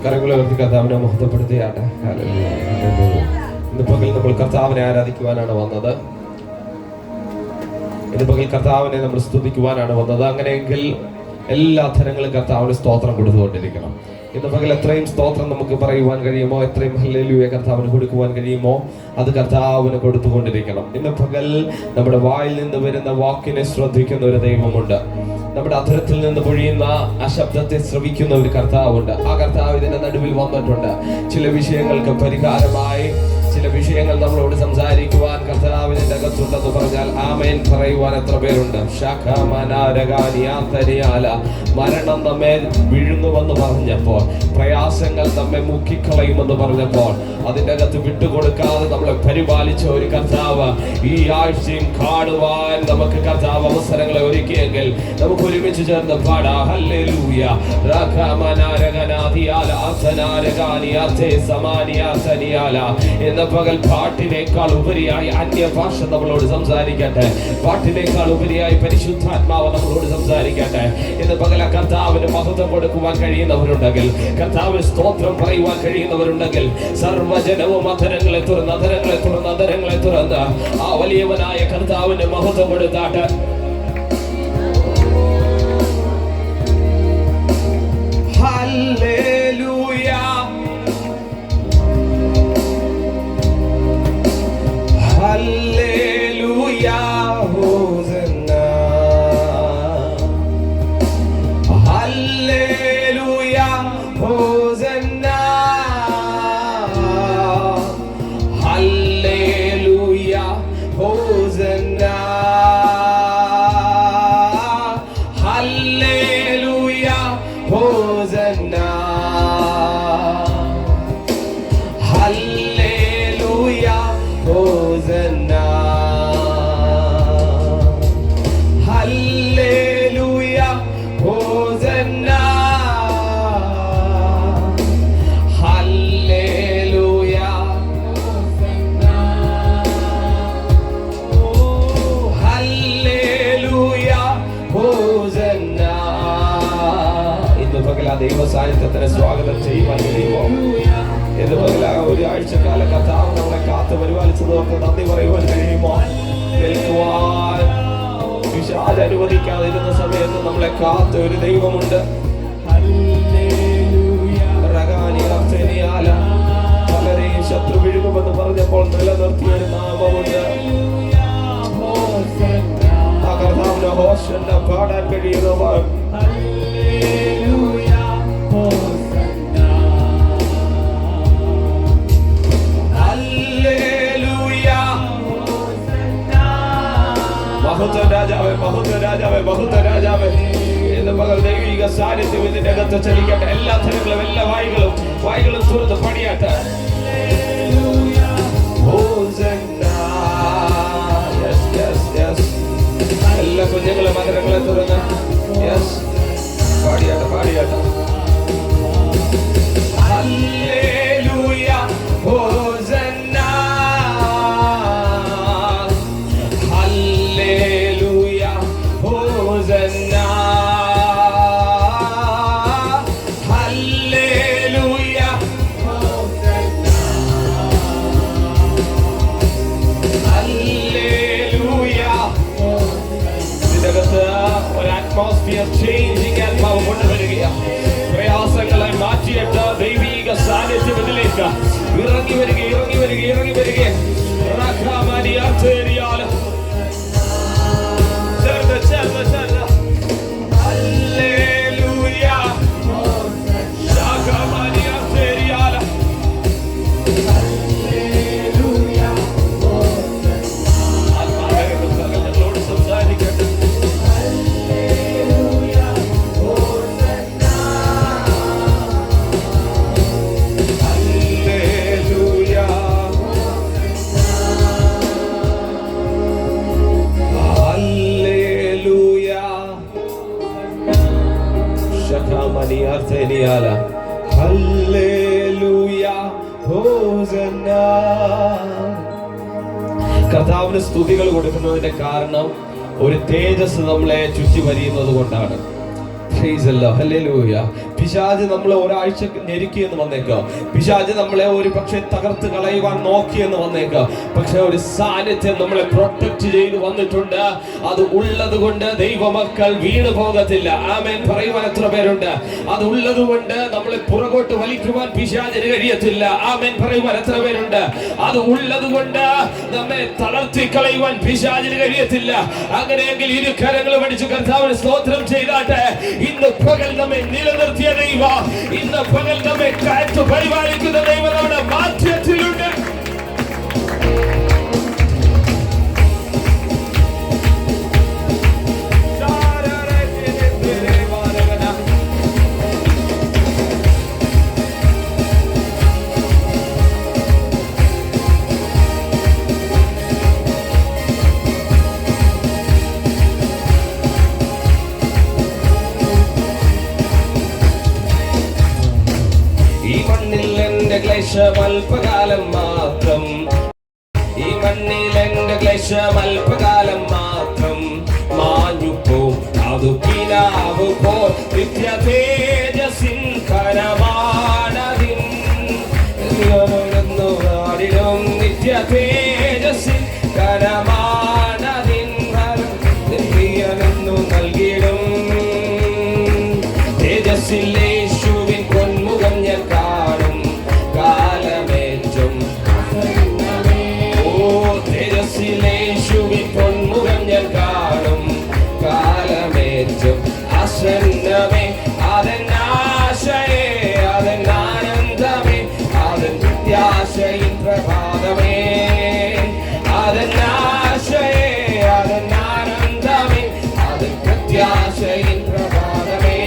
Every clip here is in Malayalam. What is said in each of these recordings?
കരങ്ങളെ ഉയർത്തി കർത്താവിനെ മഹത്വപ്പെടുത്തിയാട്ടെ. ഇന്ന് പകൽ നമ്മൾ കർത്താവിനെ ആരാധിക്കുവാനാണ് വന്നത്. ഇന്ന് പകൽ കർത്താവിനെ നമ്മൾ സ്തുതിക്കുവാനാണ് വന്നത്. അങ്ങനെയെങ്കിൽ എല്ലാ തരങ്ങളും കർത്താവിന് സ്തോത്രം കൊടുത്തുകൊണ്ടിരിക്കണം. ഇന്ന് പകൽ എത്രയും സ്തോത്രം നമുക്ക് പറയുവാൻ കഴിയുമോ, എത്രയും ഹല്ലേലൂയ കർത്താവിന് കൊടുക്കുവാൻ കഴിയുമോ, അത് കർത്താവിന് കൊടുത്തുകൊണ്ടിരിക്കണം. ഇന്ന് പകൽ നമ്മുടെ വായിൽ നിന്ന് വരുന്ന വാക്കിനെ ശ്രദ്ധിക്കുന്ന ഒരു ദൈവമുണ്ട്. നമ്മുടെ അധരത്തിൽ നിന്ന് പൊഴിയുന്ന ആ ശബ്ദത്തെ ശ്രവിക്കുന്ന ഒരു കർത്താവുണ്ട്. ആ കർത്താവ് ഇതിന്റെ നടുവിൽ വന്നിട്ടുണ്ട്. ചില വിഷയങ്ങൾക്ക് പരിഹാരമായി ചില വിഷയങ്ങൾ നമ്മളോട് സംസാരിക്കുവാൻ കർത്താവിന്റെ അകത്തുണ്ടെന്ന് പറഞ്ഞാൽ ആമേൻ പറയുവാൻ എത്ര പേരുണ്ട്? മരണം നമ്മെ വിഴുങ്ങുമെന്ന് പറഞ്ഞപ്പോൾ, പ്രയാസങ്ങൾ നമ്മെ മുക്കിക്കളയുമെന്ന് പറഞ്ഞപ്പോൾ, അതിൻ്റെ അകത്ത് വിട്ടുകൊടുക്കാതെ നമ്മളെ പരിപാലിച്ച ഒരു കർത്താവ് ഈ ആഴ്ചയും കാണുവാൻ നമുക്ക് കർത്താവ് അവസരങ്ങളെ ഒരുക്കിയെങ്കിൽ നമുക്ക് ഒരുമിച്ച് ചേർന്ന് പാടാം. ഹല്ലേലൂയ. എന്ന പകൽ പാട്ടിനേക്കാൾ ഉപരിയായി അന്യഭാഷ നമ്മളോട് സംസാരിക്കട്ടെ. പാട്ടിനേക്കാൾ ഉപരിയായി പരിശുദ്ധാത്മാവ് നമ്മളോട് സംസാരിക്കട്ടെ. ഇന്ന് പകൽ കർത്താവിന് മഹത്വം കൊടുക്കുവാൻ കഴിയുന്നവരുണ്ടെങ്കിൽ, കർത്താവിന് സ്തോത്രം പറയുവാൻ കഴിയുന്നവരുണ്ടെങ്കിൽ, സർവ്വജനവും അധരങ്ങളെ തുറന്ന് ആ വലിയവനായ കർത്താവിന് മഹത്വം കൊടുത്താട്ടെ. ഹല്ലേലൂയ, ഹല്ലേലൂയ, ഹോസന്ന, ഹല്ലേലൂയ, ഹോസന്ന, ഹല്ലേലൂയ, ഹോസന്ന, ഹല്ലേലൂയ, ഹോസന്ന, ഹല്ലേലൂയ, ഹോസന്ന, ഹല്ലേലൂയ, ഹോസന്ന, ഹല്ലേലൂയ, ഹല്ലേലൂയ, ഹോസന്ന. ഇന്ന് പകൽ ആ ദൈവ സാന്നിധ്യത്തിന് സ്വാഗതം ചെയ്യുവാൻ കഴിയുമോ? ഇന്ന് പകൽ ഒരു ആഴ്ചക്കാല കർത്താവ് നമ്മളെ കാത്ത് പരിപാലിച്ചതോർത്ത് നന്ദി പറയുവാൻ കഴിയുമോ? നിൽക്കുവാൻ പിശാച് അനുവദിക്കാതിരുന്ന സമയത്ത് നമ്മളെ കാത്ത ഒരു ദൈവമുണ്ട്. പലരെയും ശത്രു വിഴുങ്ങുമെന്ന് പറഞ്ഞപ്പോൾ നിലനിർത്തിയ ഒരു നാമമുണ്ട്. ആ കർത്താവിന്റെ ഹോശന്ന പാടാൻ കഴിയുന്നവർ രാജാവേ, ബഹുദ്ധ രാജാവേ, ബഹുദ്ധ രാജാവേ. ഇന്ന് പകൽ ദൈവിക സാന്നിധ്യം ഇതിന്റെ അകത്ത് ചലിക്കട്ടെ. എല്ലാ തരങ്ങളും എല്ലാ വായികളും തുറന്ന് പണിയാട്ടെ. എല്ലാ കുഞ്ഞുങ്ങളും മധുരങ്ങളെ തുറന്ന് പാടിയാട്ടെ. ഹല്ലേലൂയ, ഹോസന്ന, ഹല്ലേലൂയ, ഹോസന്ന, ഹല്ലേലൂയ, ഹല്ലേലൂയ. ഇതിനകത്ത് ഒരു അറ്റ്മോസ്ഫിയർ ചേഞ്ചിങ് ആത്മാവ് കൊണ്ടുവരികയാണ്. പ്രയാസങ്ങളെ മാറ്റിയിട്ട് ദൈവീക സാന്നിധ്യം ഇതിലേക്ക് ഇറങ്ങി വരിക. കർത്താവിന് സ്തുതികൾ കൊടുക്കുന്നതിന്റെ കാരണം ഒരു തേജസ് നമ്മളെ ചുറ്റി വരിയുന്നത് കൊണ്ടാണ്. പിശാച് നമ്മളെ ഒരാഴ്ച ഞെരുക്കിയെന്ന് വന്നേക്കാം, പിശാച് നമ്മളെ ഒരു പക്ഷെ തകർത്ത് കളയുവാൻ നോക്കിയെന്ന് വന്നേക്കാം. പക്ഷെ ഒരു സാന്നിധ്യം നമ്മളെ പ്രൊട്ടക്ട് ചെയ്ത് വന്നിട്ടുണ്ട്. അത് ഉള്ളത് കൊണ്ട് ദൈവമക്കൾ വീണു പോകത്തില്ല. ആമേൻ പറയുവാൻ എത്ര പേരുണ്ട്? അത് ഉള്ളത് കൊണ്ട് നമ്മളെ പുറകോട്ട് വലിക്കുവാൻ പിശാചിന് കഴിയത്തില്ല. ആമേൻ പറയുവാൻ എത്ര പേരുണ്ട്? അത് ഉള്ളത് കൊണ്ട് നമ്മെ തളർത്തി കളയുവാൻ പിശാചിന് കഴിയത്തില്ല. അങ്ങനെയെങ്കിൽ ഇരു കരങ്ങൾ പഠിച്ചു കർത്താവിന് സ്തോത്രം ചെയ്താട്ടെ. ഇന്ന് പകൽ നമ്മെ നിലനിർത്തിയ ദൈവം, ഇന്ന് പകൽ നമ്മെ കാത്തു പരിപാലിക്കുന്ന ദൈവം നമ്മുടെ മാധ്യത്തിലുണ്ട്. അല്പകാലം മാത്രം, ഈ മണ്ണിൽ എന്റെ ക്ലേശം അല്പകാലം മാത്രം. മാഞ്ഞു പോം അതു കിനാവ് പോൽ നിത്യ തേജസ്സിൻ കരമാണതിൻ. നിത്യ തേജസ്സിൻ കരമാണതിൻ നൽകിടും. തേജസ്സിൽ യേശുവിൻ പൊന്മുഖം ഞാൻ കാണും കാലമേറ്റും. ഓ തേജസ്സിലേശുവിൻ പൊന്മുഖം ഞാൻ കാണും കാലമേറ്റും. ആസന്നമേ അതെന്നാശയേ അതെന്നാനന്ദമേ അതെൻ പ്രത്യാശയിൻ പ്രഭാതമേ. അതെന്നാശയേ അതെന്നാനന്ദമേ അതെൻ പ്രത്യാശയിൻ പ്രഭാതമേ.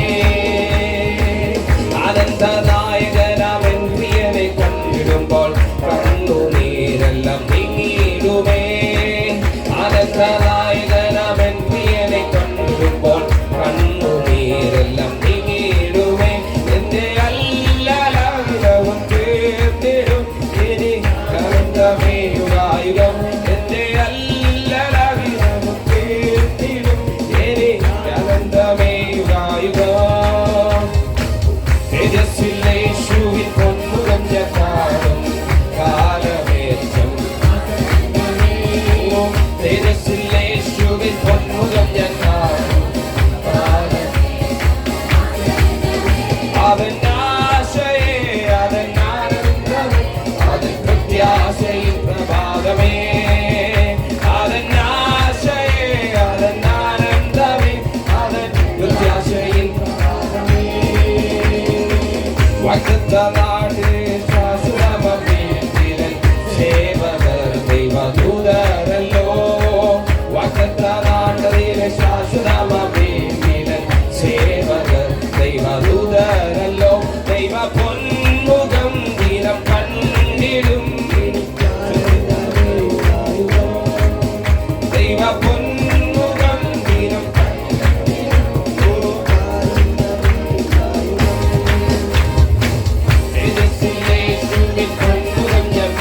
ആനന്ദനായകനാമൻ പ്രിയനെ കണ്ടിടുമ്പോൾ കണ്ണുനീരെല്ലാം നീങ്ങിയിടുമേ. ആനന്ദനായകനാമൻ പ്രിയനെ കണ്ടിടുമ്പോൾ കണ്ണുനീരെല്ലാം നീങ്ങിയിടുമേ. എന്റെ എല്ലാവരും കേട്ടിടും ഇനി ആനന്ദമേ യുഗായുഗം. എന്റെ എല്ലാവരും കേട്ടിടും ഇനി ആനന്ദമേ യുഗായുഗം. തേജസ്സിലേശുവിൻ പൊന്മുഖം ഞാൻ കാണും കാലമേറ്റം. തേജസ്സിലേശുവിൻ പൊന്മുഖം ഞാൻ കാണും. അതെന്നാശയേ അതെന്നാനന്ദമേ അതെൻ പ്രത്യാശയിൻ പ്രഭാതമേ. അതെന്നാശയേ അതെന്നാനന്ദമേ അതെൻ പ്രത്യാശയിൻ പ്രഭാതമേ. വാഗ്ദത്തനാട് ശാശ്വതമീതിലൻ സേവകർ ദൈവദൂതരല്ലോ. വാഗ്ദത്തനാടിലെ ശാശ്വതമീതിലൻ സേവകർ ദൈവദൂതരല്ലോ. ദൈവ പൊന്മുഖം ദിനം കണ്ടിടും. ദൈവ പൊന്മുഖം ദിനം തേജസ്സിലേശുവിൻ പൊന്മുഖം ഞാൻ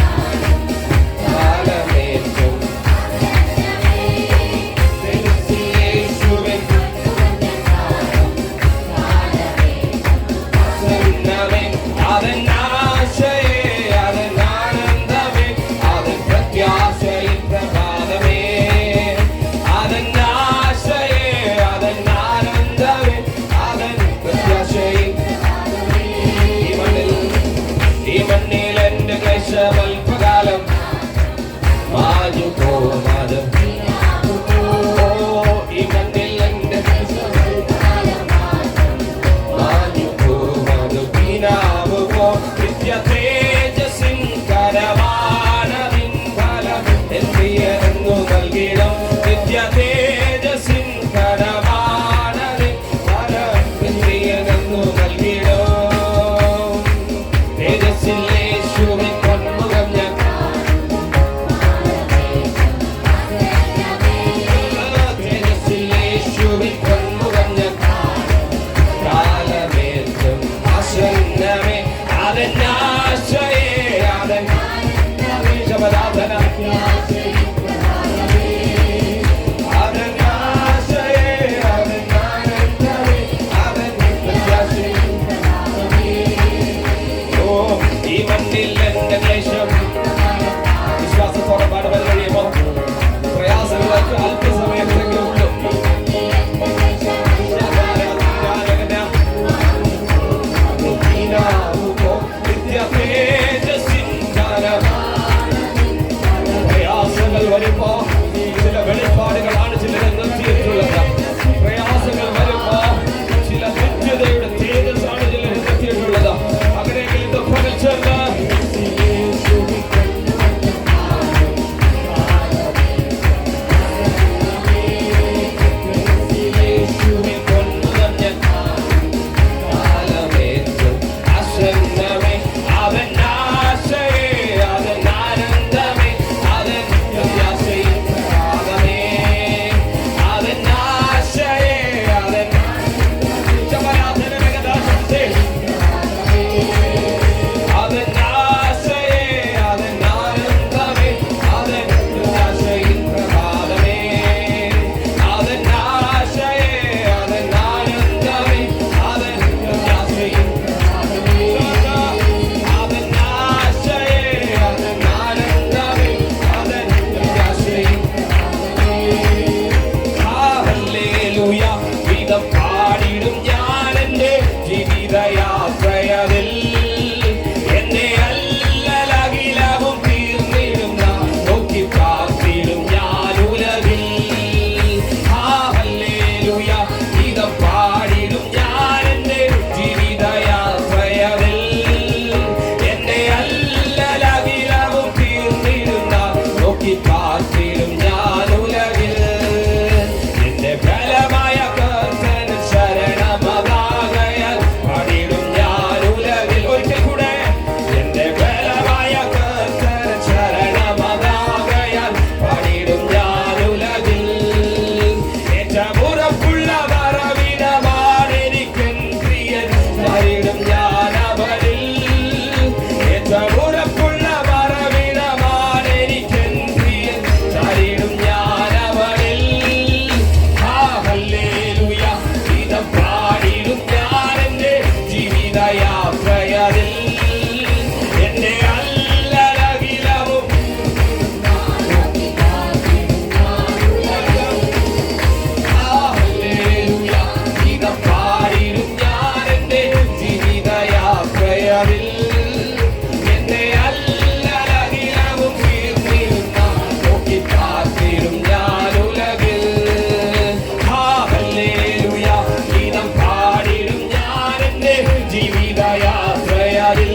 ജീവിതയാത്രയതിൽ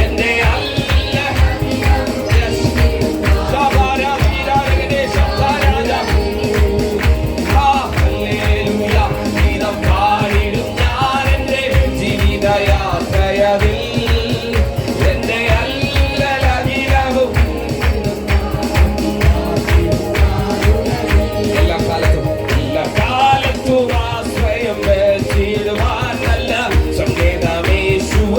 എന്റെ സ്വയം വെച്ചിടുവാൻ നല്ല സംഗീതമേശുവ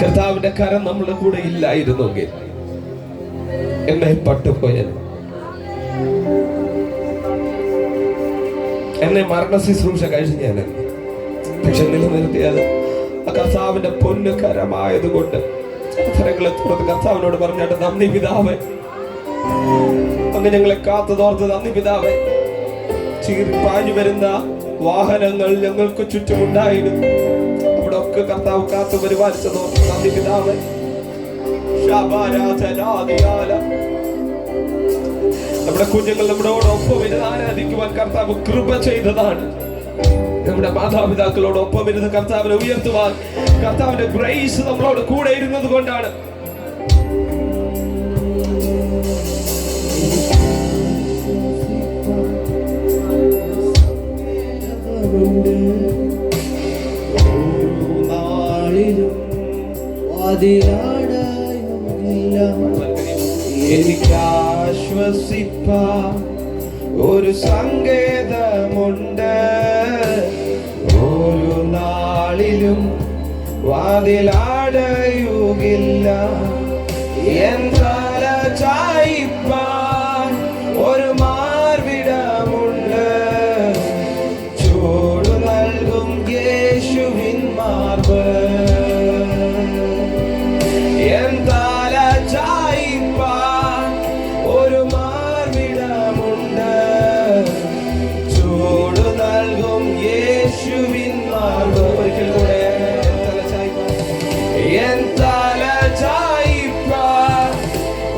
കർത്താവിന്റെ കരം നമ്മുടെ കൂടെ ഇല്ലായിരുന്നെങ്കിൽ എന്നെ പട്ടുപോയത്, എന്നെ മരണ ശുശ്രൂഷ കഴിഞ്ഞാൽ. പക്ഷെ നിലനിർത്തിയത് കർത്താവിന്റെ പൊന്നു കരമായത് കൊണ്ട് കരങ്ങളെ തുറന്ന് കർത്താവിനോട് പറഞ്ഞിട്ട്, നന്ദി പിതാവേ, അങ്ങ് ഞങ്ങളെ കാത്തുതോർത്ത് നന്ദി പിതാവേ. ചീറിപ്പാഞ്ഞു വരുന്ന വാഹനങ്ങൾ ഞങ്ങൾക്ക് ചുറ്റുമുണ്ടായിരുന്നു, അവിടെ ഒക്കെ കർത്താവ് കാത്തു പരിപാലിച്ചതോ നന്ദി പിതാവേ. നമ്മുടെ കുഞ്ഞുങ്ങൾ നമ്മളോടൊപ്പം ഇരുന്ന് ആരാധിക്കുവാൻ കർത്താവ് കൃപ ചെയ്തതാണ്. നമ്മുടെ മാതാപിതാക്കളോടൊപ്പം ഇരുന്ന് കർത്താവിനെ ഉയർത്തുവാൻ കർത്താവിന്റെ ഗ്രേസ് നമ്മളോട് കൂടെ ഇരുന്നത് കൊണ്ടാണ്. എനിക്കാശ്വസിപ്പാൻ ഒരു സങ്കേതമുണ്ട്, ഒരു നാളിലും വാതിലടയുകില്ല. എൻ തല ചായിപ്പാൻ ഒരു മാർവിടമുണ്ട്, ചൂട് നൽകും യേശുവിൻ മാർബ്. എൻ തല ചായിപ്പാൻ ഒരു മാർവിടമുണ്ട്, ചൂട് നൽകും യേശുവിൻ മാർബ്. ഒരിക്കൽ കൂടെ എൻ തല ചായിപ്പാൻ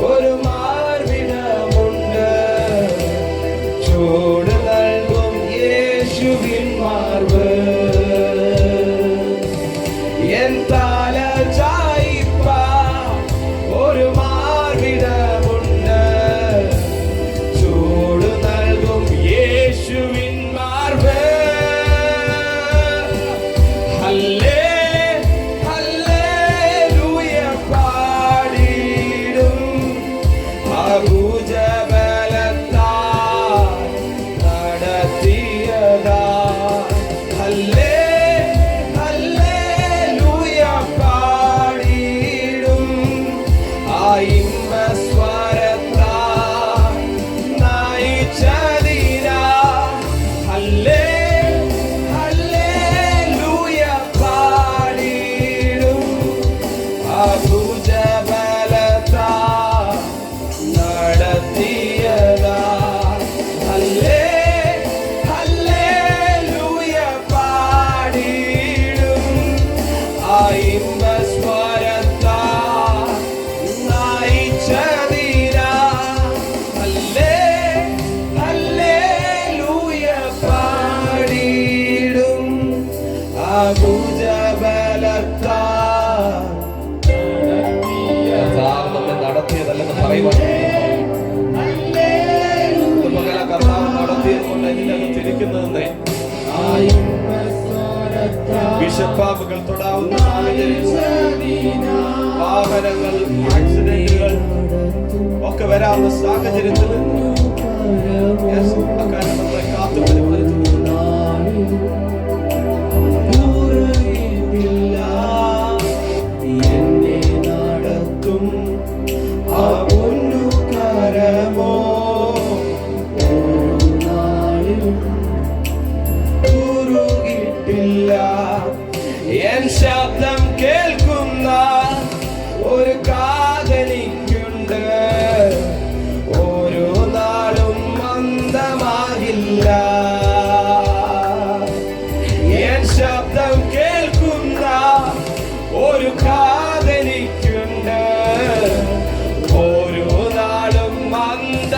ഒരു മാർവിടമുണ്ട്, ചൂട് നൽകും യേശുവിൻ മാർബ്. എൻ തല ചായിപ്പാൻ ഒരു മാർവിടമുണ്ട്, ചൂട് നൽകും യേശുവിൻ മാർബ്. നടത്തിയതല്ലെന്ന് പറയുവാൻ കർത്താവ് നടത്തിയതുകൊണ്ട് ഇതിനകത്തിരിക്കുന്നതെന്നേ. വിഷപ്പാമ്പുകൾ തൊടാവുന്ന സാഹചര്യം, വാഹനങ്ങൾ, ആക്സിഡന്റുകൾ ഒക്കെ വരാവുന്ന സാഹചര്യത്തിൽ നമ്മളെ കാത്തു പരിപാലിച്ചു. എന്നെ നടത്തും ആ പൊന്നു കരമോ, ഒരു നാളിലും കുറുകിട്ടില്ല. എൻ ശബ്ദം കേൾക്കുന്ന ഒരു കാതലിക്കുണ്ട്, ഒരു നാളും മന്ദമാകില്ല. എൻ ശബ്ദം കേൾക്കുന്ന ഒരു കാതലിക്കുണ്ട്, ഒരു നാളും മന്ദ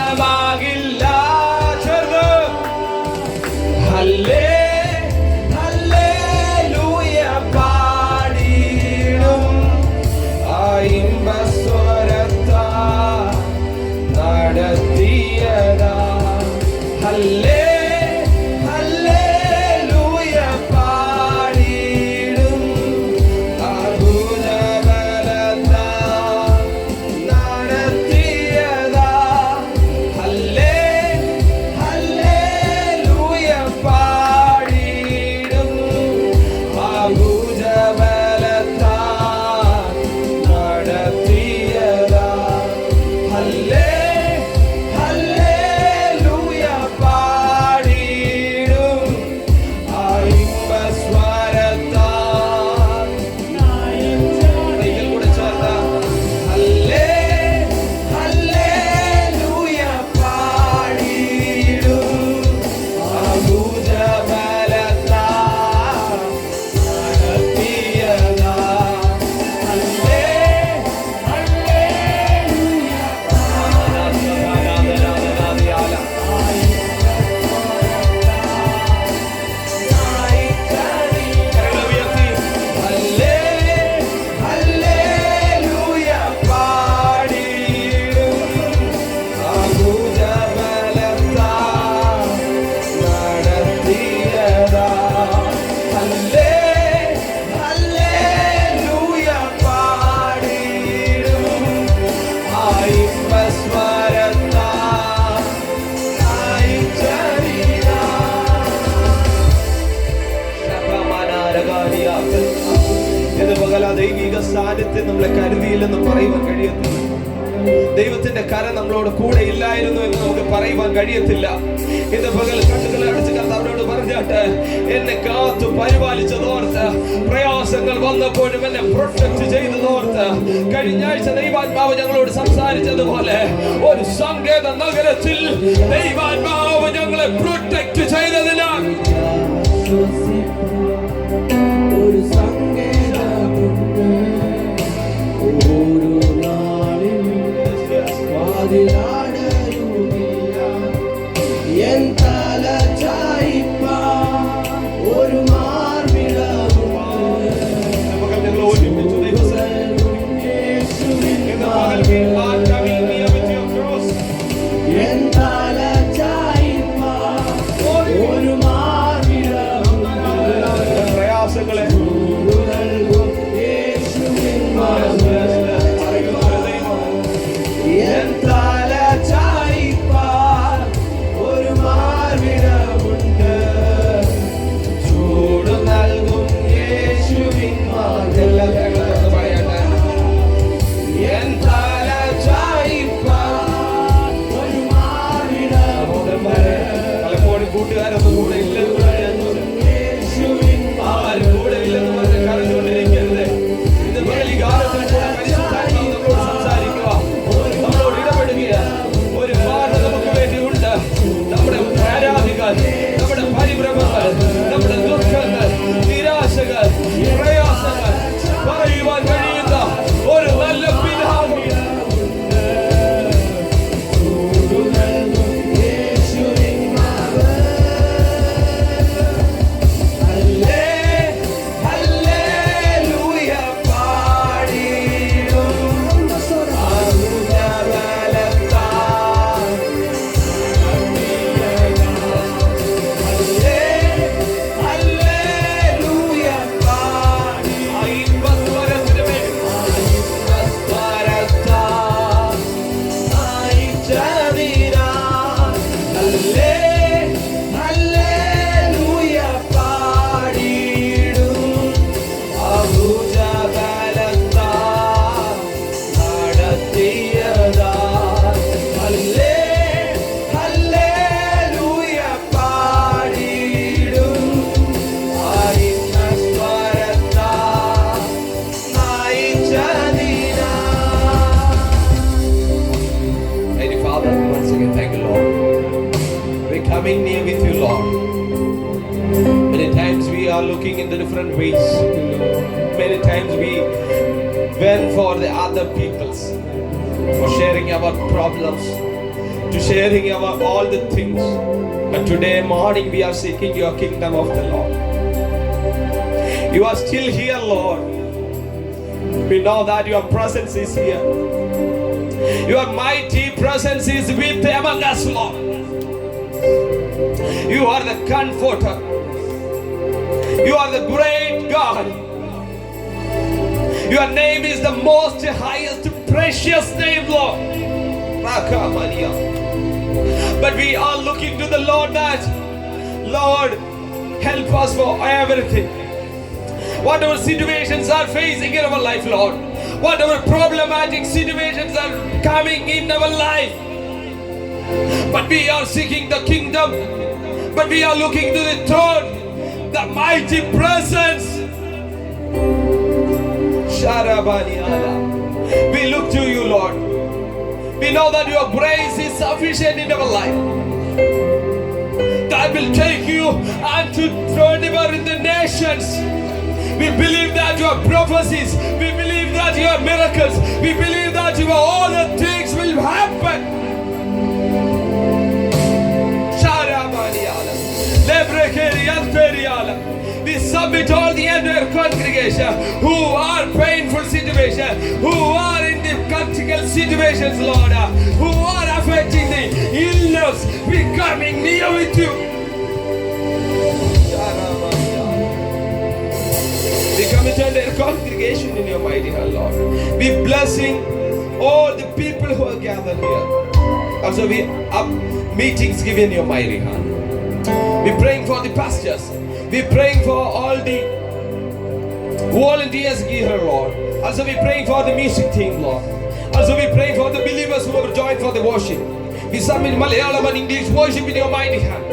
ദൈവിക സാന്നിധ്യം നമ്മളെ കരുതിയില്ലെന്ന് പറയുവാൻ കഴിയത്തില്ല. ദൈവത്തിന്റെ കരം നമ്മളോട് കൂടെ ഇല്ലായിരുന്നു എന്ന് നമുക്ക് പറയുവാൻ കഴിയത്തില്ല. ഇന്ന് പകൽ കണ്ണുകളെ അടച്ച് കർത്താവിനോട് പറഞ്ഞാട്ട്, എന്നെ കാത്തു പരിപാലിച്ചതോർത്ത്, പ്രയാസങ്ങൾ വന്നപ്പോഴും എന്നെ പ്രൊട്ടക്ട് ചെയ്തതോർത്ത്, കഴിഞ്ഞ ആഴ്ച ദൈവാത്മാവ് ഞങ്ങളോട് സംസാരിച്ചതുപോലെ ഒരു സങ്കേത നഗരത്തിൽ ദൈവാത്മാവ് ഞങ്ങളെ പ്രൊട്ടക്ട് ചെയ്തതിനാൽ ഒരു looking in the different ways. Many times we went for the other peoples, for sharing our problems, to sharing our all the things. But today morning we are seeking your kingdom of the Lord. You are still here, Lord. We know that your presence is here. Your mighty presence is with among us, Lord. You are the comforter. You are the great God. Your name is the most highest precious name, Lord. But we are looking to the Lord that, Lord, help us for everything. Whatever situations are facing in our life, Lord, whatever problematic situations are coming in our life, but we are seeking the kingdom, but we are looking to the throne, the mighty presence. We look to you, Lord. We know that your grace is sufficient in our life. That will take you and to deliver in the nations. We believe that your prophecies, we believe that your miracles, we believe that your all the things will happen. We submit all the entire congregation who are painful situations, who are in the critical situations, Lord, who are affecting the illness. We coming near with you. We commit our congregation in your mighty hand, Lord. We blessing all the people who are gathered here. Also, we up meetings given your mighty hand. We're praying for the pastors. We're praying for all the volunteers here, Lord. Also, we're praying for the music team, Lord. Also, we're praying for the believers who have joined for the worship. We submit Malayalam and English worship in your mighty hand.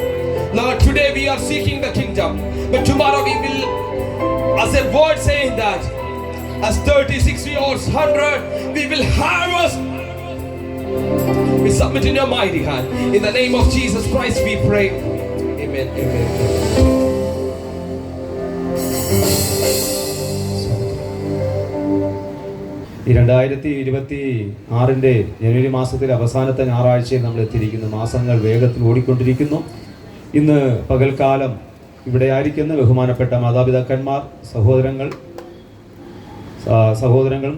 Lord, today we are seeking the kingdom, but tomorrow we will, as a word saying that, as 30, 60 or 100, we will harvest. We submit in your mighty hand. In the name of Jesus Christ we pray. Amen. Amen. ഈ 2026 ജനുവരി മാസത്തിലെ അവസാനത്തെ ഞായറാഴ്ചയിൽ നമ്മൾ എത്തിയിരിക്കുന്നു. മാസങ്ങൾ വേഗത്തിൽ ഓടിക്കൊണ്ടിരിക്കുന്നു. ഇന്ന് പകൽക്കാലം ഇവിടെ ആയിരിക്കുന്ന ബഹുമാനപ്പെട്ട മാതാപിതാക്കന്മാർ, സഹോദരങ്ങളും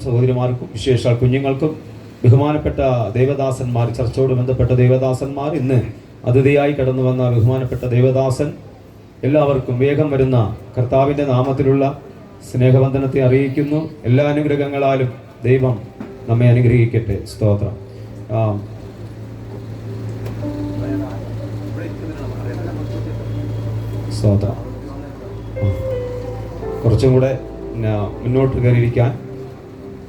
സഹോദരിമാർക്കും വിശേഷാൽ കുഞ്ഞുങ്ങൾക്കും ബഹുമാനപ്പെട്ട ദേവദാസന്മാർ, ചർച്ചയോട് ബന്ധപ്പെട്ട ദേവദാസന്മാർ, ഇന്ന് അതിഥിയായി കടന്നു വന്ന ബഹുമാനപ്പെട്ട ദേവദാസൻ, എല്ലാവർക്കും വേഗം വരുന്ന കർത്താവിൻ്റെ നാമത്തിലുള്ള സ്നേഹവന്ദനത്തെ അറിയിക്കുന്നു. എല്ലാ അനുഗ്രഹങ്ങളാലും ദൈവം നമ്മെ അനുഗ്രഹിക്കട്ടെ. സ്തോത്രം. സ്തോത്രം. കുറച്ചും കൂടെ മുന്നോട്ട് കയറിയിരിക്കാൻ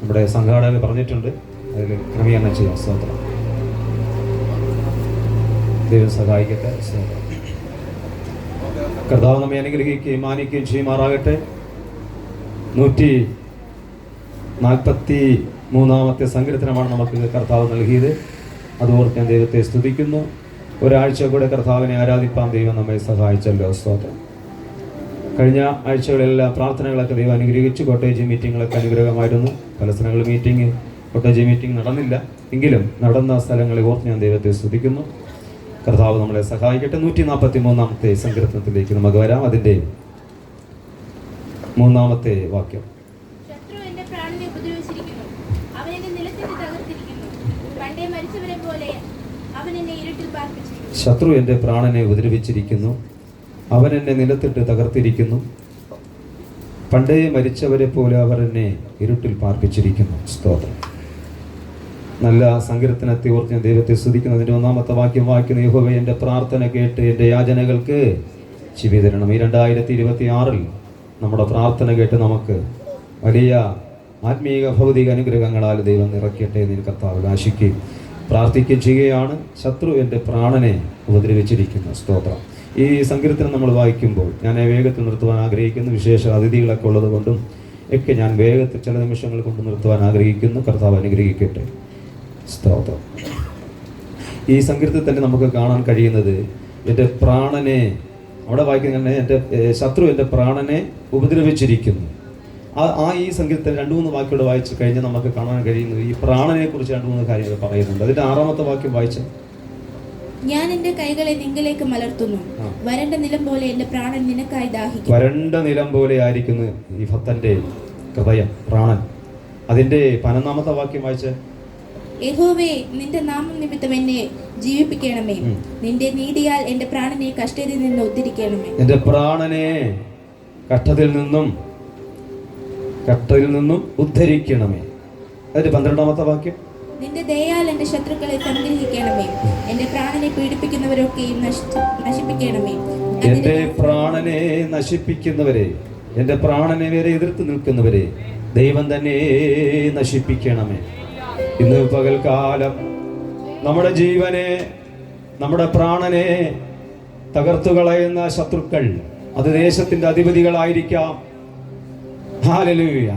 നമ്മുടെ സംഘാടകർ പറഞ്ഞിട്ടുണ്ട്. അതിൽ ക്രമീകരണം ചെയ്യാം. സ്തോത്രം. ദൈവം സഹായിക്കട്ടെ. സ്തോത്രം. കർത്താവ് നമ്മെ അനുഗ്രഹിക്കുകയും മാനിക്കുകയും ചെയ്യുമാറാകട്ടെ. 143 സങ്കീർത്തനമാണ് നമുക്ക് കർത്താവ് നൽകിയത്. അതോർത്ത് ഞാൻ ദൈവത്തെ സ്തുതിക്കുന്നു. ഒരാഴ്ച കൂടെ കർത്താവിനെ ആരാധിപ്പാൻ ദൈവം നമ്മെ സഹായിച്ചല്ലോ. സ്തോത്രം. കഴിഞ്ഞ ആഴ്ചകളിലെല്ലാം പ്രാർത്ഥനകളൊക്കെ ദൈവം അനുഗ്രഹിച്ചു. കോട്ടേജ് മീറ്റിങ്ങുകളൊക്കെ അനുഗ്രഹമായിരുന്നു. പല സ്ഥലങ്ങളിൽ കോട്ടേജ് മീറ്റിംഗ് നടന്നില്ല. എങ്കിലും നടന്ന സ്ഥലങ്ങളെ ഓർത്ത് ഞാൻ ദൈവത്തെ സ്തുതിക്കുന്നു. കർത്താവ് നമ്മളെ സഹായിക്കട്ടെ. 143 സങ്കീർത്തനത്തിലേക്ക് നമുക്ക് വരാം. അതിൻ്റെ 3-ാമത്തെ വാക്യം. ശത്രു എന്റെ പ്രാണനെ ഉപദ്രവിച്ചിരിക്കുന്നു, അവൻ എന്നെ നിലത്തിട്ട് തകർത്തിരിക്കുന്നു. പണ്ടേ മരിച്ചവരെ പോലെ അവൻ എന്നെ ഇരുട്ടിൽ പാർപ്പിച്ചിരിക്കുന്നു. ശത്രു എൻ്റെ പ്രാണനെ ഉപദ്രവിച്ചിരിക്കുന്നു, അവൻ എന്നെ നിലത്തിട്ട് തകർത്തിരിക്കുന്നു. പണ്ടേ മരിച്ചവരെ പോലെ അവർ എന്നെ ഇരുട്ടിൽ പാർപ്പിച്ചിരിക്കുന്നു. സ്തോത്രം. നല്ല സങ്കീർത്തനത്തെ ഓർത്ത് ഞാൻ ദൈവത്തെ സ്തുതിക്കുന്നു. അതിൻ്റെ 1-ാമത്തെ വാക്യം വായിക്കുന്നു. യഹോവേ, എൻ്റെ പ്രാർത്ഥന കേട്ട് എൻ്റെ യാചനകൾക്ക് ചെവി തരണം. ഈ 2026 നമ്മുടെ പ്രാർത്ഥന കേട്ട് നമുക്ക് വലിയ ആത്മീയ ഭൗതിക അനുഗ്രഹങ്ങളാൽ ദൈവം നിറയ്ക്കട്ടെ എന്ന് കർത്താവ് ആശിക്കുകയും പ്രാർത്ഥിക്കുകയും ചെയ്യുകയാണ്. ശത്രു എൻ്റെ പ്രാണനെ ഉപദ്രവിച്ചിരിക്കുന്നു. സ്തോത്രം. ഈ സങ്കീർത്തനം നമ്മൾ വായിക്കുമ്പോൾ ഞാൻ വേഗത്തിൽ നിർത്തുവാൻ ആഗ്രഹിക്കുന്നു. വിശേഷ അതിഥികളൊക്കെ ഉള്ളത് കൊണ്ടും ഒക്കെ ഞാൻ വേഗത്തിൽ ചില നിമിഷങ്ങൾ കൊണ്ട് നിർത്തുവാൻ ആഗ്രഹിക്കുന്നു. കർത്താവ് അനുഗ്രഹിക്കട്ടെ. സ്തോത്രം. ഈ സങ്കീർത്തനത്തിൽ തന്നെ നമുക്ക് കാണാൻ കഴിയുന്നത് എൻ്റെ പ്രാണനെ, അവിടെ വായിക്കുന്ന എൻ്റെ ശത്രു എൻ്റെ പ്രാണനെ ഉപദ്രവിച്ചിരിക്കുന്നു. ഈ സങ്കീർത്തനം 2-3 വാക്യോടെ വായിച്ചു കഴിഞ്ഞാൽ നമുക്ക് കാണാൻ കഴിയുന്നത് ഈ പ്രാണനെ കുറിച്ച് 2-3 കാര്യങ്ങൾ പറയുന്നുണ്ട്. അതിൻ്റെ 6-ാമത്തെ വാക്യം വായിച്ച, ഞാൻ എന്റെ കൈകളെ നിങ്ങളിലേക്ക് മലർത്തുന്നു, വരണ്ട നിലം പോലെ എന്റെ പ്രാണൻ നിനക്കായി ദാഹിക്കും. വരണ്ട നിലം പോലെ ആയിരിക്കുന്നു ഈ ഭക്തന്റെ ഹൃദയം, പ്രാണൻ. അതിന്റെ 11-ാമത്തെ വാക്യം വായിച്ച, യഹോവേ, നിന്റെ നാമം നിമിത്തം എന്നെ ജീവിപ്പിക്കണമേ, നിന്റെ നീതിയാൽ എന്റെ പ്രാണനെ കഷ്ടതയിൽ നിന്ന് ഉദ്ധരിക്കണമേ. എന്റെ പ്രാണനെ കഷ്ടത്തിൽ നിന്നും ഉദ്ധരിക്കണമേ. അതിന്റെ 12-ാമത്തെ വാക്യം, നിന്റെ ദയയാൽ എന്റെ ശത്രുക്കളെ സംഗ്രഹിക്കണമേ, എന്റെ പ്രാണനെ പീഡിപ്പിക്കുന്നവരൊക്കെയും നശിപ്പിക്കണമേ. എന്റെ പ്രാണനെ നശിപ്പിക്കുന്നവരെ, എന്റെ പ്രാണനെ വരെ എതിർത്ത് നിൽക്കുന്നവരെ ദൈവം തന്നെ നശിപ്പിക്കണമേ. ഇന്ന് പകൽക്കാലം നമ്മുടെ ജീവനെ, നമ്മുടെ പ്രാണനെ തകർത്തു കളയുന്ന ശത്രുക്കൾ, അത് ദേശത്തിന്റെ അധിപതികളായിരിക്കാം, ഹല്ലേലൂയ,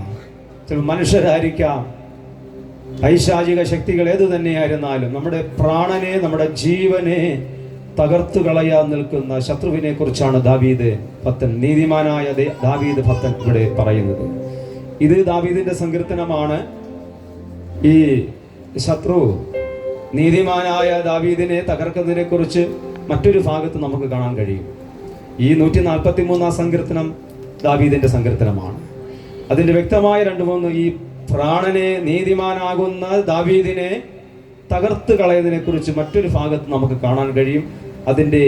മനുഷ്യരായിരിക്കാം, പൈശാചിക ശക്തികൾ ഏതു തന്നെയായിരുന്നാലും നമ്മുടെ പ്രാണനെ, നമ്മുടെ ജീവനെ തകർത്തു കളയാൻ നിൽക്കുന്ന ശത്രുവിനെ കുറിച്ചാണ് ദാവീദ് ഭക്തൻ, നീതിമാനായ ദാവീദ് ഭക്തൻ ഇവിടെ പറയുന്നത്. ഇത് ദാവീദിന്റെ സങ്കീർത്തനമാണ്. ഈ ശത്രു നീതിമാനായ ദാവീദിനെ തകർക്കുന്നതിനെ കുറിച്ച് മറ്റൊരു ഭാഗത്ത് നമുക്ക് കാണാൻ കഴിയും. ഈ 143 സങ്കീർത്തനം ദാവീദിന്റെ സങ്കീർത്തനമാണ്. അതിന്റെ വ്യക്തമായ 2-3 ഈ പ്രാണനെ, നീതിമാനാകുന്ന ദാവീദിനെ തകർത്ത് കളയുന്നതിനെ കുറിച്ച് മറ്റൊരു ഭാഗത്ത് നമുക്ക് കാണാൻ കഴിയും. അതിന്റെ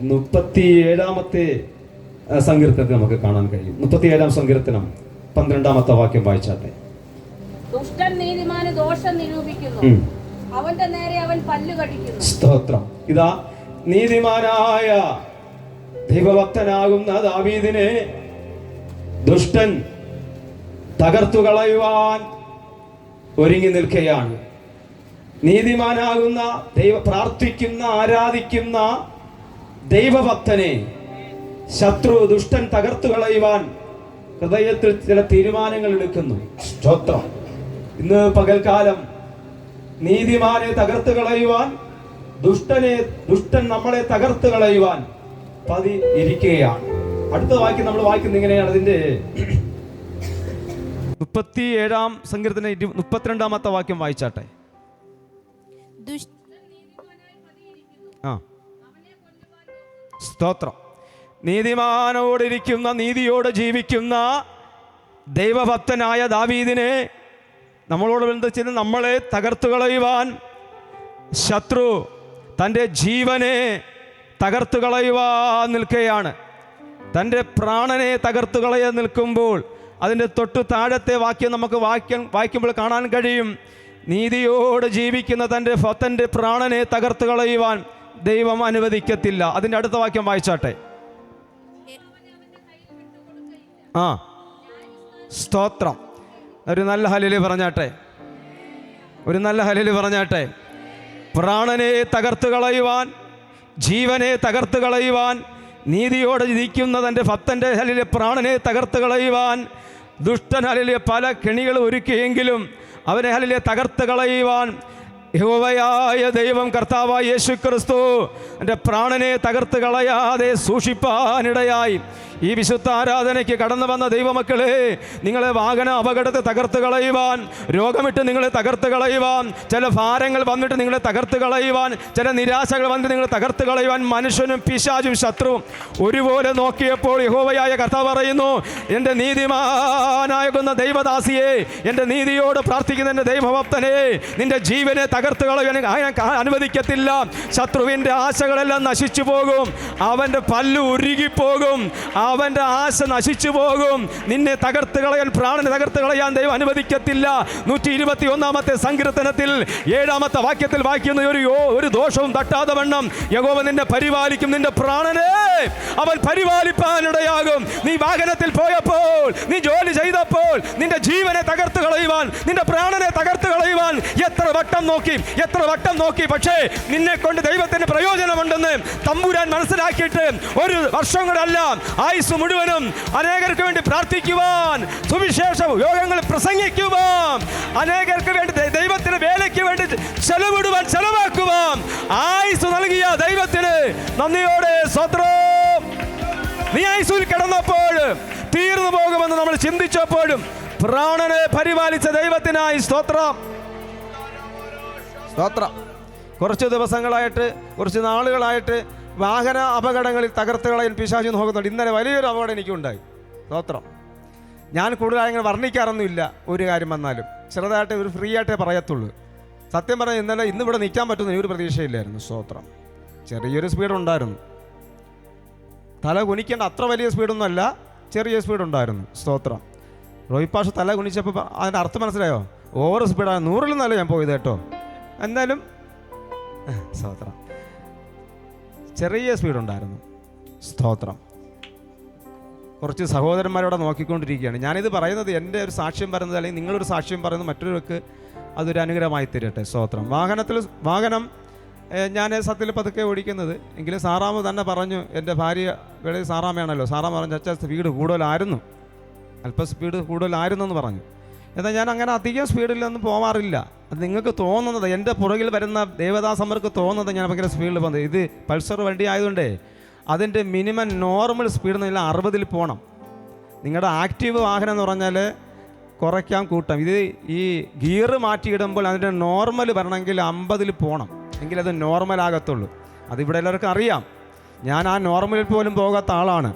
37-ാമത്തെ സങ്കീർത്തനത്തിൽ നമുക്ക് കാണാൻ കഴിയും. 37-ാം സങ്കീർത്തനം 12-ാമത്തെ വാക്യം വായിച്ചാട്ടെ. ദുഷ്ടൻ നീതിമാന് ദോഷം നിരൂപിക്കുന്നു, അവന്റെ നേരെ അവൻ പല്ല് കടിക്കുന്നു. സ്തോത്രം. ഇതാ നീതിമാനായ ദൈവഭക്തനാകുന്ന ദാവീദിനെ ദുഷ്ടൻ തകർത്തു കളയുവാൻ ഒരുങ്ങി നിൽക്കുകയാണ്. നീതിമാനാകുന്ന പ്രാർത്ഥിക്കുന്ന ആരാധിക്കുന്ന ദൈവഭക്തനെ ദുഷ്ടൻ തകർത്തു കളയുവാൻ ഹൃദയത്തിൽ ചില തീരുമാനങ്ങൾ എടുക്കുന്നു. സ്തോത്രം. ഇന്ന് പകൽക്കാലം നീതിമാനെ തകർത്തു കളയുവാൻ ദുഷ്ടൻ നമ്മളെ തകർത്തു കളയുവാൻ പതി ഇരിക്കുകയാണ്. അടുത്ത വാക്യം നമ്മൾ വായിക്കുന്നത് ഇങ്ങനെയാണ്. അതിന്റെ 37-ാം സങ്കീർത്തനം 32-ാമത്തെ വാക്യം വായിച്ചാട്ടെ. സ്തോത്രം. നീതിമാനോടിരിക്കുന്ന, നീതിയോട് ജീവിക്കുന്ന ദൈവഭക്തനായ ദാവീദിനെ നമ്മളോട് ബന്ധിച്ച് നമ്മളെ തകർത്തു കളയുവാൻ ശത്രു തൻ്റെ ജീവനെ തകർത്തു കളയുവാൻ നിൽക്കുകയാണ്. തൻ്റെ പ്രാണനെ തകർത്തു കളയാൻ നിൽക്കുമ്പോൾ അതിൻ്റെ തൊട്ടു താഴത്തെ വാക്യം നമുക്ക് വായിക്കുമ്പോൾ കാണാൻ കഴിയും. നീതിയോട് ജീവിക്കുന്ന തൻ്റെ പ്രാണനെ തകർത്തു കളയുവാൻ ദൈവം അനുവദിക്കത്തില്ല. അതിൻ്റെ അടുത്ത വാക്യം വായിച്ചാട്ടെ. സ്തോത്രം. ഒരു നല്ല ഹല്ലേലൂയ പറഞ്ഞാട്ടെ. ഒരു നല്ല ഹല്ലേലൂയ പറഞ്ഞാട്ടെ. പ്രാണനെ തകർത്തു കളയുവാൻ, ജീവനെ തകർത്തു കളയുവാൻ, നീതിയോടെ ജീവിക്കുന്ന തൻ്റെ ഭക്തൻ്റെ ഹല്ലേലൂയ പ്രാണനെ തകർത്തു കളയുവാൻ ദുഷ്ടൻ ഹല്ലേലൂയ പല കെണികൾ ഒരുക്കിയെങ്കിലും അവനെ ഹല്ലേലൂയ തകർത്തു കളയുവാൻ യഹോവയായ ദൈവം കർത്താവായ യേശുക്രിസ്തു എൻ്റെ പ്രാണനെ തകർത്ത് കളയാതെ സൂക്ഷിപ്പാനിടയായി. ഈ വിശുദ്ധ ആരാധനയ്ക്ക് കടന്നു വന്ന ദൈവമക്കളെ, നിങ്ങളെ വാഹന അപകടത്തെ തകർത്ത് കളയുവാൻ, രോഗമിട്ട് നിങ്ങളെ തകർത്ത് കളയുവാൻ, ചില ഭാരങ്ങൾ വന്നിട്ട് നിങ്ങളെ തകർത്ത് കളയുവാൻ, ചില നിരാശകൾ വന്നിട്ട് നിങ്ങളെ തകർത്ത് കളയുവാൻ മനുഷ്യനും പിശാചും ശത്രുവും ഒരുപോലെ നോക്കിയപ്പോൾ യഹോവയായ കർത്താവ് പറയുന്നു, എൻ്റെ നീതിമാനാകുന്ന ദൈവദാസിയെ, എൻ്റെ നീതിയോട് പ്രാർത്ഥിക്കുന്ന എൻ്റെ ദൈവഭക്തനെ, നിന്റെ ജീവനെ തകർത്ത് കളയാൻ അനുവദിക്കത്തില്ല. ശത്രുവിൻ്റെ ആശകളെല്ലാം നശിച്ചു പോകും, അവൻ്റെ പല്ല് ഉരുകിപ്പോകും, അവൻ്റെ ആശ നശിച്ചു പോകും. നിന്നെ തകർത്ത് കളയാൻ, പ്രാണനെ തകർത്ത് കളയാൻ ദൈവം അനുവദിക്കത്തില്ല. 121-ാമത്തെ സങ്കീർത്തനത്തിൽ 7-ാമത്തെ വാക്യത്തിൽ വായിക്കുന്ന ഒരു ദോഷവും തട്ടാതെ വണ്ണം യഹോവ നിന്നെ പരിപാലിക്കും, നിന്റെ പ്രാണനെ അവൻ പരിപാലിപ്പാനിടയാകും. നീ വാഹനത്തിൽ പോയപ്പോൾ, നീ ജോലി ചെയ്തപ്പോൾ നിന്റെ ജീവനെ തകർത്ത് കളയുവാൻ, നിന്റെ പ്രാണനെ തകർത്ത് കളയുവാൻ എത്ര വട്ടം നോക്കി, പക്ഷേ നിന്നെ കൊണ്ട് ദൈവത്തിന് പ്രയോജനമുണ്ടെന്ന് തമ്പുരാൻ മനസ്സിലാക്കിയിട്ട് ഒരു വർഷം കൂടല്ല, ആയുസ് മുഴുവനും അനേകർക്ക് വേണ്ടി പ്രാർത്ഥിക്കുവാൻ, സുവിശേഷ യോഗങ്ങൾ പ്രസംഗിക്കുവാൻ, അനേകർക്ക് വേണ്ടി ദൈവത്തിന് വേലയ്ക്ക് വേണ്ടി ചെലവാക്കുവാൻ ആയുസ് നൽകിയ ദൈവത്തിന് നന്ദിയോടെ സ്തോത്രം. നീ ആയുസ്സിൽ കിടന്നപ്പോൾ തീർന്നു പോകുമെന്ന് നമ്മൾ ചിന്തിച്ചപ്പോഴും പ്രാണനെ പരിപാലിച്ച ദൈവത്തിനായി സ്തോത്രം. കുറച്ച് ദിവസങ്ങളായിട്ട്, കുറച്ച് നാളുകളായിട്ട് വാഹന അപകടങ്ങളിൽ തകർത്ത് കളയാൻ പിശാച് നോക്കുന്നുണ്ട്. ഇന്നലെ വലിയൊരു അപകടം എനിക്കുണ്ടായി. സ്തോത്രം. ഞാൻ കൂടുതലായി അങ്ങനെ വർണ്ണിക്കാറൊന്നുമില്ല. ഒരു കാര്യം വന്നാലും ചെറുതായിട്ട് ഒരു ഫ്രീ ആയിട്ടേ പറയത്തുള്ളൂ. സത്യം പറഞ്ഞാൽ ഇന്നിവിടെ നിൽക്കാൻ പറ്റുന്ന ഒരു പ്രതീക്ഷയില്ലായിരുന്നു. സ്തോത്രം. ചെറിയൊരു സ്പീഡുണ്ടായിരുന്നു. തല കുനിക്കേണ്ട അത്ര വലിയ സ്പീഡൊന്നും അല്ല, ചെറിയ സ്പീഡുണ്ടായിരുന്നു. സ്തോത്രം. റോയിപ്പാഷ് തല കുനിച്ചപ്പോൾ അതിൻ്റെ അർത്ഥം മനസ്സിലായോ? ഓവർ സ്പീഡാണ്. 100-ലൊന്നല്ല ഞാൻ പോയത് കേട്ടോ. എന്നാലും സ്തോത്രം, ചെറിയ സ്പീഡുണ്ടായിരുന്നു. സ്തോത്രം. കുറച്ച് സഹോദരന്മാരോടെ നോക്കിക്കൊണ്ടിരിക്കുകയാണ്. ഞാനിത് പറയുന്നത് എൻ്റെ ഒരു സാക്ഷ്യം പറയുന്നത്, അല്ലെങ്കിൽ നിങ്ങളൊരു സാക്ഷ്യം പറയുന്നത് മറ്റൊരുവർക്ക് അതൊരു അനുഗ്രഹമായി തീരട്ടെ. സ്തോത്രം. വാഹനം ഞാൻ സത്യത്തിൽ പതുക്കെ ഓടിക്കുന്നത്. എങ്കിലും സാറാമ തന്നെ പറഞ്ഞു, എൻ്റെ ഭാര്യ വെളിയിൽ സാറാമയാണല്ലോ, സാറാമ പറഞ്ഞു, അച്ഛാ സ്പീഡ് കൂടുതലായിരുന്നു, അല്പം സ്പീഡ് കൂടുതലായിരുന്നു എന്ന് പറഞ്ഞു. എന്നാൽ ഞാൻ അങ്ങനെ അധികം സ്പീഡിലൊന്നും പോകാറില്ല. അത് നിങ്ങൾക്ക് തോന്നുന്നത്, എൻ്റെ പുറകിൽ വരുന്ന ദേവദാസന്മാർക്ക് തോന്നുന്നത് ഞാൻ ഭയങ്കര സ്പീഡിൽ പോകുന്നത്. ഇത് പൾസർ വണ്ടി ആയതുകൊണ്ടേ അതിൻ്റെ മിനിമം നോർമൽ സ്പീഡ് എന്ന് പറഞ്ഞാൽ 60-ൽ പോകണം. നിങ്ങളുടെ ആക്റ്റീവ് വാഹനം എന്ന് പറഞ്ഞാൽ കുറയ്ക്കാൻ കൂട്ടാം. ഇത് ഈ ഗിയർ മാറ്റിയിടുമ്പോൾ അതിൻ്റെ നോർമൽ വരണമെങ്കിൽ 50-ൽ പോകണം, എങ്കിലത് നോർമലാകത്തുള്ളൂ. അതിവിടെ എല്ലാവർക്കും അറിയാം. ഞാൻ ആ നോർമലിൽ പോലും പോകാത്ത ആളാണ്.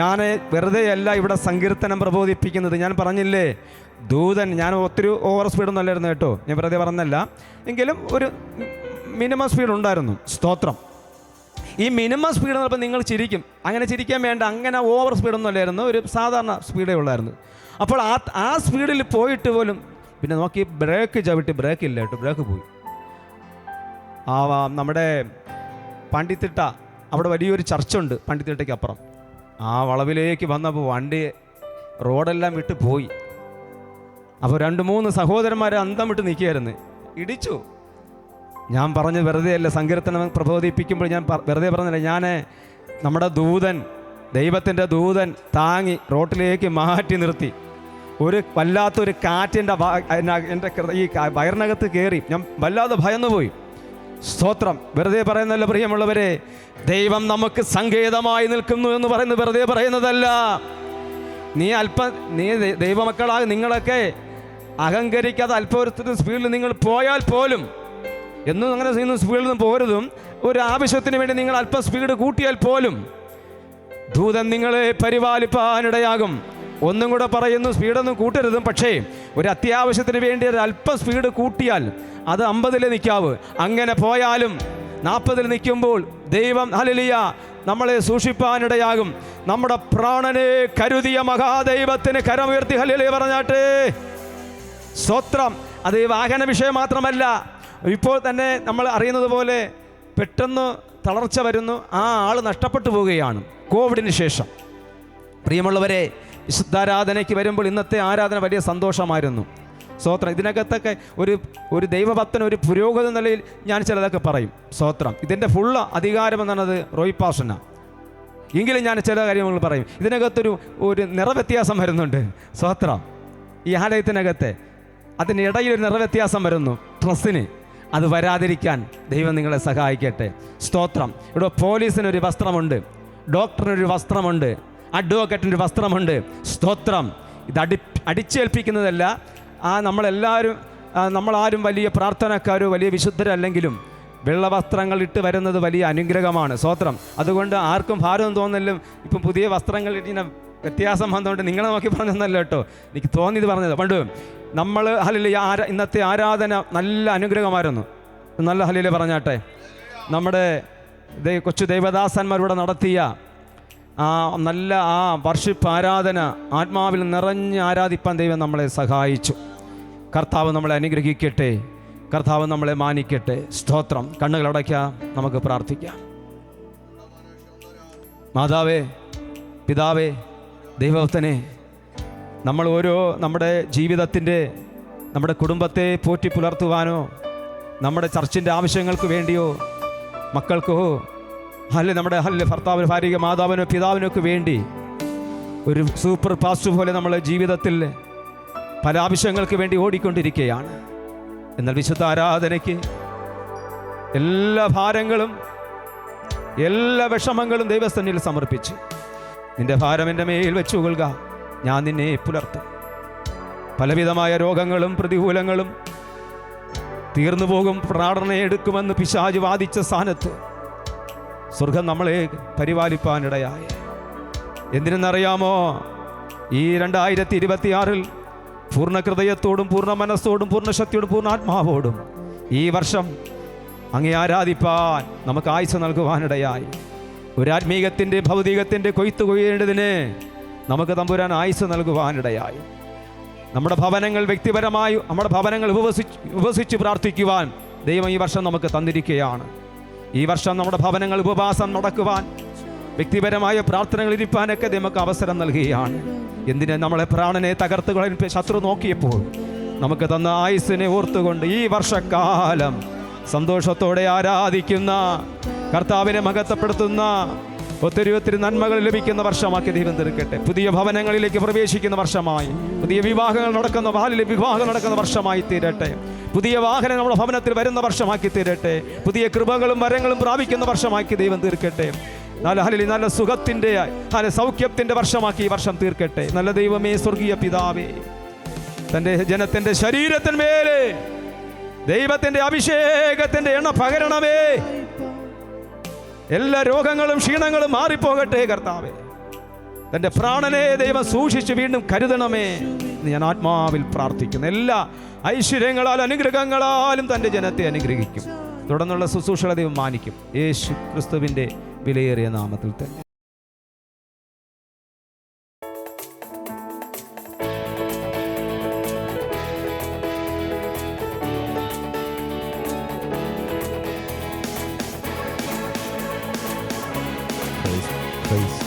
ഞാൻ വെറുതെ അല്ല ഇവിടെ സങ്കീർത്തനം പ്രബോധിപ്പിക്കുന്നത്. ഞാൻ പറഞ്ഞില്ലേ, ദൂതൻ, ഞാൻ ഒത്തിരി ഓവർ സ്പീഡൊന്നും അല്ലായിരുന്നു കേട്ടോ, ഞാൻ വെറുതെ പറഞ്ഞല്ല. എങ്കിലും ഒരു മിനിമം സ്പീഡ് ഉണ്ടായിരുന്നു. സ്തോത്രം. ഈ മിനിമം സ്പീഡ് എന്ന് പറയുമ്പോൾ നിങ്ങൾ ചിരിക്കും. അങ്ങനെ ചിരിക്കാൻ വേണ്ട, അങ്ങനെ ഓവർ സ്പീഡൊന്നും അല്ലായിരുന്നു, ഒരു സാധാരണ സ്പീഡേ ഉള്ളായിരുന്നു. അപ്പോൾ ആ സ്പീഡിൽ പോയിട്ട് പോലും പിന്നെ നോക്കി ബ്രേക്ക് ചവിട്ടി, ബ്രേക്ക് ഇല്ല കേട്ടോ, ബ്രേക്ക് പോയി. നമ്മുടെ പണ്ടിത്തിട്ട അവിടെ വലിയൊരു ചർച്ചുണ്ട്, പണ്ടിത്തിട്ടയ്ക്ക് അപ്പുറം. ആ വളവിലേക്ക് വന്നപ്പോൾ വണ്ടി റോഡെല്ലാം വിട്ട് പോയി. അപ്പോൾ 2-3 സഹോദരന്മാരെ അന്തം വിട്ട് നിൽക്കുകയായിരുന്നു, ഇടിച്ചു. ഞാൻ പറഞ്ഞ് വെറുതെ അല്ല, സങ്കീർത്തനം പ്രബോധിപ്പിക്കുമ്പോൾ ഞാൻ വെറുതെ പറഞ്ഞില്ല. ഞാൻ നമ്മുടെ ദൂതൻ, ദൈവത്തിൻ്റെ ദൂതൻ താങ്ങി റോട്ടിലേക്ക് മാറ്റി നിർത്തി. ഒരു വല്ലാത്തൊരു കാറ്റിൻ്റെ എൻ്റെ ഈ വയറിനകത്ത് കയറി. ഞാൻ വല്ലാതെ ഭയന്നുപോയി. സ്തോത്രം. വെറുതെ പറയുന്നതല്ല പ്രിയമുള്ളവരെ, ദൈവം നമുക്ക് സങ്കേതമായി നിൽക്കുന്നു എന്ന് പറയുന്നത് വെറുതെ പറയുന്നതല്ല. നീ ദൈവമക്കളായി നിങ്ങളൊക്കെ അഹങ്കരിക്കാതെ അല്പത്തിന് സ്പീഡിൽ നിങ്ങൾ പോയാൽ പോലും, എന്നും അങ്ങനെ സ്പീഡിൽ നിന്ന് പോരുതും, ഒരു ആവശ്യത്തിന് വേണ്ടി നിങ്ങൾ അല്പം സ്പീഡ് കൂട്ടിയാൽ പോലും ദൂതൻ നിങ്ങളെ പരിപാലിപ്പാനിടയാകും. ഒന്നും കൂടെ പറയുന്നു, സ്പീഡൊന്നും കൂട്ടരുതും. പക്ഷേ ഒരു അത്യാവശ്യത്തിന് വേണ്ടി ഒരു അല്പം സ്പീഡ് കൂട്ടിയാൽ അത് 50-ൽ നിൽക്കാവ്. അങ്ങനെ പോയാലും 40-ൽ നിൽക്കുമ്പോൾ ദൈവം ഹല്ലേലൂയ നമ്മളെ സൂക്ഷിപ്പാനിടയാകും. നമ്മുടെ പ്രാണനെ കരുതിയ മഹാദൈവത്തിന് കരമുയർത്തി ഹല്ലേലൂയ പറഞ്ഞാട്ടെ. സ്തോത്രം. അത് വാഹന വിഷയം മാത്രമല്ല, ഇപ്പോൾ തന്നെ നമ്മൾ അറിയുന്നത് പോലെ പെട്ടെന്ന് തളർച്ച വരുന്നു, ആ ആൾ നഷ്ടപ്പെട്ടു പോവുകയാണ് കോവിഡിന് ശേഷം. പ്രിയമുള്ളവരെ, വിശുദ്ധാരാധനയ്ക്ക് വരുമ്പോൾ ഇന്നത്തെ ആരാധന വലിയ സന്തോഷമായിരുന്നു. സ്തോത്രം. ഇതിനകത്തൊക്കെ ഒരു ദൈവഭക്തൻ, ഒരു പുരോഗതി നിലയിൽ ഞാൻ ചിലതൊക്കെ പറയും. സ്തോത്രം. ഇതിൻ്റെ ഫുള്ള് അധികാരം എന്നുള്ളത് റോയ് പാഷന. എങ്കിലും ഞാൻ ചില കാര്യങ്ങൾ പറയും. ഇതിനകത്തൊരു നിറവ്യത്യാസം വരുന്നുണ്ട്. സ്തോത്രം. ഈ ആലയത്തിനകത്തെ അതിനിടയിലൊരു നിറവ്യത്യാസം വരുന്നു ഡ്രസ്സിന്. അത് വരാതിരിക്കാൻ ദൈവം നിങ്ങളെ സഹായിക്കട്ടെ. സ്തോത്രം. ഇവിടെ പോലീസിനൊരു വസ്ത്രമുണ്ട്, ഡോക്ടറിനൊരു വസ്ത്രമുണ്ട്, അഡ്വക്കേറ്റിനൊരു വസ്ത്രമുണ്ട്. സ്തോത്രം. ഇത് അടിച്ചേൽപ്പിക്കുന്നതല്ല. നമ്മളാരും വലിയ പ്രാർത്ഥനക്കാരോ വലിയ വിശുദ്ധരല്ലെങ്കിലും വെള്ളവസ്ത്രങ്ങൾ ഇട്ട് വരുന്നത് വലിയ അനുഗ്രഹമാണ്. സ്തോത്രം. അതുകൊണ്ട് ആർക്കും ഭാരം തോന്നലും. ഇപ്പം പുതിയ വസ്ത്രങ്ങൾ ഇങ്ങനെ വ്യത്യാസം വന്നുകൊണ്ട് നിങ്ങളെ നോക്കി പറഞ്ഞതല്ല കേട്ടോ, എനിക്ക് തോന്നിയത് പറഞ്ഞത്. പണ്ട് നമ്മൾ ഹല്ലേലൂയ ഇന്നത്തെ ആരാധന നല്ല അനുഗ്രഹമായിരുന്നു. നല്ല ഹല്ലേലൂയ പറഞ്ഞാട്ടെ. നമ്മുടെ കൊച്ചു ദൈവദാസന്മാരിവിടെ നടത്തിയ നല്ല വർഷിപ്പ് ആരാധന ആത്മാവിൽ നിറഞ്ഞ് ആരാധിപ്പാൻ ദൈവം നമ്മളെ സഹായിച്ചു. കർത്താവ് നമ്മളെ അനുഗ്രഹിക്കട്ടെ, കർത്താവ് നമ്മളെ മാനിക്കട്ടെ. സ്തോത്രം. കണ്ണുകളടയ്ക്കാം, നമുക്ക് പ്രാർത്ഥിക്കാം. മാതാവേ, പിതാവേ, ദൈവത്തിനെ, നമ്മൾ നമ്മുടെ ജീവിതത്തിൻ്റെ, നമ്മുടെ കുടുംബത്തെ പോറ്റി പുലർത്തുവാനോ, നമ്മുടെ ചർച്ചിൻ്റെ ആവശ്യങ്ങൾക്ക് വേണ്ടിയോ, മക്കൾക്കോ, നമ്മുടെ ഭർത്താവിന്, ഭാര്യ, മാതാവിനോ പിതാവിനൊക്കെ വേണ്ടി ഒരു സൂപ്പർ ഫാസ്റ്റ് പോലെ നമ്മളെ ജീവിതത്തിൽ പല ആവശ്യങ്ങൾക്ക് വേണ്ടി ഓടിക്കൊണ്ടിരിക്കുകയാണ്. എന്നാൽ വിശുദ്ധ ആരാധനയ്ക്ക് എല്ലാ ഭാരങ്ങളും എല്ലാ വിഷമങ്ങളും ദൈവസന്നിധിയിൽ സമർപ്പിച്ച്, നിന്റെ ഭാരം എൻ്റെ മേൽ വെച്ചു കൊള്ളുക, ഞാൻ നിന്നെ പുലർത്തും. പലവിധമായ രോഗങ്ങളും പ്രതികൂലങ്ങളും തീർന്നു പോകും, പ്രാർത്ഥന എടുക്കുമെന്ന് പിശാച് വാദിച്ച സ്ഥാനത്ത് സ്വർഗം നമ്മളെ പരിപാലിപ്പാനിടയായി. എന്തിനെന്നറിയാമോ? ഈ 2026 പൂർണ്ണ ഹൃദയത്തോടും പൂർണ്ണ മനസ്സോടും പൂർണ്ണ ശക്തിയോടും പൂർണ്ണ ആത്മാവോടും ഈ വർഷം അങ്ങേ ആരാധിപ്പാൻ നമുക്ക് ആയുസ്സ് നൽകുവാനിടയായി. ഒരാത്മീകത്തിൻ്റെ ഭൗതികത്തിൻ്റെ കൊയ്ത്ത് കൊയ്യേണ്ടതിന് നമുക്ക് തമ്പുരാൻ ആയുസ്സ് നൽകുവാനിടയായി. നമ്മുടെ ഭവനങ്ങൾ വ്യക്തിപരമായി നമ്മുടെ ഭവനങ്ങൾ ഉപവസിച്ച് പ്രാർത്ഥിക്കുവാൻ ദൈവം ഈ വർഷം നമുക്ക് തന്നിരിക്കുകയാണ്. ഈ വർഷം നമ്മുടെ ഭവനങ്ങൾ ഉപവാസം നടക്കുവാൻ, വ്യക്തിപരമായ പ്രാർത്ഥനകൾ ഇരിപ്പാനൊക്കെ നമുക്ക് അവസരം നൽകുകയാണ്. എന്തിന്? നമ്മളെ പ്രാണനെ തകർത്തുകളെ ശത്രു നോക്കിയപ്പോൾ നമുക്ക് തന്ന ആയുസ്സിനെ ഓർത്തുകൊണ്ട് ഈ വർഷക്കാലം സന്തോഷത്തോടെ ആരാധിക്കുന്ന, കർത്താവിനെ മഹത്വപ്പെടുത്തുന്ന, ഒത്തിരി നന്മകൾ ലഭിക്കുന്ന വർഷമാക്കി ദൈവം തീർക്കട്ടെ. പുതിയ ഭവനങ്ങളിലേക്ക് പ്രവേശിക്കുന്ന വർഷമായി, പുതിയ വിവാഹങ്ങൾ നടക്കുന്ന വർഷമായി തീരട്ടെ. പുതിയ വാഹനം നമ്മുടെ ഭവനത്തിൽ വരുന്ന വർഷമാക്കി തീരട്ടെ. പുതിയ കൃപകളും വരങ്ങളും പ്രാപിക്കുന്ന വർഷമാക്കി ദൈവം തീർക്കട്ടെ. നല്ല സുഖത്തിൻ്റെ, സൗഖ്യത്തിൻ്റെ വർഷമാക്കി ഈ വർഷം തീർക്കട്ടെ. നല്ല ദൈവമേ, സ്വർഗീയ പിതാവേ, തൻ്റെ ജനത്തിൻ്റെ ശരീരത്തിന്മേലെ ദൈവത്തിൻ്റെ അഭിഷേകത്തിൻ്റെ എണ്ണ പകരണമേ. എല്ലാ രോഗങ്ങളും ക്ഷീണങ്ങളും മാറിപ്പോകട്ടെ കർത്താവേ. തൻ്റെ പ്രാണനെ ദൈവം സൂക്ഷിച്ച് വീണ്ടും കരുതണമേ എന്ന് ഞാൻ ആത്മാവിൽ പ്രാർത്ഥിക്കുന്നു. എല്ലാ ഐശ്വര്യങ്ങളാലും അനുഗ്രഹങ്ങളാലും തൻ്റെ ജനത്തെ അനുഗ്രഹിക്കും. തുടർന്നുള്ള ശുശ്രൂഷകളെ ദൈവം മാനിക്കും. യേശു ക്രിസ്തുവിൻ്റെ വിലയേറിയ നാമത്തിൽ തന്നെ. പ്രൈസ്.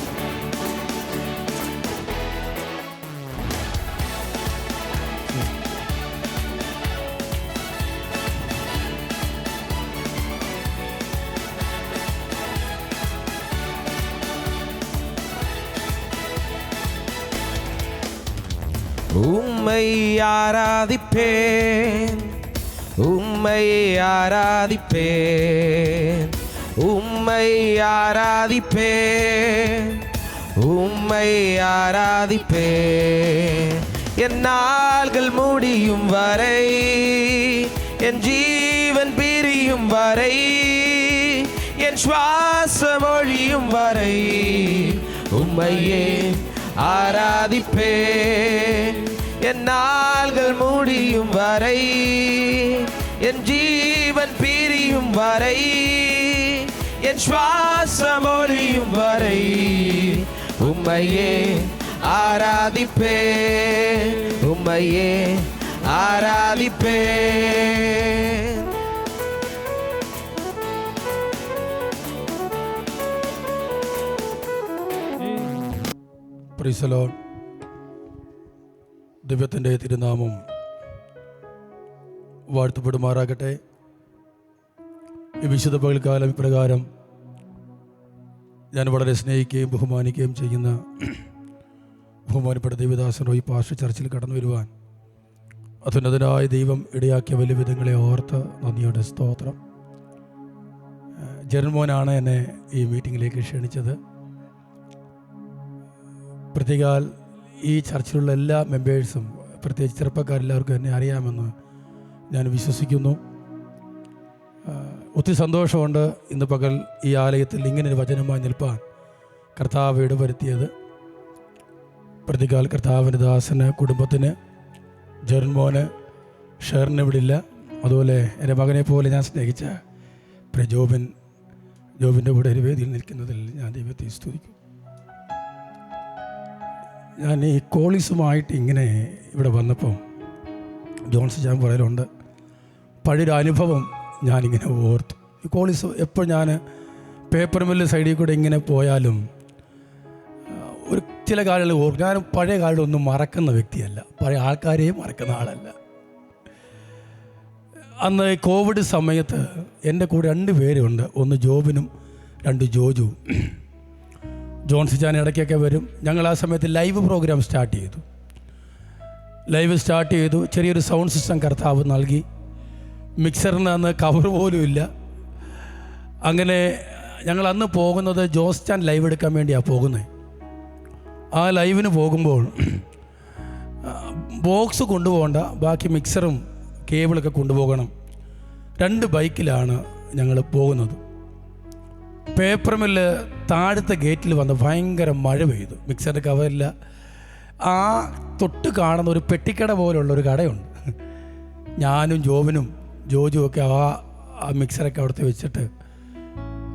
உம்மை ஆராதிப்பேன், உம்மை ஆராதிப்பேன், உம்மை ஆராதிப்பேன், உம்மை ஆராதிப்பேன். என் நாள்கள் முடியும் வரை, என் ஜீவன் பிரியும் வரை, என் சுவாசம் ஒழியும் வரை உம்மையே ஆராதிப்பேன். என் நாள்கள் முடியும் வரை, என் ஜீவன் பிரியும் வரை, என் சுவாசம் ஒழியும் வரை உம்மையே ஆராதிப்பேன், உம்மையே ஆராதிப்பேன். Praise the Lord. ദൈവത്തിൻ്റെ തിരുനാമം വാഴ്ത്തപ്പെടുമാറാകട്ടെ. ഈ വിശുദ്ധ പകൽക്കാലം ഇപ്രകാരം ഞാൻ വളരെ സ്നേഹിക്കുകയും ബഹുമാനിക്കുകയും ചെയ്യുന്ന ബഹുമാനപ്പെട്ട ദൈവദാസൻ റോയ് പാസ്റ്റർ ചർച്ചിൽ കടന്നു വരുവാൻ അത്യുന്നതനായ ദൈവം ഇടയാക്കിയ വലിയ വിധങ്ങളെ ഓർത്ത് നന്ദിയുടെ സ്തോത്രം. ജെറിൻമോനാണ് എന്നെ ഈ മീറ്റിങ്ങിലേക്ക് ക്ഷണിച്ചത്. പ്രത്യേകാൽ ഈ ചർച്ചിലുള്ള എല്ലാ മെമ്പേഴ്സും, പ്രത്യേകിച്ച് ചെറുപ്പക്കാരെല്ലാവർക്കും എന്നെ അറിയാമെന്ന് ഞാൻ വിശ്വസിക്കുന്നു. ഒത്തിരി സന്തോഷമുണ്ട് ഇന്ന് പകൽ ഈ ആലയത്തിൽ ഇങ്ങനൊരു വചനമായി നിൽപ്പാൻ കർത്താവ് ഇടവരുത്തിയത്. പ്രത്യേകാൽ കർത്താവിൻ്റെ ദാസന്, കുടുംബത്തിന്, ജെറിൻമോന്, ഷെറിന് ഇവിടെ ഇല്ല. അതുപോലെ എൻ്റെ മകനെ പോലെ ഞാൻ സ്നേഹിച്ച ജോബിൻ്റെ കൂടെ ഒരു വേദിയിൽ നിൽക്കുന്നതിൽ ഞാൻ ദൈവത്തെ സ്തുതിക്കും. ഞാൻ ഈ കോളീസുമായിട്ട് ഇങ്ങനെ ഇവിടെ വന്നപ്പം ജോൺസ് ഞാൻ പറയലുണ്ട്, പഴയൊരു അനുഭവം ഞാനിങ്ങനെ ഓർത്തു. ഈ കോളീസ് എപ്പോൾ ഞാൻ പേപ്പർ മില്ല് സൈഡിൽ കൂടെ ഇങ്ങനെ പോയാലും ഒരു ചില കാര്യങ്ങൾ ഓർക്കും. ഞാൻ പഴയ കാലമൊന്നും മറക്കുന്ന വ്യക്തിയല്ല, പഴയ ആൾക്കാരെയും മറക്കുന്ന ആളല്ല. അന്ന് കോവിഡ് സമയത്ത് എൻ്റെ കൂടെ 2 പേരുണ്ട്, ഒന്ന് ജോബിനും 2 ജോജുവും. ജോൺസ് ചാൻ ഇടയ്ക്കൊക്കെ വരും. ഞങ്ങൾ ആ സമയത്ത് ലൈവ് പ്രോഗ്രാം സ്റ്റാർട്ട് ചെയ്തു. ചെറിയൊരു സൗണ്ട് സിസ്റ്റം കർത്താവ് നൽകി. മിക്സറിന് അന്ന് കവർ പോലും ഇല്ല. അങ്ങനെ ഞങ്ങൾ അന്ന് പോകുന്നത് ജോസ് ചാൻ ലൈവ് എടുക്കാൻ വേണ്ടിയാണ് പോകുന്നത്. ആ ലൈവിന് പോകുമ്പോൾ ബോക്സ് കൊണ്ടുപോകണ്ട, ബാക്കി മിക്സറും കേബിളൊക്കെ കൊണ്ടുപോകണം. 2 ബൈക്കിലാണ് ഞങ്ങൾ പോകുന്നത്. പേപ്പർ മില്ല് താഴത്തെ ഗേറ്റിൽ വന്ന് ഭയങ്കര മഴ പെയ്തു. മിക്സറിൻ്റെ കവറില്ല. ആ തൊട്ട് കാണുന്ന ഒരു പെട്ടിക്കട പോലുള്ളൊരു കടയുണ്ട്. ഞാനും ജോബിനും ജോജുമൊക്കെ ആ മിക്സറൊക്കെ അവിടുത്തെ വെച്ചിട്ട്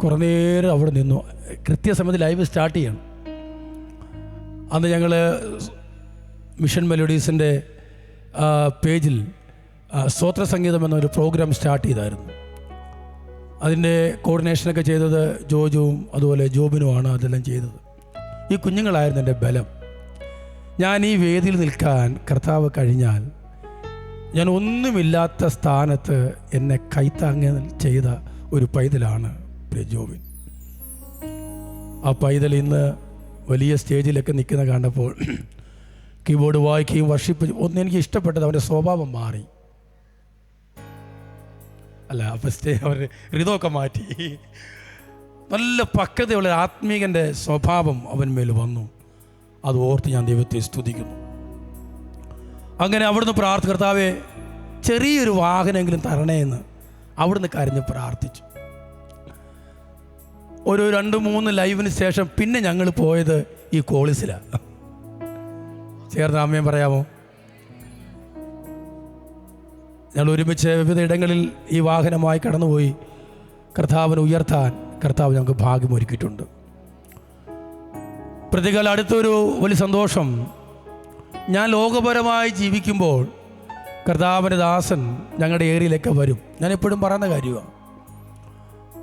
കുറേ നേരം അവിടെ നിന്നു. കൃത്യസമയത്ത് ലൈവ് സ്റ്റാർട്ട് ചെയ്യണം. അന്ന് ഞങ്ങൾ മിഷൻ മെലോഡീസിൻ്റെ പേജിൽ സ്തോത്ര സംഗീതം എന്നൊരു പ്രോഗ്രാം സ്റ്റാർട്ട് ചെയ്തായിരുന്നു. അതിൻ്റെ കോർഡിനേഷനൊക്കെ ചെയ്തത് ജോജുവും അതുപോലെ ജോബിനുമാണ് അതെല്ലാം ചെയ്തത്. ഈ കുഞ്ഞുങ്ങളായിരുന്നു എൻ്റെ ബലം. ഞാൻ ഈ വേദിയിൽ നിൽക്കാൻ കർത്താവ് കഴിഞ്ഞാൽ ഞാൻ ഒന്നുമില്ലാത്ത സ്ഥാനത്ത് എന്നെ കൈത്താങ്ങൽ ചെയ്ത ഒരു പൈതലാണ് ജോബിൻ. ആ പൈതൽ ഇന്ന് വലിയ സ്റ്റേജിലൊക്കെ നിൽക്കുന്ന കണ്ടപ്പോൾ കീബോർഡ് വായിക്കുകയും വർഷിപ്പ് എനിക്ക് ഇഷ്ടപ്പെട്ടത് അവൻ്റെ സ്വഭാവം മാറി. അല്ല, ഫസ്റ്റ് അവർ ഋതമൊക്കെ മാറ്റി. നല്ല പക്വതയുള്ള ആത്മീകൻ്റെ സ്വഭാവം അവൻ മേൽ വന്നു. അത് ഓർത്ത് ഞാൻ ദൈവത്തെ സ്തുതിക്കുന്നു. അങ്ങനെ അവിടുന്ന് കർത്താവേ ചെറിയൊരു വാഹനമെങ്കിലും തരണേ എന്ന് അവിടുന്ന് കരഞ്ഞ് പ്രാർത്ഥിച്ചു. ഒരു 2-3 ലൈവിന് ശേഷം പിന്നെ ഞങ്ങൾ പോയത് ഈ കോളീസിലാണ്. ചേർന്ന് അമ്മയും പറയാമോ? ഞങ്ങൾ ഒരുമിച്ച് വിവിധ ഇടങ്ങളിൽ ഈ വാഹനമായി കടന്നുപോയി കർത്താവിനെ ഉയർത്താൻ കർത്താവ് ഞങ്ങൾക്ക് ഭാഗ്യമൊരുക്കിയിട്ടുണ്ട്. പ്രതികാല അടുത്തൊരു വലിയ സന്തോഷം, ഞാൻ ലോകപരമായി ജീവിക്കുമ്പോൾ കർത്താവിൻ്റെ ദാസൻ ഞങ്ങളുടെ ഏരിയയിലൊക്കെ വരും. ഞാൻ എപ്പോഴും പറയുന്ന കാര്യമാണ്.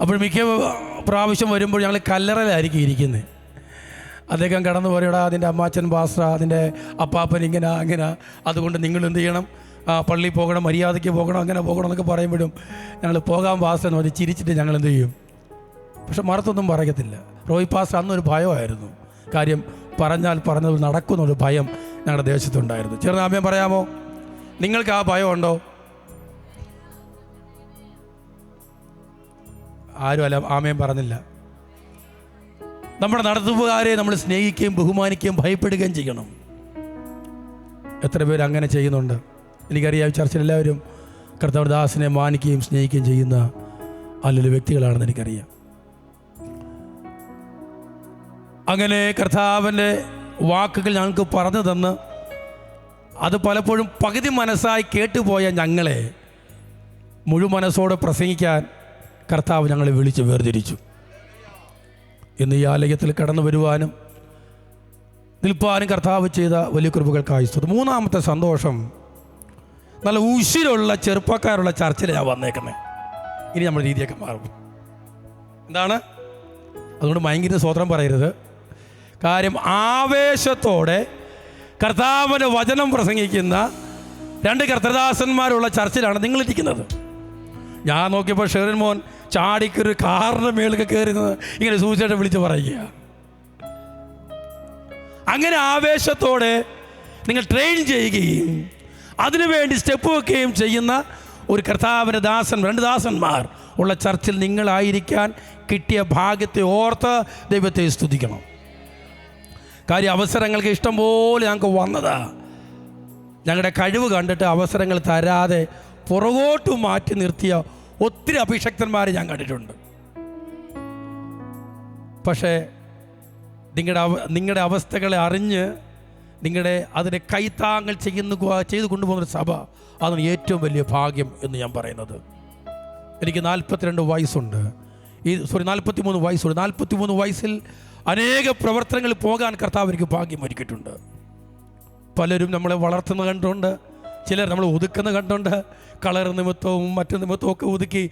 അപ്പോൾ മിക്ക പ്രാവശ്യം വരുമ്പോൾ ഞങ്ങൾ കല്ലറയിലായിരിക്കും ഇരിക്കുന്നത്. അദ്ദേഹം കടന്നു പോലെടാ അതിൻ്റെ അമ്മാച്ചൻ പാസ്റ്റർ, അതിൻ്റെ അപ്പാപ്പൻ ഇങ്ങനെ അങ്ങനെ, അതുകൊണ്ട് നിങ്ങൾ എന്ത് ചെയ്യണം, പള്ളിയിൽ പോകണം, മര്യാദയ്ക്ക് പോകണം, അങ്ങനെ പോകണം എന്നൊക്കെ പറയുമ്പോഴും ഞങ്ങൾ പോകാൻ പാസ്റ്റർ എന്ന് പറഞ്ഞ് ചിരിച്ചിട്ട് ഞങ്ങൾ എന്ത് ചെയ്യും. പക്ഷെ മറുത്തൊന്നും പറയത്തില്ല. റോയ് പാസ്റ്റർ അന്നൊരു ഭയമായിരുന്നു. കാര്യം പറഞ്ഞാൽ പറഞ്ഞത് നടക്കുന്നൊരു ഭയം ഞങ്ങളുടെ ദേശത്തുണ്ടായിരുന്നു. ചെറുത് ആമേൻ പറയാമോ? നിങ്ങൾക്ക് ആ ഭയമുണ്ടോ? ആരും അല്ല ആമേൻ പറഞ്ഞില്ല. നമ്മുടെ നടത്തുകാരെ നമ്മൾ സ്നേഹിക്കുകയും ബഹുമാനിക്കുകയും ഭയപ്പെടുകയും ചെയ്യണം. എത്ര പേര് അങ്ങനെ ചെയ്യുന്നുണ്ട്? എനിക്കറിയാം ചർച്ചയിൽ എല്ലാവരും കർത്താവ് ദാസനെ മാനിക്കുകയും സ്നേഹിക്കുകയും ചെയ്യുന്ന നല്ലൊരു വ്യക്തികളാണെന്ന് എനിക്കറിയാം. അങ്ങനെ കർത്താവിൻ്റെ വാക്കുകൾ ഞങ്ങൾക്ക് പറഞ്ഞു തന്ന് അത് പലപ്പോഴും പകുതി മനസ്സായി കേട്ടുപോയ ഞങ്ങളെ മുഴുമനസ്സോടെ പ്രസംഗിക്കാൻ കർത്താവ് ഞങ്ങളെ വിളിച്ച് വേർതിരിച്ചു. ഇന്ന് ഈ ആലയത്തിൽ കടന്നു വരുവാനും നിൽപ്പാനും കർത്താവ് ചെയ്ത വലിയ കൃപകൾക്കായി സ്തുതി. മൂന്നാമത്തെ സന്തോഷം, നല്ല ഉശിരുള്ള ചെറുപ്പക്കാരുള്ള ചർച്ചിൽ ഞാൻ വന്നേക്കുന്നത്. ഇനി നമ്മുടെ രീതിയൊക്കെ മാറും. എന്താണ്? അതുകൊണ്ട് ഭയങ്കര സ്വതന്ത്രം പറയരുത്. കാര്യം ആവേശത്തോടെ കർത്താവിൻ്റെ വചനം പ്രസംഗിക്കുന്ന 2 കർത്തൃദാസന്മാരുള്ള ചർച്ചിലാണ് നിങ്ങളിരിക്കുന്നത്. ഞാൻ നോക്കിയപ്പോൾ ഷെറിൻ മോൻ ചാടിക്കൊരു കാറിൻ്റെ മേളിൽ കയറുന്നത് ഇങ്ങനെ സൂചിച്ചായിട്ട് വിളിച്ച് പറയുക. അങ്ങനെ ആവേശത്തോടെ നിങ്ങൾ ട്രെയിൻ ചെയ്യുകയും അതിനുവേണ്ടി സ്റ്റെപ്പ് വെക്കുകയും ചെയ്യുന്ന ഒരു കർത്താവിൻ്റെ ദാസൻ, 2 ദാസന്മാർ ഉള്ള ചർച്ചിൽ നിങ്ങളായിരിക്കാൻ കിട്ടിയ ഭാഗ്യത്തെ ഓർത്ത് ദൈവത്തെ സ്തുതിക്കണം. കാര്യം അവസരങ്ങൾക്ക് ഇഷ്ടം പോലെ ഞങ്ങൾക്ക് വന്നതാ. ഞങ്ങളുടെ കഴിവ് കണ്ടിട്ട് അവസരങ്ങൾ തരാതെ പുറകോട്ട് മാറ്റി നിർത്തിയ ഒത്തിരി അഭിഷക്തന്മാരെ ഞാൻ കണ്ടിട്ടുണ്ട്. പക്ഷേ നിങ്ങളുടെ അവസ്ഥകളെ അറിഞ്ഞ് അതിനെ കൈത്താങ്ങൾ ചെയ്തു കൊണ്ടുപോകുന്ന സഭ, അതാണ് ഏറ്റവും വലിയ ഭാഗ്യം എന്ന് ഞാൻ പറയുന്നത്. എനിക്ക് 42 വയസ്സുണ്ട്. 43 വയസ്സുണ്ട്. 43 വയസ്സിൽ അനേക പ്രവർത്തനങ്ങളിൽ പോകാൻ കർത്താവ് എനിക്ക് ഭാഗ്യം ഒരുക്കിയിട്ടുണ്ട്. പലരും നമ്മളെ വളർത്തുന്ന കണ്ടുണ്ട്, ചിലർ നമ്മൾ ഒതുക്കുന്ന കണ്ടുണ്ട്. കളർ നിമിത്തവും മറ്റു നിമിത്തവും ഒക്കെ ഒതുക്കി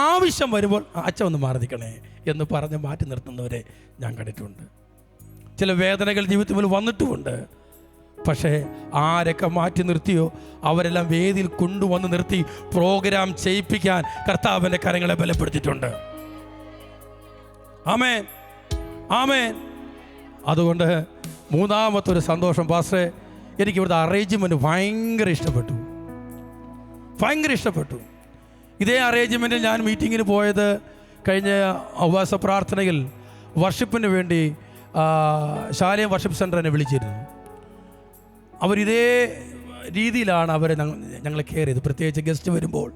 ആവശ്യം വരുമ്പോൾ അച്ഛൻ ഒന്ന് മാറി നിൽക്കണേ എന്ന് പറഞ്ഞ് മാറ്റി നിർത്തുന്നവരെ ഞാൻ കണ്ടിട്ടുണ്ട്. ചില വേദനകൾ ജീവിതത്തിൽ വന്നിട്ടുമുണ്ട്. പക്ഷേ ആരൊക്കെ മാറ്റി നിർത്തിയോ അവരെല്ലാം വേദിയിൽ കൊണ്ടുവന്ന് നിർത്തി പ്രോഗ്രാം ചെയ്യിപ്പിക്കാൻ കർത്താവിൻ്റെ കരങ്ങളെ ബലപ്പെടുത്തിയിട്ടുണ്ട്. ആമേൻ, ആമേൻ. അതുകൊണ്ട് മൂന്നാമത്തെ ഒരു സന്തോഷം പാസ്റ്ററെ, എനിക്ക് ഇവിടുത്തെ അറേഞ്ച്മെൻറ്റ് ഭയങ്കര ഇഷ്ടപ്പെട്ടു. ഇതേ അറേഞ്ച്മെൻറ്റിൽ ഞാൻ മീറ്റിങ്ങിന് പോയത് കഴിഞ്ഞ ഉപവാസ പ്രാർത്ഥനയിൽ വർഷിപ്പിന് വേണ്ടി ശാലയം വർഷിപ്പ് സെൻ്റർ എന്നെ വിളിച്ചിരുന്നു. അവരിതേ രീതിയിലാണ് അവരെ ഞങ്ങളെ കെയർ ചെയ്ത്, പ്രത്യേകിച്ച് ഗസ്റ്റ് വരുമ്പോൾ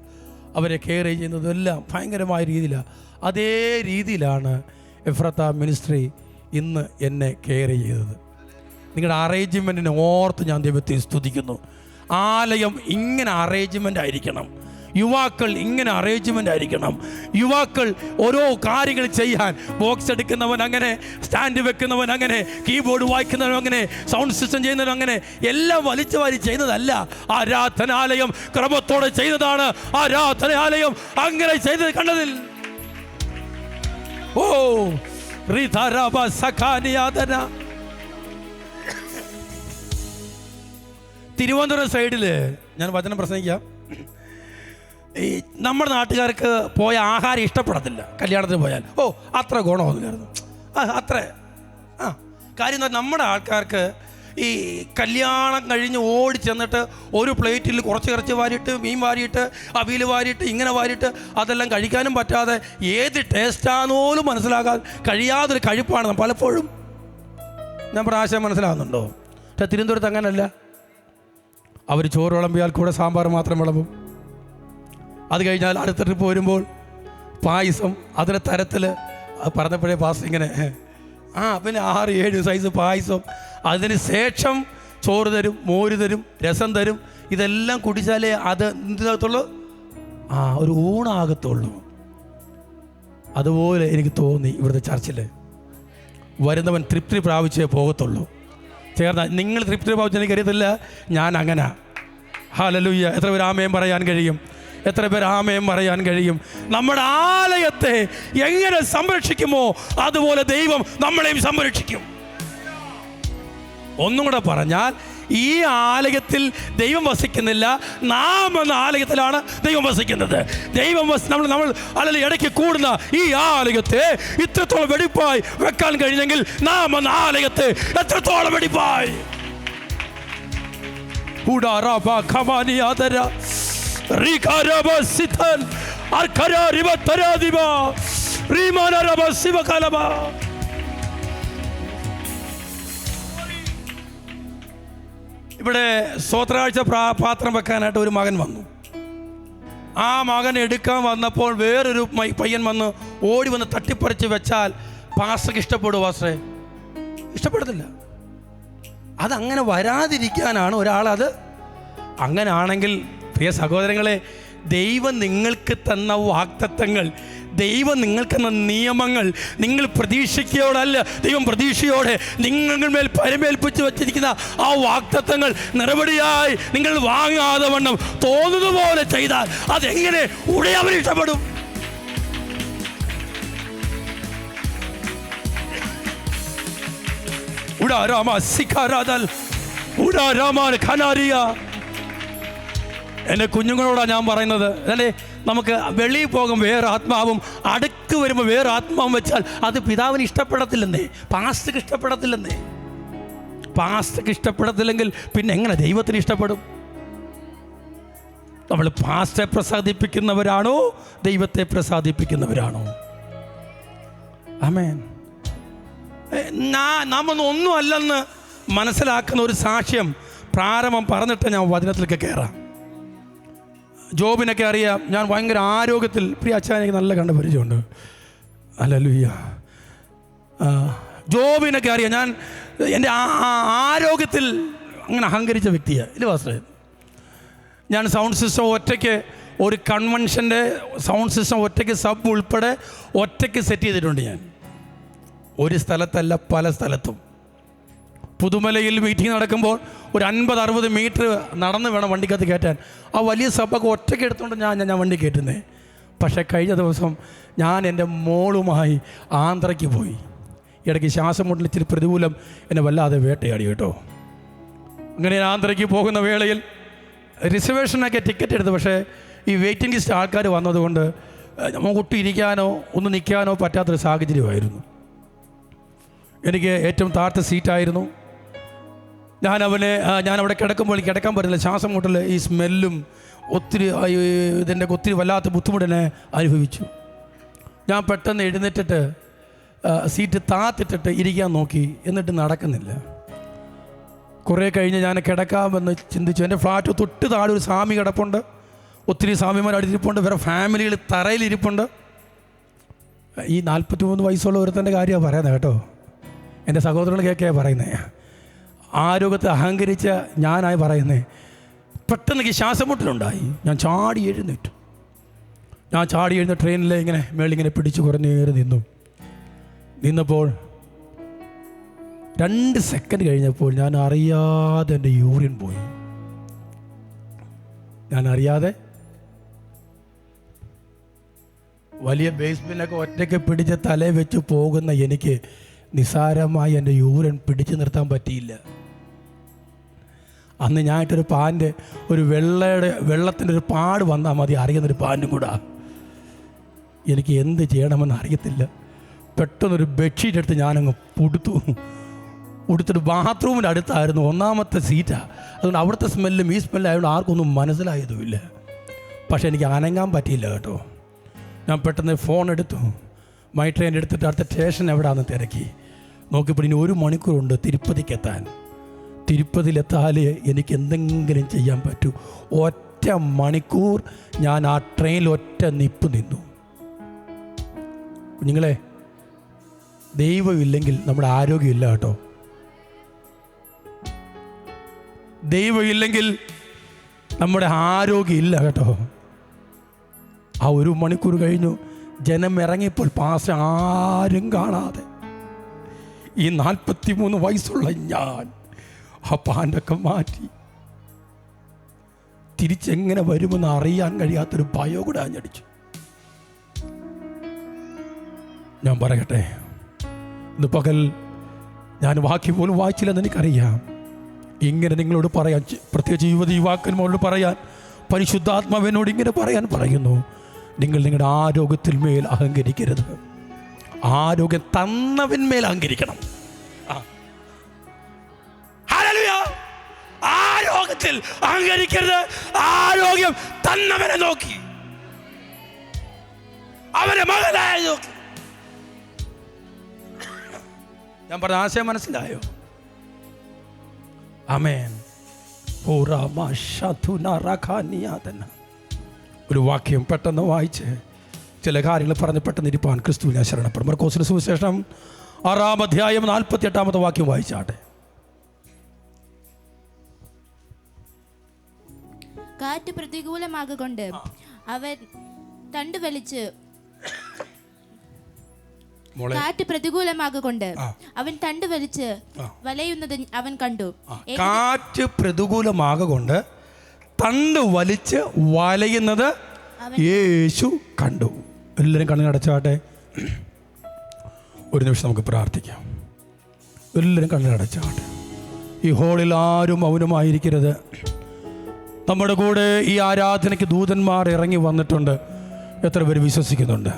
അവരെ കെയർ ചെയ്യുന്നതെല്ലാം ഭയങ്കരമായ രീതിയിലാണ്. അതേ രീതിയിലാണ് എഫ്രത്ത മിനിസ്ട്രി ഇന്ന് എന്നെ കെയർ ചെയ്തത്. നിങ്ങളുടെ അറേഞ്ച്മെൻറ്റിനെ ഓർത്ത് ഞാൻ ദൈവത്തെ സ്തുതിക്കുന്നു. ആലയം ഇങ്ങനെ അറേഞ്ച്മെൻ്റ് ആയിരിക്കണം. യുവാക്കൾ ഇങ്ങനെ അറേഞ്ച്മെൻ്റ് ആയിരിക്കണം. യുവാക്കൾ ഓരോ കാര്യങ്ങൾ ചെയ്യാൻ, ബോക്സ് എടുക്കുന്നവൻ അങ്ങനെ, സ്റ്റാൻഡ് വെക്കുന്നവൻ അങ്ങനെ, കീബോർഡ് വായിക്കുന്നവൻ അങ്ങനെ, സൗണ്ട് സിസ്റ്റം ചെയ്യുന്നവൻ അങ്ങനെ, എല്ലാം വലിച്ചു വാരി ചെയ്യുന്നതല്ല. ആരാധനാലയം ക്രമത്തോടെ ചെയ്തതാണ്. ആരാധനാലയം അങ്ങനെ ചെയ്തത് കണ്ടതിൽ തിരുവനന്തപുരം സൈഡിൽ ഞാൻ വചനം പ്രസംഗിക്കാം. ഈ നമ്മുടെ നാട്ടുകാർക്ക് പോയ ആഹാരം ഇഷ്ടപ്പെടത്തില്ല. കല്യാണത്തിന് പോയാൽ അത്ര ഗുണമൊന്നുമില്ലായിരുന്നു. അത്ര കാര്യം എന്താ, നമ്മുടെ ആൾക്കാർക്ക് ഈ കല്യാണം കഴിഞ്ഞ് ഓടി ചെന്നിട്ട് ഒരു പ്ലേറ്റിൽ കുറച്ച് ഇറച്ചി വാരിയിട്ട്, മീൻ വാരിയിട്ട്, അവിയൽ വാരിയിട്ട്, ഇങ്ങനെ വാരിയിട്ട് അതെല്ലാം കഴിക്കാനും പറ്റാതെ ഏത് ടേസ്റ്റാണെന്നോലും മനസ്സിലാക്കാൻ കഴിയാതൊരു കഴിപ്പാണ് പലപ്പോഴും. ഞാൻ പ്രാവശ്യം മനസ്സിലാകുന്നുണ്ടോ? പക്ഷേ തിരുവനന്തപുരത്ത് അങ്ങനല്ല. അവർ ചോറ് വിളമ്പിയാൽ കൂടെ സാമ്പാർ മാത്രം വിളമ്പും. അത് കഴിഞ്ഞാൽ അടുത്ത ട്രിപ്പ് വരുമ്പോൾ പായസം, അതിൻ്റെ തരത്തിൽ പറഞ്ഞപ്പോഴേ പാസ് ഇങ്ങനെ പിന്നെ 6-7 സൈസ് പായസം. അതിന് ശേഷം ചോറ് തരും, മോര് തരും, രസം തരും. ഇതെല്ലാം കുടിച്ചാലേ അത് എന്താകത്തുള്ളൂ, ഒരു ഊണാകത്തുള്ളൂ. അതുപോലെ എനിക്ക് തോന്നി ഇവിടുത്തെ ചർച്ചിൽ വരുന്നവൻ തൃപ്തി പ്രാപിച്ചേ പോകത്തുള്ളൂ. ചേർന്ന നിങ്ങൾ തൃപ്തി പ്രാപിച്ച എനിക്കറിയത്തില്ല, ഞാൻ അങ്ങനെ. ഹല്ലേലൂയ. എത്ര പേര് ആമേൻ പറയാൻ കഴിയും? എത്ര പേർ ആമേൻ പറയാൻ കഴിയും? നമ്മുടെ ആലയത്തെ എങ്ങനെ സംരക്ഷിക്കുമോ അതുപോലെ ദൈവം നമ്മളെയും സംരക്ഷിക്കും. ഒന്നും കൂടെ പറഞ്ഞാൽ, ഈ ആലയത്തിൽ ദൈവം വസിക്കുന്നില്ല, നാം എന്ന ആലയത്തിലാണ് ദൈവം വസിക്കുന്നത്. നമ്മൾ അല്ലെങ്കിൽ ഇടയ്ക്ക് കൂടുന്ന ഈ ആലയത്തെ ഇത്രത്തോളം വെടിപ്പായി വെക്കാൻ കഴിഞ്ഞെങ്കിൽ നാം എന്ന ആലയത്തെ എത്രത്തോളം വെടിപ്പായി. ഇവിടെ സ്തോത്രാഴ്ച പാത്രം വെക്കാനായിട്ട് ഒരു മകൻ വന്നു. ആ മകൻ എടുക്കാൻ വന്നപ്പോൾ വേറൊരു പയ്യൻ വന്ന് ഓടി വന്ന് തട്ടിപ്പറിച്ച് വെച്ചാൽ പാസ്റ്റർക്ക് ഇഷ്ടപ്പെടുമോ? പാസ്റ്ററെ, ഇഷ്ടപ്പെടത്തില്ല. അതങ്ങനെ വരാതിരിക്കാനാണ് ഒരാളത്. അങ്ങനെയാണെങ്കിൽ പ്രിയ സഹോദരങ്ങളെ, ദൈവം നിങ്ങൾക്ക് തന്ന വാഗ്ദത്തങ്ങൾ, ദൈവം നിങ്ങൾക്ക് തന്ന നിയമങ്ങൾ നിങ്ങൾ പ്രതീക്ഷയോടല്ല, ദൈവം പ്രതീക്ഷയോടെ നിങ്ങളുടെ മേൽ പരമേൽപ്പിച്ച് വച്ചിരിക്കുന്ന ആ വാഗ്ദത്തങ്ങൾ നടപടിയായി നിങ്ങൾ വാങ്ങാതെ വണ്ണം തോന്നുന്ന പോലെ ചെയ്താൽ അതെങ്ങനെ ഉടയവൻ ഇഷ്ടപ്പെടും? എൻ്റെ കുഞ്ഞുങ്ങളോടാണ് ഞാൻ പറയുന്നത്. അല്ലേ, നമുക്ക് വെളിയിൽ പോകും വേറെ ആത്മാവും, അടുക്ക് വരുമ്പോൾ വേറെ ആത്മാവും വെച്ചാൽ അത് പിതാവിന് ഇഷ്ടപ്പെടത്തില്ലെന്നേ, പാസ്റ്റർക്ക് ഇഷ്ടപ്പെടത്തില്ലെന്നേ. പാസ്റ്റർക്ക് ഇഷ്ടപ്പെടത്തില്ലെങ്കിൽ പിന്നെ എങ്ങനെ ദൈവത്തിന് ഇഷ്ടപ്പെടും? നമ്മൾ പാസ്റ്ററെ പ്രസാദിപ്പിക്കുന്നവരാണോ ദൈവത്തെ പ്രസാദിപ്പിക്കുന്നവരാണോ? ആമേൻ. നാമൊന്നും അല്ലെന്ന് മനസ്സിലാക്കുന്ന ഒരു സാക്ഷ്യം പ്രാരംഭം പറഞ്ഞിട്ട് ഞാൻ വചനത്തിലേക്ക് കയറാം. ജോബിനൊക്കെ അറിയാം. ഞാൻ ഭയങ്കര ആരോഗ്യത്തിൽ, പ്രിയ അച്ഛനെനിക്ക് നല്ല കണ്ട പരിചയമുണ്ട്. ഹല്ലേലൂയ. ജോബിനൊക്കെ അറിയാം. ഞാൻ എൻ്റെ ആരോഗ്യത്തിൽ അങ്ങനെ അഹങ്കരിച്ച വ്യക്തിയാണ്. ഇല്ല പാസ്റ്ററെ, ഞാൻ സൗണ്ട് സിസ്റ്റം ഒറ്റയ്ക്ക്, ഒരു കൺവെൻഷൻ്റെ സൗണ്ട് സിസ്റ്റം ഒറ്റയ്ക്ക്, സബ് ഉൾപ്പെടെ ഒറ്റയ്ക്ക് സെറ്റ് ചെയ്തിട്ടുണ്ട്. ഞാൻ ഒരു സ്ഥലത്തല്ല, പല സ്ഥലത്തും. പുതുമലയിൽ മീറ്റിംഗ് നടക്കുമ്പോൾ ഒരു 50-60 മീറ്റർ നടന്ന് വേണം വണ്ടിക്കകത്ത് കയറ്റാൻ. ആ വലിയ സഭക്ക് ഒറ്റയ്ക്ക് എടുത്തുകൊണ്ട് ഞാൻ വണ്ടി കയറ്റുന്നത്. പക്ഷേ കഴിഞ്ഞ ദിവസം ഞാൻ എൻ്റെ മോളുമായി ആന്ധ്രയ്ക്ക് പോയി. ഇടയ്ക്ക് ശ്വാസം മുട്ടൽ ഇച്ചിരി പ്രതികൂലം എന്നെ വല്ലാതെ വേട്ടയാടി കേട്ടോ. അങ്ങനെ ഞാൻ ആന്ധ്രയ്ക്ക് പോകുന്ന വേളയിൽ റിസർവേഷനൊക്കെ ടിക്കറ്റ് എടുത്തു. പക്ഷേ ഈ വെയിറ്റിംഗ് ലിസ്റ്റ് ആൾക്കാർ വന്നതുകൊണ്ട് നമുക്ക് ഒട്ടും ഇരിക്കാനോ ഒന്ന് നിൽക്കാനോ പറ്റാത്തൊരു സാഹചര്യമായിരുന്നു. എനിക്ക് ഏറ്റവും താഴത്തെ സീറ്റായിരുന്നു. ഞാൻ അവിടെ കിടക്കുമ്പോൾ എനിക്ക് കിടക്കാൻ പറ്റില്ല. ശ്വാസം മുട്ടൽ, ഈ സ്മെല്ലും ഇതിൻ്റെ ഒത്തിരി വല്ലാത്ത ബുദ്ധിമുട്ടിനെ അനുഭവിച്ചു. ഞാൻ പെട്ടെന്ന് എഴുന്നേറ്റിട്ട് സീറ്റ് താത്തിട്ടിട്ട് ഇരിക്കാൻ നോക്കി, എന്നിട്ട് നടക്കുന്നില്ല. കുറേ കഴിഞ്ഞ് ഞാൻ കിടക്കാമെന്ന് ചിന്തിച്ചു. എൻ്റെ ഫ്ലാറ്റ് തൊട്ട് താഴെ ഒരു സ്വാമി കിടപ്പുണ്ട്, ഒത്തിരി സ്വാമിമാർ അടുത്തിരിപ്പുണ്ട്, വേറെ ഫാമിലികൾ തറയിലിരിപ്പുണ്ട്. ഈ 43 വയസ്സുള്ള ഒരുത്തൻ്റെ കാര്യമാണ് പറയുന്നത് കേട്ടോ. എൻ്റെ സഹോദരങ്ങൾ കേൾക്കുകയാണ് പറയുന്നത്. ആരോഗ്യത്തെ അഹങ്കരിച്ച ഞാനായി പറയുന്നത്. പെട്ടെന്ന് എനിക്ക് ശ്വാസം മുട്ടലുണ്ടായി. ഞാൻ ചാടി എഴുന്നേറ്റു. ട്രെയിനിൽ ഇങ്ങനെ മേളിങ്ങനെ പിടിച്ച് കുറഞ്ഞേറി നിന്നപ്പോൾ 2 സെക്കൻഡ് കഴിഞ്ഞപ്പോൾ ഞാൻ അറിയാതെ എൻ്റെ യൂറിൻ പോയി. വലിയ ബേസ്മെൻറ്റൊക്കെ ഒറ്റയ്ക്ക് പിടിച്ച് തലയിൽ വെച്ച് പോകുന്ന എനിക്ക് നിസ്സാരമായി എൻ്റെ യൂറിൻ പിടിച്ചു നിർത്താൻ പറ്റിയില്ല. അന്ന് ഞാനായിട്ടൊരു പാൻറ്, ഒരു വെള്ളത്തിൻ്റെ ഒരു പാട് വന്നാൽ മതി അറിയുന്നൊരു പാൻറ്റും കൂടെ. എനിക്ക് എന്ത് ചെയ്യണമെന്ന് അറിയത്തില്ല. പെട്ടെന്നൊരു ബെഡ്ഷീറ്റ് എടുത്ത് ഞാനങ്ങ് ഉടുത്തിട്ട് ബാത്റൂമിൻ്റെ അടുത്തായിരുന്നു, 1ാമത്തെ സീറ്റാണ്. അതുകൊണ്ട് അവിടുത്തെ സ്മെല്ലും ഈ സ്മെല്ലായതുകൊണ്ട് ആർക്കൊന്നും മനസ്സിലായതുമില്ല. പക്ഷെ എനിക്ക് അനങ്ങാൻ പറ്റിയില്ല കേട്ടോ. ഞാൻ പെട്ടെന്ന് ഫോൺ എടുത്തു, മൈ ട്രെയിൻ എടുത്തിട്ട് അടുത്ത സ്റ്റേഷൻ എവിടെയാണെന്ന് തിരക്കി നോക്കിയപ്പോൾ ഇനി 1 മണിക്കൂറുണ്ട് തിരുപ്പതിക്കെത്താൻ. തിരുപ്പതിയിലെത്താലേ എനിക്ക് എന്തെങ്കിലും ചെയ്യാൻ പറ്റൂ. 1 മണിക്കൂർ ഞാൻ ആ ട്രെയിനിൽ ഒറ്റ നിപ്പ് നിന്നു. കുഞ്ഞുങ്ങളെ, ദൈവമില്ലെങ്കിൽ നമ്മുടെ ആരോഗ്യമില്ല കേട്ടോ. ദൈവമില്ലെങ്കിൽ നമ്മുടെ ആരോഗ്യമില്ല കേട്ടോ. ആ 1 മണിക്കൂർ കഴിഞ്ഞു. ജനം ഇറങ്ങിയപ്പോൾ പാസ്റ്റർ ആരും കാണാതെ ഈ 43 വയസ്സുള്ള ഞാൻ ആ പാൻ്റൊക്കെ മാറ്റി തിരിച്ചെങ്ങനെ വരുമെന്ന് അറിയാൻ കഴിയാത്തൊരു ഭയം കൂടെ ആഞ്ഞടിച്ചു. ഞാൻ പറയട്ടെ, ഇന്ന് പകൽ ഞാൻ വാക്യം പോലും വായിച്ചില്ലെന്ന് എനിക്കറിയാം. ഇങ്ങനെ നിങ്ങളോട് പറയാൻ, പ്രത്യേകിച്ച് യുവാക്കന്മാരോട് പറയാൻ പരിശുദ്ധാത്മാവിനോട് ഇങ്ങനെ പറയാൻ പറയുന്നു: നിങ്ങൾ നിങ്ങളുടെ ആരോഗ്യത്തിൽ മേൽ അഹങ്കരിക്കരുത്. ആരോഗ്യം തന്നവന്മേൽ അഹങ്കരിക്കണം. ഹല്ലേലൂയ! ആരോഗ്യത്തിൽ അഹങ്കരിക്കരുത്. ആരോഗ്യം തന്നവനെ നോക്കി, അവനെ മകനായ നോക്കി. ഞാൻ പറഞ്ഞ ആശയം മനസ്സിലായോ? ആമേൻ. ഒരു വാക്യം പെട്ടെന്ന് വായിച്ച് ചില കാര്യങ്ങൾ പറഞ്ഞ് പെട്ടെന്ന് ഇരിപ്പാൻ ക്രിസ്തുവിനെ ശരണപ്പെടും. മർക്കോസിന്റെ സുവിശേഷം 6-ാം അധ്യായം 48-ാമത്തെ വാക്യം വായിച്ചാട്ടെ. കാറ്റ് പ്രതികൂലമാകൊണ്ട് അവൻ തണ്ടുവലിച്ച് കാറ്റ് പ്രതികൂലമാകൊണ്ട് അവൻ തണ്ടുവലിച്ച് വലയുന്നത് അവൻ കണ്ടു. കാറ്റ് പ്രതികൂലമാകൊണ്ട് തണ്ട് വലിച്ച് വലയുന്നത് യേശു കണ്ടു. എല്ലാവരും കണ്ണടച്ചാട്ടെ. ഒരു നിമിഷം നമുക്ക് പ്രാർത്ഥിക്കാം. എല്ലാവരും കണ്ണടച്ചാട്ടെ. ഈ ഹോളിൽ ആരും മൗനമായിരിക്കരുത്. നമ്മുടെ കൂടെ ഈ ആരാധനയ്ക്ക് ദൂതന്മാർ ഇറങ്ങി വന്നിട്ടുണ്ട്. എത്ര പേര് വിശ്വസിക്കുന്നുണ്ട്?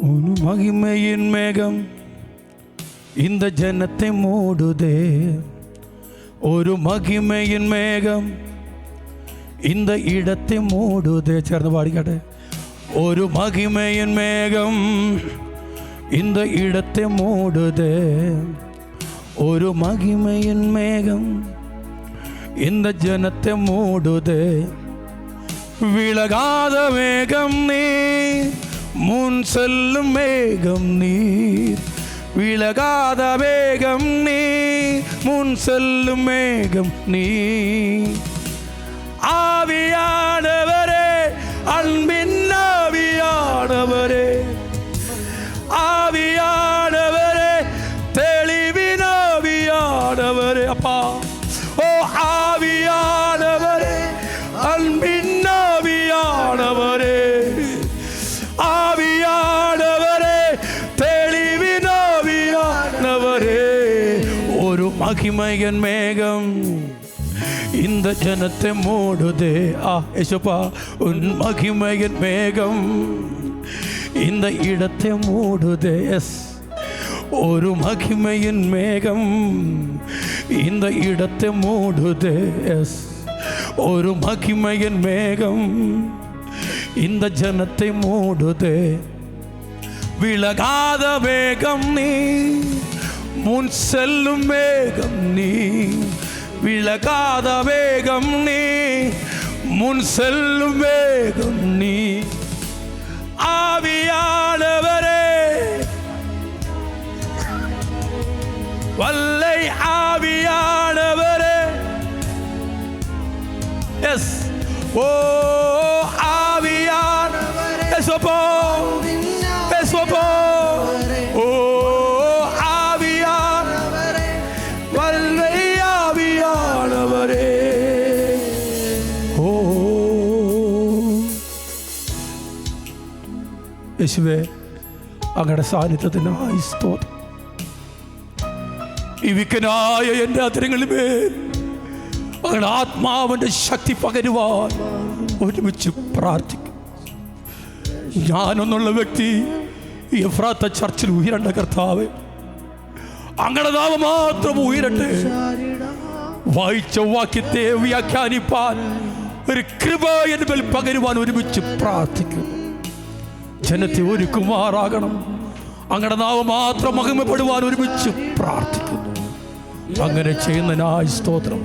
ഒരു മഹിമയിൻ മേഘം இந்த ജനത്തെ മൂടുതേ. ഒരു മഹിമയിൻ മേഘം இந்த ഇടത്തെ മൂടുതേ. ചേർന്ന് പാടിക്കട്ടെ. ഒരു മഹിമയിൻ മേഘം இந்த ഇടത്തെ മൂടുതേ. ഒരു മഹിമയിൻ മേഘം இந்த ജനത്തെ മൂടുതേ. വിളകാത മേഘം നീർ, മുൻ செல்லும் മേഘം നീർ. വിളകാത മേഘം നീർ, മുൻ செல்லும் മേഘം നീർ. ആവിയാനവരേ, അൻപിൻ ആവിയാനവരേ, ആവിയാനവരേ, തെളിവിനാവിയാനവരേ. അപ്പാ, ഓ ആവിയാനവരേ, അൻപിന്നാവിയാനവരേ, ആവിയാനവരേ, തെളിവിനാവിയാനവരേ. ഒരു മഹിമയൻ മേഘം இந்த ജനത്തെ മൂടുതേ. യേശുപ്പാ, ഒരു മഹിമയൻ മേഘം இந்த இடത്തെ മൂടുതേ. ഒരു മഹിമയിൻ മേഘം இந்த இடത്തെ മൂടുതേ. ഒരു മഹിമയിൻ മേഘം இந்த ജനത്തെ മൂടുതേ. വിളകാത മേഘം നീ, മുൻ செல்லும் മേഘം നീ. വിളകാത മേഘം നീ, മുൻ செல்லும் മേഘം നീ. ആവിയാനവരേ, വല്ലൈ ആവിയാനവരേ. യെസ്, ഓ ആവിയാനവരേ. യെസപ്പോ, യെസപ്പോ, ഓ ആവിയാനവരേ, വല്ലൈ ആവിയാനവരേ. ഓ യേശുവേ, അങ്ങയുടെ സാന്നിധ്യത്തിനായി സ്തോത്രം. ഈ വിക്കനായ എൻ്റെ അധരങ്ങളിന്മേൽ അങ്ങയുടെ ആത്മാവിൻ്റെ ശക്തി പകരുവാൻ ഒരുമിച്ച് പ്രാർത്ഥിക്കും. ഞാനൊന്നുള്ള വ്യക്തി ഈ എഫ്രാത്ത ചർച്ചിൽ ഉയരേണ്ട കർത്താവേ, അങ്ങയുടെ നാമം മാത്രം ഉയരട്ടെ. വായിച്ച വാക്യത്തെ വ്യാഖ്യാനിപ്പാൻ ഒരു കൃപ എൻ്റെ മേൽ പകരുവാൻ ഒരുമിച്ച് പ്രാർത്ഥിക്കും. ജനത്തെ ഒരുക്കുമാറാകണം. അങ്ങയുടെ നാമം മാത്രം മഹിമപ്പെടുവാൻ ഒരുമിച്ച് പ്രാർത്ഥിക്കുന്നു. അങ്ങനെ ചെയ്യുന്നതിനായി സ്തോത്രം.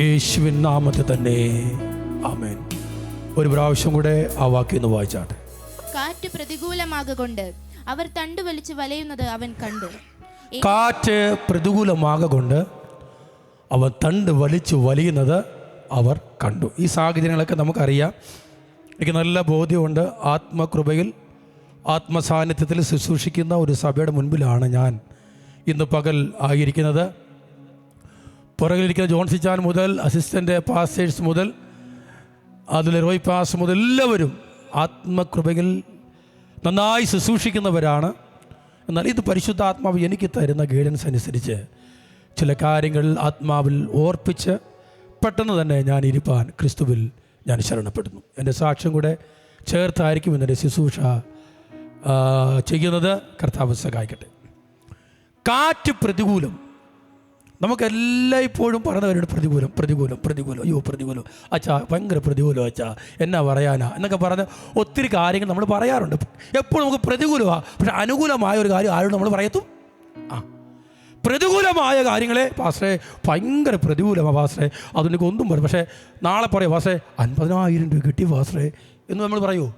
യേശുവിൻ നാമത്തിൽ തന്നെ ആമേൻ. ഒരു പ്രാവശ്യം കൂടെ ആ വാക്യം ഒന്ന് വായിച്ചാട്ടെ. കാറ്റ് പ്രതികൂലമാകൊണ്ട് അവർ തണ്ടുവലിച്ച് വലയുന്നത് അവൻ കണ്ടു. കാറ്റ് പ്രതികൂലമാകൊണ്ട് അവൻ തണ്ട് വലിച്ചു വലിയുന്നത് അവർ കണ്ടു. ഈ സാഹചര്യങ്ങളൊക്കെ നമുക്കറിയാം. എനിക്ക് നല്ല ബോധ്യമുണ്ട്. ആത്മകൃപയിൽ ആത്മസാന്നിധ്യത്തിൽ ശുശ്രൂഷിക്കുന്ന ഒരു സഭയുടെ മുൻപിലാണ് ഞാൻ ഇന്ന് പകൽ ആയിരിക്കുന്നത്. പുറകിലിരിക്കുന്ന ജോൺസി ചാൻ മുതൽ അസിസ്റ്റൻ്റ് പാസ്റ്റേഴ്സ് മുതൽ അതിൽ റോയ് പാസ് മുതൽ എല്ലാവരും ആത്മകൃപയിൽ നന്നായി ശുശ്രൂഷിക്കുന്നവരാണ്. എന്നാൽ ഇത് പരിശുദ്ധാത്മാവ് എനിക്ക് തരുന്ന ഗൈഡൻസ് അനുസരിച്ച് ചില കാര്യങ്ങൾ ആത്മാവിൽ ഓർപ്പിച്ച് പെട്ടെന്ന് തന്നെ ഞാൻ ഇരിപ്പാൻ ക്രിസ്തുവിൽ ഞാൻ ശരണപ്പെടുന്നു. എൻ്റെ സാക്ഷ്യം കൂടെ ചേർത്തായിരിക്കും എൻ്റെ ശുശ്രൂഷ ചെയ്യുന്നത്. കർത്താവ് സഹായിക്കട്ടെ. കാറ്റ് പ്രതികൂലം. നമുക്കെല്ലായ്പ്പോഴും പറഞ്ഞവരുടെ പ്രതികൂലം പ്രതികൂലം പ്രതികൂലം അയ്യോ പ്രതികൂലം അച്ഛാ ഭയങ്കര പ്രതികൂലം അച്ഛാ എന്നാ പറയാനാ എന്നൊക്കെ പറഞ്ഞ് ഒത്തിരി കാര്യങ്ങൾ നമ്മൾ പറയാറുണ്ട്. എപ്പോഴും നമുക്ക് പ്രതികൂലമാണ്. പക്ഷെ അനുകൂലമായ ഒരു കാര്യം ആരോടും നമ്മൾ പറയത്തും. പ്രതികൂലമായ കാര്യങ്ങളെ പാസ്റ്ററെ ഭയങ്കര പ്രതികൂലമാണ് പാസ്റ്ററെ അതെനിക്ക് ഒന്നും പറയും. പക്ഷേ നാളെ പറയാം പാസ്റ്ററെ 50,000 രൂപ കിട്ടി പാസ്റ്ററെ എന്ന് നമ്മൾ പറയുമോ?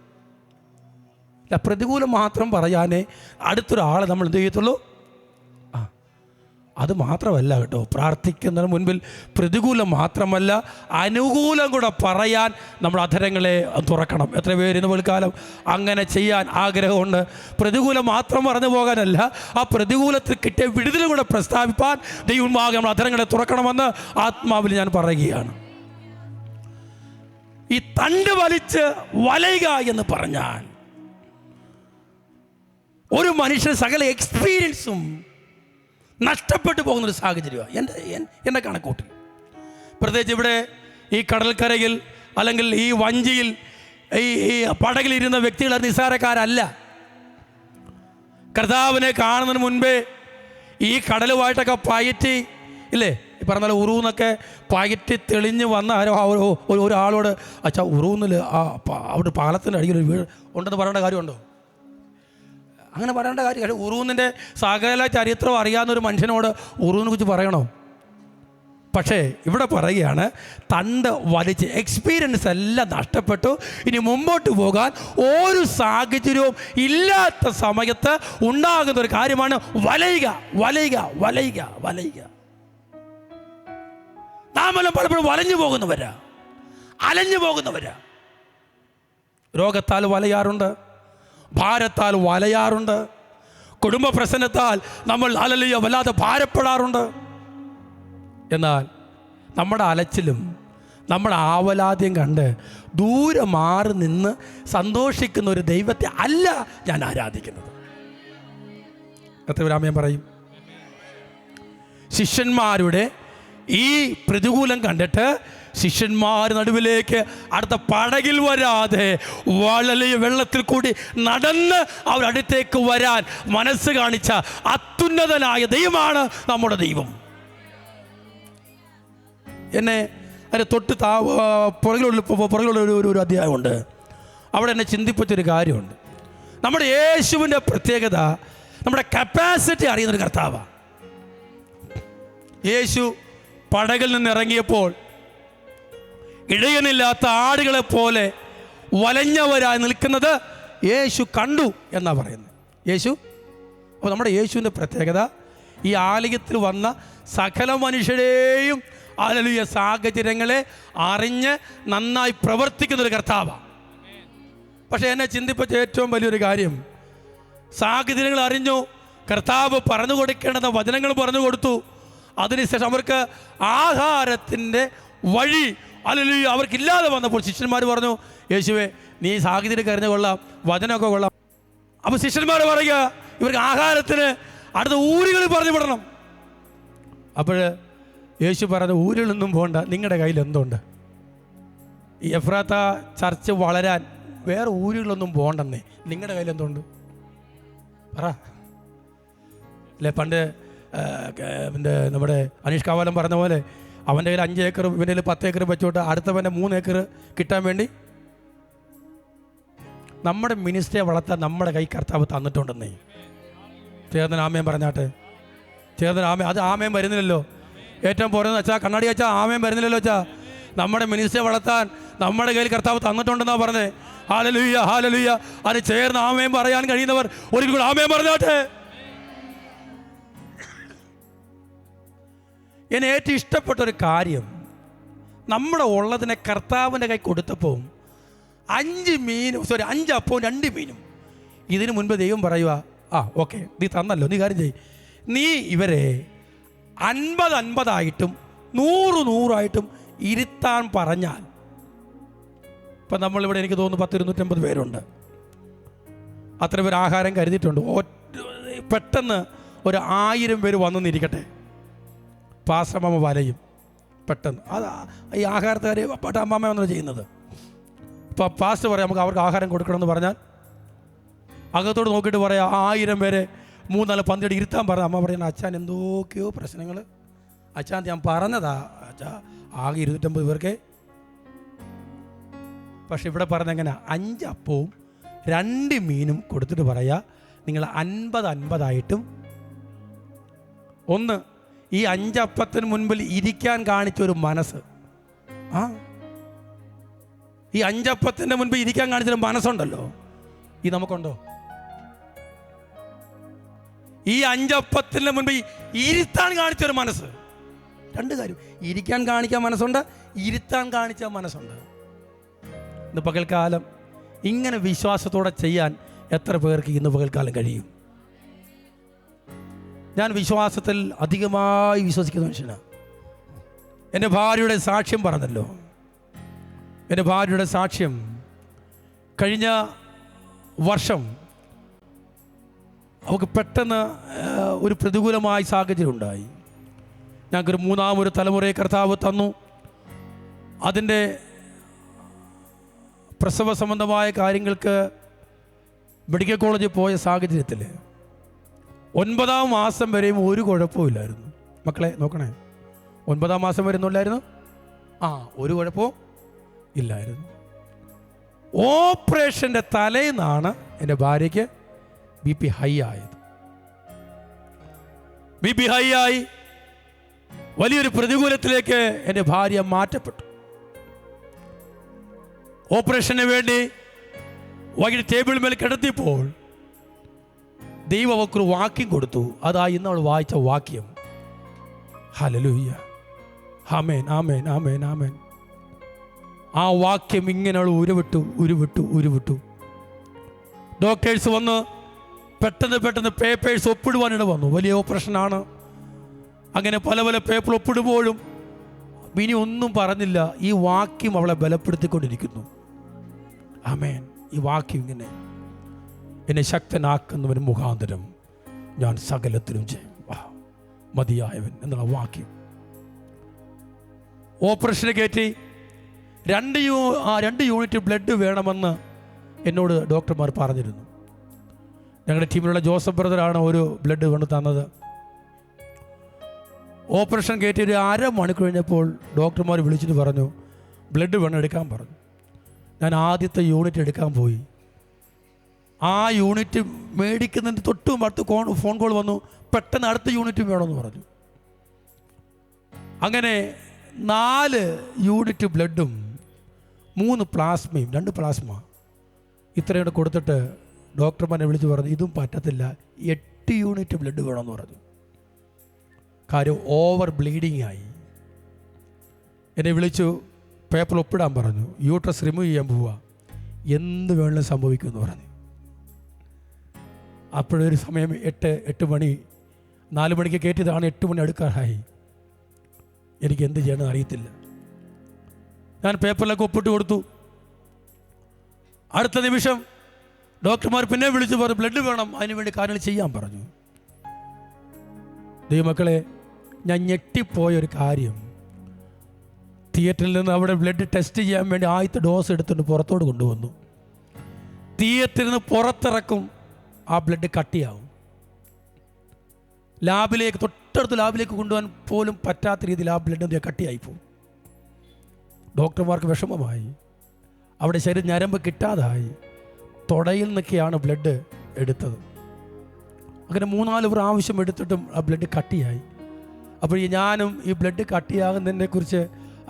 അല്ല, പ്രതികൂലം മാത്രം പറയാനേ അടുത്തൊരാളെ നമ്മൾ എന്ത് ചെയ്യത്തുള്ളൂ. അത് മാത്രമല്ല കേട്ടോ, പ്രാർത്ഥിക്കുന്നതിന് മുൻപിൽ പ്രതികൂലം മാത്രമല്ല അനുകൂലം കൂടെ പറയാൻ നമ്മൾ അധരങ്ങളെ തുറക്കണം. എത്ര പേര് ഇന്ന് പോൽക്കാലം അങ്ങനെ ചെയ്യാൻ ആഗ്രഹമുണ്ട്? പ്രതികൂലം മാത്രം പറഞ്ഞു പോകാനല്ല, ആ പ്രതികൂലത്തിൽ കിട്ടിയ വിടുതലും കൂടെ പ്രസ്താവിപ്പാൻ ദൈവമാകെ നമ്മൾ അധരങ്ങളെ തുറക്കണമെന്ന് ആത്മാവിൽ ഞാൻ പറയുകയാണ്. ഈ തണ്ട് വലിച്ച് വലയുക എന്ന് പറഞ്ഞാൽ ഒരു മനുഷ്യന് സകല എക്സ്പീരിയൻസും നഷ്ടപ്പെട്ടു പോകുന്നൊരു സാഹചര്യമാണ് എൻ്റെ കണക്കൂട്ടിൽ. പ്രത്യേകിച്ച് ഇവിടെ ഈ കടൽക്കരയിൽ അല്ലെങ്കിൽ ഈ വഞ്ചിയിൽ ഈ പടകിലിരുന്ന വ്യക്തികൾ നിസ്സാരക്കാരല്ല. കർത്താവിനെ കാണുന്നതിന് മുൻപേ ഈ കടലുമായിട്ടൊക്കെ പയറ്റി ഇല്ലേ, ഈ പറഞ്ഞ പോലെ ഉറൂന്നൊക്കെ പയറ്റി തെളിഞ്ഞ് വന്ന ഒരാളോട് അച്ഛാ ഉറൂന്നിൽ അവിടെ പാലത്തിൻ്റെ അടിയിൽ ഒരു വീട് ഉണ്ടെന്ന് പറയേണ്ട കാര്യമുണ്ടോ? അങ്ങനെ പറയേണ്ട കാര്യം. ഉറൂന്നിൻ്റെ സകല ചരിത്രം അറിയാവുന്നൊരു മനുഷ്യനോട് ഉറൂന്നിനെ കുറിച്ച് പറയണോ? പക്ഷേ ഇവിടെ പറയുകയാണ് തണ്ട് വലിച്ച് എക്സ്പീരിയൻസ് എല്ലാം നഷ്ടപ്പെട്ടു. ഇനി മുമ്പോട്ട് പോകാൻ ഒരു സാഹചര്യവും ഇല്ലാത്ത സമയത്ത് ഉണ്ടാകുന്ന ഒരു കാര്യമാണ് വലയുക വലയുക വലയുക വലയുക. നാമെല്ലാം പലപ്പോഴും വലഞ്ഞു പോകുന്നവരാ, അലഞ്ഞു പോകുന്നവരാ. രോഗത്താൽ വലയാറുണ്ട്, ഭാരത്താൽ വലയാറുണ്ട്, കുടുംബ പ്രശ്നത്താൽ നമ്മൾ വല്ലാതെ ഭാരപ്പെടാറുണ്ട്. എന്നാൽ നമ്മുടെ അലച്ചിലും നമ്മുടെ ആവലാദ്യം കണ്ട് ദൂരെ മാറി നിന്ന് സന്തോഷിക്കുന്ന ഒരു ദൈവത്തെ അല്ല ഞാൻ ആരാധിക്കുന്നത്. എത്ര പറയും? ശിഷ്യന്മാരുടെ ഈ പ്രതികൂലം കണ്ടിട്ട് ശിഷ്യന്മാർ നടുവിലേക്ക് അടുത്ത പടകിൽ വരാതെ വളരെ വെള്ളത്തിൽ കൂടി നടന്ന് അവരടുത്തേക്ക് വരാൻ മനസ്സ് കാണിച്ച അത്യുന്നതനായ ദൈവമാണ് നമ്മുടെ ദൈവം. എന്നെ അതിന് തൊട്ട് പുറകിലുള്ള ഒരു അധ്യായമുണ്ട്. അവിടെ എന്നെ ചിന്തിപ്പിച്ചൊരു കാര്യമുണ്ട്. നമ്മുടെ യേശുവിൻ്റെ പ്രത്യേകത നമ്മുടെ കപ്പാസിറ്റി അറിയുന്നൊരു കർത്താവാണ്. യേശു പടകിൽ നിന്ന് ഇറങ്ങിയപ്പോൾ ഇടയനില്ലാത്ത ആടുകളെ പോലെ വലഞ്ഞവരായി നിൽക്കുന്നത് യേശു കണ്ടു എന്നാണ് പറയുന്നത്. അപ്പോൾ നമ്മുടെ യേശുവിൻ്റെ പ്രത്യേകത ഈ ആലയത്തിൽ വന്ന സകല മനുഷ്യരെയും ഹല്ലേലൂയ സാഹചര്യങ്ങളെ അറിഞ്ഞ് നന്നായി പ്രവർത്തിക്കുന്നൊരു കർത്താവാണ്. പക്ഷേ എന്നെ ചിന്തിപ്പിച്ച ഏറ്റവും വലിയൊരു കാര്യം, സാഹചര്യങ്ങൾ അറിഞ്ഞു, കർത്താവ് പറഞ്ഞു കൊടുക്കേണ്ടുന്ന വചനങ്ങൾ പറഞ്ഞു കൊടുത്തു. അതിനുശേഷം അവർക്ക് ആഹാരത്തിൻ്റെ വഴി ഹല്ലേലൂയ അവർക്കില്ലാതെ വന്നപ്പോൾ ശിഷ്യന്മാർ പറഞ്ഞു, യേശുവേ നീ സാഹചര്യം കരുഞ്ഞ കൊള്ളാം, വചനമൊക്കെ കൊള്ളാം. അപ്പോൾ ശിഷ്യന്മാർ പറയുക ഇവർക്ക് ആഹാരത്തിന് അടുത്ത ഊരുകളിൽ പറഞ്ഞു വിടണം. അപ്പോൾ യേശു പറഞ്ഞു ഊരുകളൊന്നും പോകണ്ട, നിങ്ങളുടെ കയ്യിൽ എന്തുണ്ട്? ഈ എഫ്രാത്ത ചർച്ച് വളരാൻ വേറെ ഊരുകളൊന്നും പോകണ്ടെന്നേ, നിങ്ങളുടെ കയ്യിൽ എന്തുണ്ട് പറ. അല്ലേ പണ്ട് നമ്മുടെ അനീഷ് കാവാലം പറഞ്ഞ പോലെ അവൻ്റെ കയ്യിൽ 5 ഏക്കറും ഇവൻ്റെ കയ്യിൽ 10 ഏക്കറും വെച്ചോട്ട് അടുത്തവൻ്റെ 3 ഏക്കർ കിട്ടാൻ വേണ്ടി നമ്മുടെ മിനിസ്റ്ററെ വളർത്താൻ നമ്മുടെ കൈ കർത്താവ് തന്നിട്ടുണ്ടെന്നേ. ചേർന്നൻ ആമേൻ പറഞ്ഞാട്ടെ. ചേർന്നൻ ആമേൻ. അത് ആമേൻ വരുന്നില്ലല്ലോ. ഏറ്റവും പോരെന്ന് വെച്ചാൽ കണ്ണാടി വെച്ചാൽ ആമേൻ വരുന്നില്ലല്ലോ. വെച്ചാൽ നമ്മുടെ മിനിസ്റ്ററെ വളർത്താൻ നമ്മുടെ കയ്യിൽ കർത്താവ് തന്നിട്ടുണ്ടെന്നാണ് പറഞ്ഞത്. Hallelujah hallelujah. അത് ചേർന്ന് ആമേൻ പറയാൻ കഴിയുന്നവർ ഒരിക്കലും ആമേൻ പറഞ്ഞാട്ടെ. എന്നെ ഏറ്റവും ഇഷ്ടപ്പെട്ടൊരു കാര്യം, നമ്മുടെ ഉള്ളതിനെ കർത്താവിൻ്റെ കൈ കൊടുത്തപ്പോൾ 5 അപ്പവും 2 മീനും ഇതിനു മുൻപ് ദൈവം പറയുക, ഓക്കെ നീ തന്നല്ലോ, നീ കാര്യം ചെയ്യ്, നീ ഇവരെ 50-50 100-100 ഇരുത്താൻ പറഞ്ഞാൽ, ഇപ്പം നമ്മളിവിടെ എനിക്ക് തോന്നുന്നു 100-250 പേരുണ്ട്. അത്ര പേർ ആഹാരം കരുതിയിട്ടുണ്ട്. പെട്ടെന്ന് ഒരു 1000 പേര് വന്നെന്നിരിക്കട്ടെ, പാസ്റ്റർമാമ വലയും പെട്ടെന്ന്. അത് ഈ ആഹാരത്തുകാർ അമ്മാമ്മ ചെയ്യുന്നത്. ഇപ്പോൾ പാസ്റ്റർ പറയാം നമുക്ക് അവർക്ക് ആഹാരം കൊടുക്കണമെന്ന് പറഞ്ഞാൽ അകത്തോട് നോക്കിയിട്ട് പറയാം 1000 പേരെ 3-4 പന്തിയുടെ ഇരുത്താൻ പറഞ്ഞ അമ്മ പറയുന്നത്, അച്ഛൻ എന്തൊക്കെയോ പ്രശ്നങ്ങൾ, അച്ഛാൻ ഞാൻ പറഞ്ഞതാ അച്ഛാ, ആകെ 250 പേർക്ക്. പക്ഷെ ഇവിടെ പറഞ്ഞെങ്ങനെ 5 അപ്പവും 2 മീനും കൊടുത്തിട്ട് പറയാ, നിങ്ങൾ 50-50 ഒന്ന് ഈ 5 അപ്പത്തിന് മുൻപിൽ ഇരിക്കാൻ കാണിച്ചൊരു മനസ്സ്. ഈ 5 അപ്പത്തിൻ്റെ മുൻപിൽ ഇരിക്കാൻ കാണിച്ചൊരു മനസ്സുണ്ടല്ലോ, ഈ നമുക്കുണ്ടോ? ഈ 5 അപ്പത്തിൻ്റെ മുൻപിൽ ഇരുത്താൻ കാണിച്ചൊരു മനസ്സ്. 2 കാര്യം, ഇരിക്കാൻ കാണിക്കാൻ മനസ്സുണ്ട്, ഇരുത്താൻ കാണിച്ച മനസ്സുണ്ട്. ഇന്ന് പകൽക്കാലം ഇങ്ങനെ വിശ്വാസത്തോടെ ചെയ്യാൻ എത്ര പേർക്ക് ഇന്ന് പകൽക്കാലം കഴിയും? ഞാൻ വിശ്വാസത്തിൽ അധികമായി വിശ്വസിക്കുന്ന മനുഷ്യനാണ്. എൻ്റെ ഭാര്യയുടെ സാക്ഷ്യം പറഞ്ഞല്ലോ. എൻ്റെ ഭാര്യയുടെ സാക്ഷ്യം, കഴിഞ്ഞ വർഷം അവൾക്ക് പെട്ടെന്ന് ഒരു പ്രതികൂലമായ സാഹചര്യം ഉണ്ടായി. ഞങ്ങൾക്കൊരു 3ാമൊരു തലമുറയെ കർത്താവ് തന്നു. അതിൻ്റെ പ്രസവ സംബന്ധമായ കാര്യങ്ങൾക്ക് മെഡിക്കൽ കോളേജിൽ പോയ സാഹചര്യത്തിൽ 9ാം മാസം വരെയും ഒരു കുഴപ്പമില്ലായിരുന്നു. മക്കളെ നോക്കണേ, 9ാം മാസം വരുന്നില്ലായിരുന്നു, ഒരു കുഴപ്പവും ഇല്ലായിരുന്നു. ഓപ്പറേഷൻ്റെ തലേന്നാണ് എൻ്റെ ഭാര്യയ്ക്ക് BP ഹൈ ആയത്. BP ഹൈ ആയി വലിയൊരു പ്രതികൂലത്തിലേക്ക് എൻ്റെ ഭാര്യ മാറ്റപ്പെട്ടു. ഓപ്പറേഷന് വേണ്ടി വൈകിട്ട് ടേബിൾ മേൽ കിടത്തിയപ്പോൾ ദൈവം അവൾക്കൊരു വാക്യം കൊടുത്തു. അതാ ഇന്ന് അവൾ വായിച്ച വാക്യം. ഹല്ലേലൂയ, ആമേൻ, ആമേൻ, ആമേൻ, ആമേൻ. ആ വാക്യം ഇങ്ങനെ അവൾ ഉരുവിട്ടു. ഡോക്ടേഴ്സ് വന്ന് പെട്ടെന്ന് പേപ്പേഴ്സ് ഒപ്പിടുവാനിട വന്നു. വലിയ ഓപ്പറേഷനാണ്. അങ്ങനെ പല പേപ്പർ ഒപ്പിടുമ്പോഴും ഇനി ഒന്നും പറഞ്ഞില്ല. ഈ വാക്യം അവളെ ബലപ്പെടുത്തിക്കൊണ്ടിരിക്കുന്നു. ആമേൻ. ഈ വാക്യം ഇങ്ങനെ, എന്നെ ശക്തനാക്കുന്നവന് മുഖാന്തരം ഞാൻ സകലത്തിലും ചെയ്യും, മതിയായവൻ എന്നുള്ള വാക്യം. ഓപ്പറേഷന് കയറ്റി 2 യൂണിറ്റ് ബ്ലഡ് വേണമെന്ന് എന്നോട് ഡോക്ടർമാർ പറഞ്ഞിരുന്നു. ഞങ്ങളുടെ ടീമിലുള്ള ജോസഫ് ബ്രദറാണ് ഒരു ബ്ലഡ് കൊണ്ട് തന്നത്. ഓപ്പറേഷൻ കയറ്റി ഒരു 1/2 മണിക്കൂർ കഴിഞ്ഞപ്പോൾ ഡോക്ടർമാർ വിളിച്ചിട്ട് പറഞ്ഞു, ബ്ലഡ് വേണം എടുക്കാൻ പറഞ്ഞു. ഞാൻ ആദ്യത്തെ യൂണിറ്റ് എടുക്കാൻ പോയി. ആ യൂണിറ്റ് മേടിക്കുന്നതിന് തൊട്ടും അടുത്ത് ഫോൺ കോൾ വന്നു, പെട്ടെന്ന് അടുത്ത യൂണിറ്റും വേണമെന്ന് പറഞ്ഞു. അങ്ങനെ 4 യൂണിറ്റ് ബ്ലഡും 3 പ്ലാസ്മയും 2 പ്ലാസ്മ ഇത്രയും കൂടെ കൊടുത്തിട്ട് ഡോക്ടർമാരെ വിളിച്ച് പറഞ്ഞു, ഇതും പറ്റത്തില്ല, 8 യൂണിറ്റ് ബ്ലഡ് വേണമെന്ന് പറഞ്ഞു. കാര്യം ഓവർ ബ്ലീഡിങ് ആയി. എന്നെ വിളിച്ചു, പേപ്പർ ഒപ്പിടാൻ പറഞ്ഞു, യൂട്രസ് റിമൂവ് ചെയ്യാൻ പോവുക, എന്ത് വേണമെങ്കിലും സംഭവിക്കുമെന്ന് പറഞ്ഞു. അപ്പോഴൊരു സമയം 8 മണി, 4 മണിക്ക് കയറ്റിയതാണ്, 8 മണി അടുക്കാറായി. എനിക്ക് എന്ത് ചെയ്യണമെന്ന് അറിയത്തില്ല. ഞാൻ പേപ്പറിലൊക്കെ ഒപ്പിട്ട് കൊടുത്തു. അടുത്ത നിമിഷം ഡോക്ടർമാർ പിന്നെ വിളിച്ചു പറഞ്ഞു, ബ്ലഡ് വേണം, അതിനുവേണ്ടി കാര്യങ്ങൾ ചെയ്യാൻ പറഞ്ഞു. ദൈവമക്കളെ, ഞാൻ ഞെട്ടിപ്പോയൊരു കാര്യം, തിയേറ്ററിൽ നിന്ന് അവിടെ ബ്ലഡ് ടെസ്റ്റ് ചെയ്യാൻ വേണ്ടി ആദ്യത്തെ ഡോസ് എടുത്തുകൊണ്ട് പുറത്തോട്ട് കൊണ്ടുവന്നു. തിയേറ്ററിൽ നിന്ന് പുറത്തിറക്കും, ആ ബ്ലഡ് കട്ടിയാവും. ലാബിലേക്ക്, തൊട്ടടുത്ത് ലാബിലേക്ക് കൊണ്ടുപോകാൻ പോലും പറ്റാത്ത രീതിയിൽ ആ ബ്ലഡ് കട്ടിയായിപ്പോവും. ഡോക്ടർമാർക്ക് വിഷമമായി. അവിടെ ശരീരം ഞരമ്പ് കിട്ടാതായി. തുടയിൽ നിന്നൊക്കെയാണ് ബ്ലഡ് എടുത്തത്. അങ്ങനെ 3-4 പ്രാവശ്യം എടുത്തിട്ടും ആ ബ്ലഡ് കട്ടിയായി. അപ്പോൾ ഞാനും ഈ ബ്ലഡ് കട്ടിയാകുന്നതിനെക്കുറിച്ച്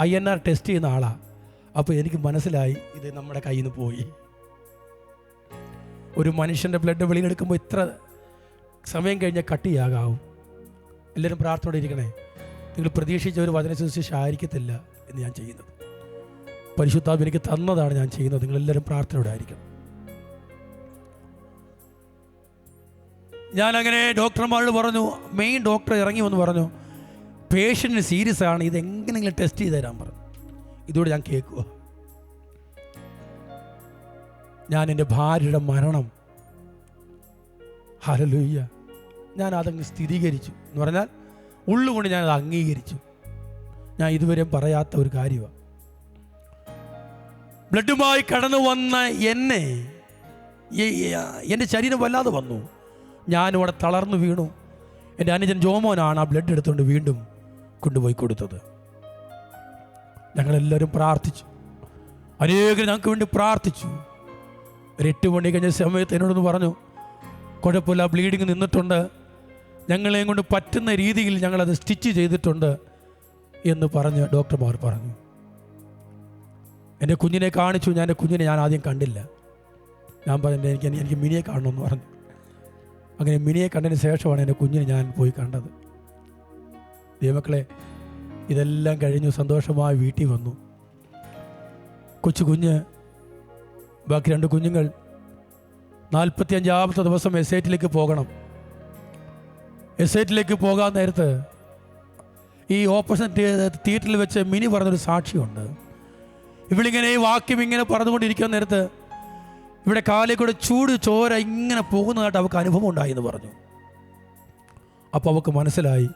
INR ടെസ്റ്റ് ചെയ്യുന്ന ആളാണ്. അപ്പോൾ എനിക്ക് മനസ്സിലായി, ഇത് നമ്മുടെ കയ്യിൽ നിന്ന് പോയി. ഒരു മനുഷ്യൻ്റെ ബ്ലഡ് വെളിയിലെടുക്കുമ്പോൾ ഇത്ര സമയം കഴിഞ്ഞാൽ കട്ടിയാകാവും. എല്ലാവരും പ്രാർത്ഥനയോടെ ഇരിക്കണേ. നിങ്ങൾ പ്രതീക്ഷിച്ച ഒരു വചന ശുശ്രൂഷ ആയിരിക്കത്തില്ല എന്ന് ഞാൻ ചെയ്യുന്നത്. പരിശുദ്ധാത്മാവ് എനിക്ക് തന്നതാണ് ഞാൻ ചെയ്യുന്നത്. നിങ്ങളെല്ലാവരും പ്രാർത്ഥനയോടെ ആയിരിക്കണം. ഞാനങ്ങനെ ഡോക്ടർമാരോട് പറഞ്ഞു, മെയിൻ ഡോക്ടർ ഇറങ്ങി വന്ന് പറഞ്ഞു, പേഷ്യൻറ്റിന് സീരിയസ് ആണ്, ഇത് എങ്ങനെയെങ്കിലും ടെസ്റ്റ് ചെയ്ത് തരാൻ പറഞ്ഞു. ഇതോടെ ഞാൻ കേൾക്കുക. ഞാൻ എൻ്റെ ഭാര്യയുടെ മരണം, ഹല്ലേലൂയ, ഞാൻ അതങ്ങ് സ്ഥിരീകരിച്ചു എന്ന് പറഞ്ഞാൽ ഉള്ളുകൊണ്ട് ഞാനത് അംഗീകരിച്ചു. ഞാൻ ഇതുവരെ പറയാത്ത ഒരു കാര്യമാണ്. ബ്ലഡുമായി കടന്നു വന്ന എന്നെ, എൻ്റെ ശരീരം വല്ലാതെ വന്നു. ഞാനും അവിടെ തളർന്നു വീണു. എൻ്റെ അനുജൻ ജോമോനാണ് ആ ബ്ലഡ് എടുത്തുകൊണ്ട് വീണ്ടും കൊണ്ടുപോയി കൊടുത്തത്. ഞങ്ങളെല്ലാവരും പ്രാർത്ഥിച്ചു, അനേകം ഞങ്ങൾക്ക് വേണ്ടി പ്രാർത്ഥിച്ചു. ഒരു 8 മണി കഴിഞ്ഞ സമയത്ത് എന്നോടൊന്ന് പറഞ്ഞു, കുഴപ്പമില്ല, ബ്ലീഡിങ് നിന്നിട്ടുണ്ട്, ഞങ്ങളെയും കൊണ്ട് പറ്റുന്ന രീതിയിൽ ഞങ്ങളത് സ്റ്റിച്ച് ചെയ്തിട്ടുണ്ട് എന്ന് പറഞ്ഞ് ഡോക്ടർമാർ പറഞ്ഞു. എൻ്റെ കുഞ്ഞിനെ കാണിച്ചു. എൻ്റെ കുഞ്ഞിനെ ഞാൻ ആദ്യം കണ്ടില്ല. ഞാൻ പറഞ്ഞു, എനിക്ക് മിനിയെ കാണണമെന്ന് പറഞ്ഞു. അങ്ങനെ മിനിയെ കണ്ടതിന് ശേഷമാണ് എൻ്റെ കുഞ്ഞിനെ ഞാൻ പോയി കണ്ടത്. ദൈവമക്കളെ, ഇതെല്ലാം കഴിഞ്ഞു സന്തോഷമായി വീട്ടിൽ വന്നു. കുഞ്ഞ്, ബാക്കി 2 കുഞ്ഞുങ്ങൾ 45-ാമത്തെ ദിവസം എസ്റ്റേറ്റിലേക്ക് പോകണം. എസ്റ്റേറ്റിലേക്ക് പോകാൻ നേരത്ത് ഈ ഓപ്പറേഷൻ തിയേറ്ററിൽ വെച്ച് മിനി പറഞ്ഞൊരു സാക്ഷിയുണ്ട്. ഇവളിങ്ങനെ ഈ വാക്യം ഇങ്ങനെ പറഞ്ഞുകൊണ്ടിരിക്കുന്ന നേരത്ത് ഇവിടെ കാലിൽ കൂടെ ചൂട് ചോര ഇങ്ങനെ പോകുന്നതായിട്ട് അവൾക്ക് അനുഭവം ഉണ്ടായി എന്ന് പറഞ്ഞു. അപ്പോൾ അവൾക്ക് മനസ്സിലായി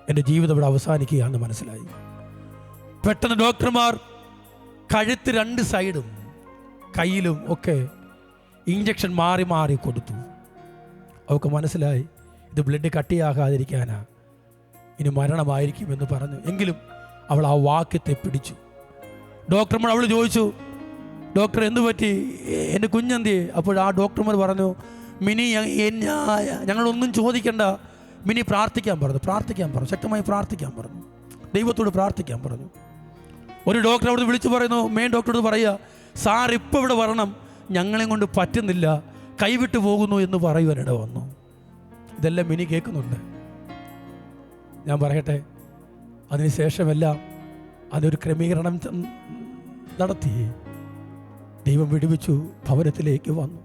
എൻ്റെ ജീവിതം ഇവിടെ അവസാനിക്കുകയാണെന്ന് മനസ്സിലായി. പെട്ടെന്ന് ഡോക്ടർമാർ കഴുത്ത് 2 സൈഡും കയ്യിലും ഒക്കെ ഇഞ്ചക്ഷൻ മാറി മാറി കൊടുത്തു. അവൾക്ക് മനസ്സിലായി ഇത് ബ്ലഡ് കട്ടിയാകാതിരിക്കാനാ, ഇനി മരണമായിരിക്കുമെന്ന് പറഞ്ഞു. എങ്കിലും അവൾ ആ വാക്യത്തെ പിടിച്ചു. ഡോക്ടർമാർ അവൾ ചോദിച്ചു, ഡോക്ടർ എന്തു പറ്റി, എൻ്റെ കുഞ്ഞെന്തി? അപ്പോൾ ആ ഡോക്ടർമാർ പറഞ്ഞു, മിനി ഞങ്ങളൊന്നും ചോദിക്കണ്ട, മിനി പ്രാർത്ഥിക്കാൻ പറഞ്ഞു. ശക്തമായി പ്രാർത്ഥിക്കാൻ പറഞ്ഞു, ദൈവത്തോട് പ്രാർത്ഥിക്കാൻ പറഞ്ഞു. ഒരു ഡോക്ടർ അവിടെ വിളിച്ചു പറയുന്നു, മെയിൻ ഡോക്ടറോട് പറയുക, സാർ ഇപ്പോൾ ഇവിടെ വരണം, ഞങ്ങളെയും കൊണ്ട് പറ്റുന്നില്ല, കൈവിട്ടു പോകുന്നു എന്ന് പറയുവാനിട വന്നു. ഇതെല്ലാം മിനി കേൾക്കുന്നുണ്ട്. ഞാൻ പറയട്ടെ, അതിനുശേഷമെല്ലാം അതൊരു ക്രമീകരണം നടത്തി ദൈവം വിടുവിച്ചു, ഭവനത്തിലേക്ക് വന്നു.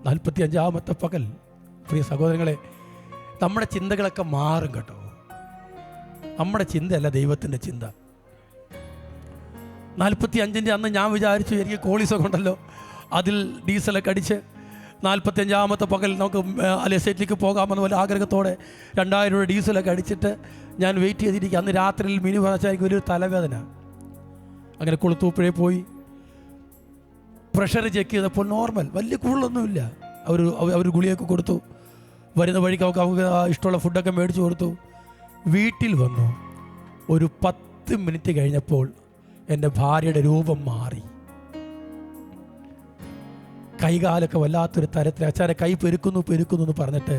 45-ാമത്തെ പകൽ, പ്രിയ സഹോദരങ്ങളെ, നമ്മുടെ ചിന്തകളൊക്കെ മാറും കേട്ടോ. നമ്മുടെ ചിന്തയല്ല ദൈവത്തിൻ്റെ ചിന്ത. 45-ൻ്റെ അന്ന് ഞാൻ വിചാരിച്ചു എനിക്ക് കോളീസൊക്കെ ഉണ്ടല്ലോ, അതിൽ ഡീസലൊക്കെ അടിച്ച് 45-ാമത്തെ പകൽ നമുക്ക് എസ്റ്റേറ്റിലേക്ക് പോകാമെന്ന പോലെ ആഗ്രഹത്തോടെ 2000 രൂപ ഡീസലൊക്കെ അടിച്ചിട്ട് ഞാൻ വെയിറ്റ് ചെയ്തിരിക്കുക. അന്ന് രാത്രിയിൽ മിനി പറഞ്ഞാൽ എനിക്ക് വലിയൊരു തലവേദന. അങ്ങനെ കുളത്തൂപ്പുഴ പോയി പ്രഷർ ചെക്ക് ചെയ്തപ്പോൾ നോർമൽ, വലിയ കൂടുതലൊന്നുമില്ല. അവർ ഗുളിയൊക്കെ കൊടുത്തു. വരുന്ന വഴിക്ക് അവർക്ക് ഇഷ്ടമുള്ള ഫുഡൊക്കെ മേടിച്ചു കൊടുത്തു. വീട്ടിൽ വന്നു. ഒരു 10 മിനിറ്റ് കഴിഞ്ഞപ്പോൾ എൻ്റെ ഭാര്യയുടെ രൂപം മാറി. കൈകാലൊക്കെ വല്ലാത്തൊരു തരത്തിൽ, അച്ഛനെ കൈ പെരുക്കുന്നു എന്ന് പറഞ്ഞിട്ട്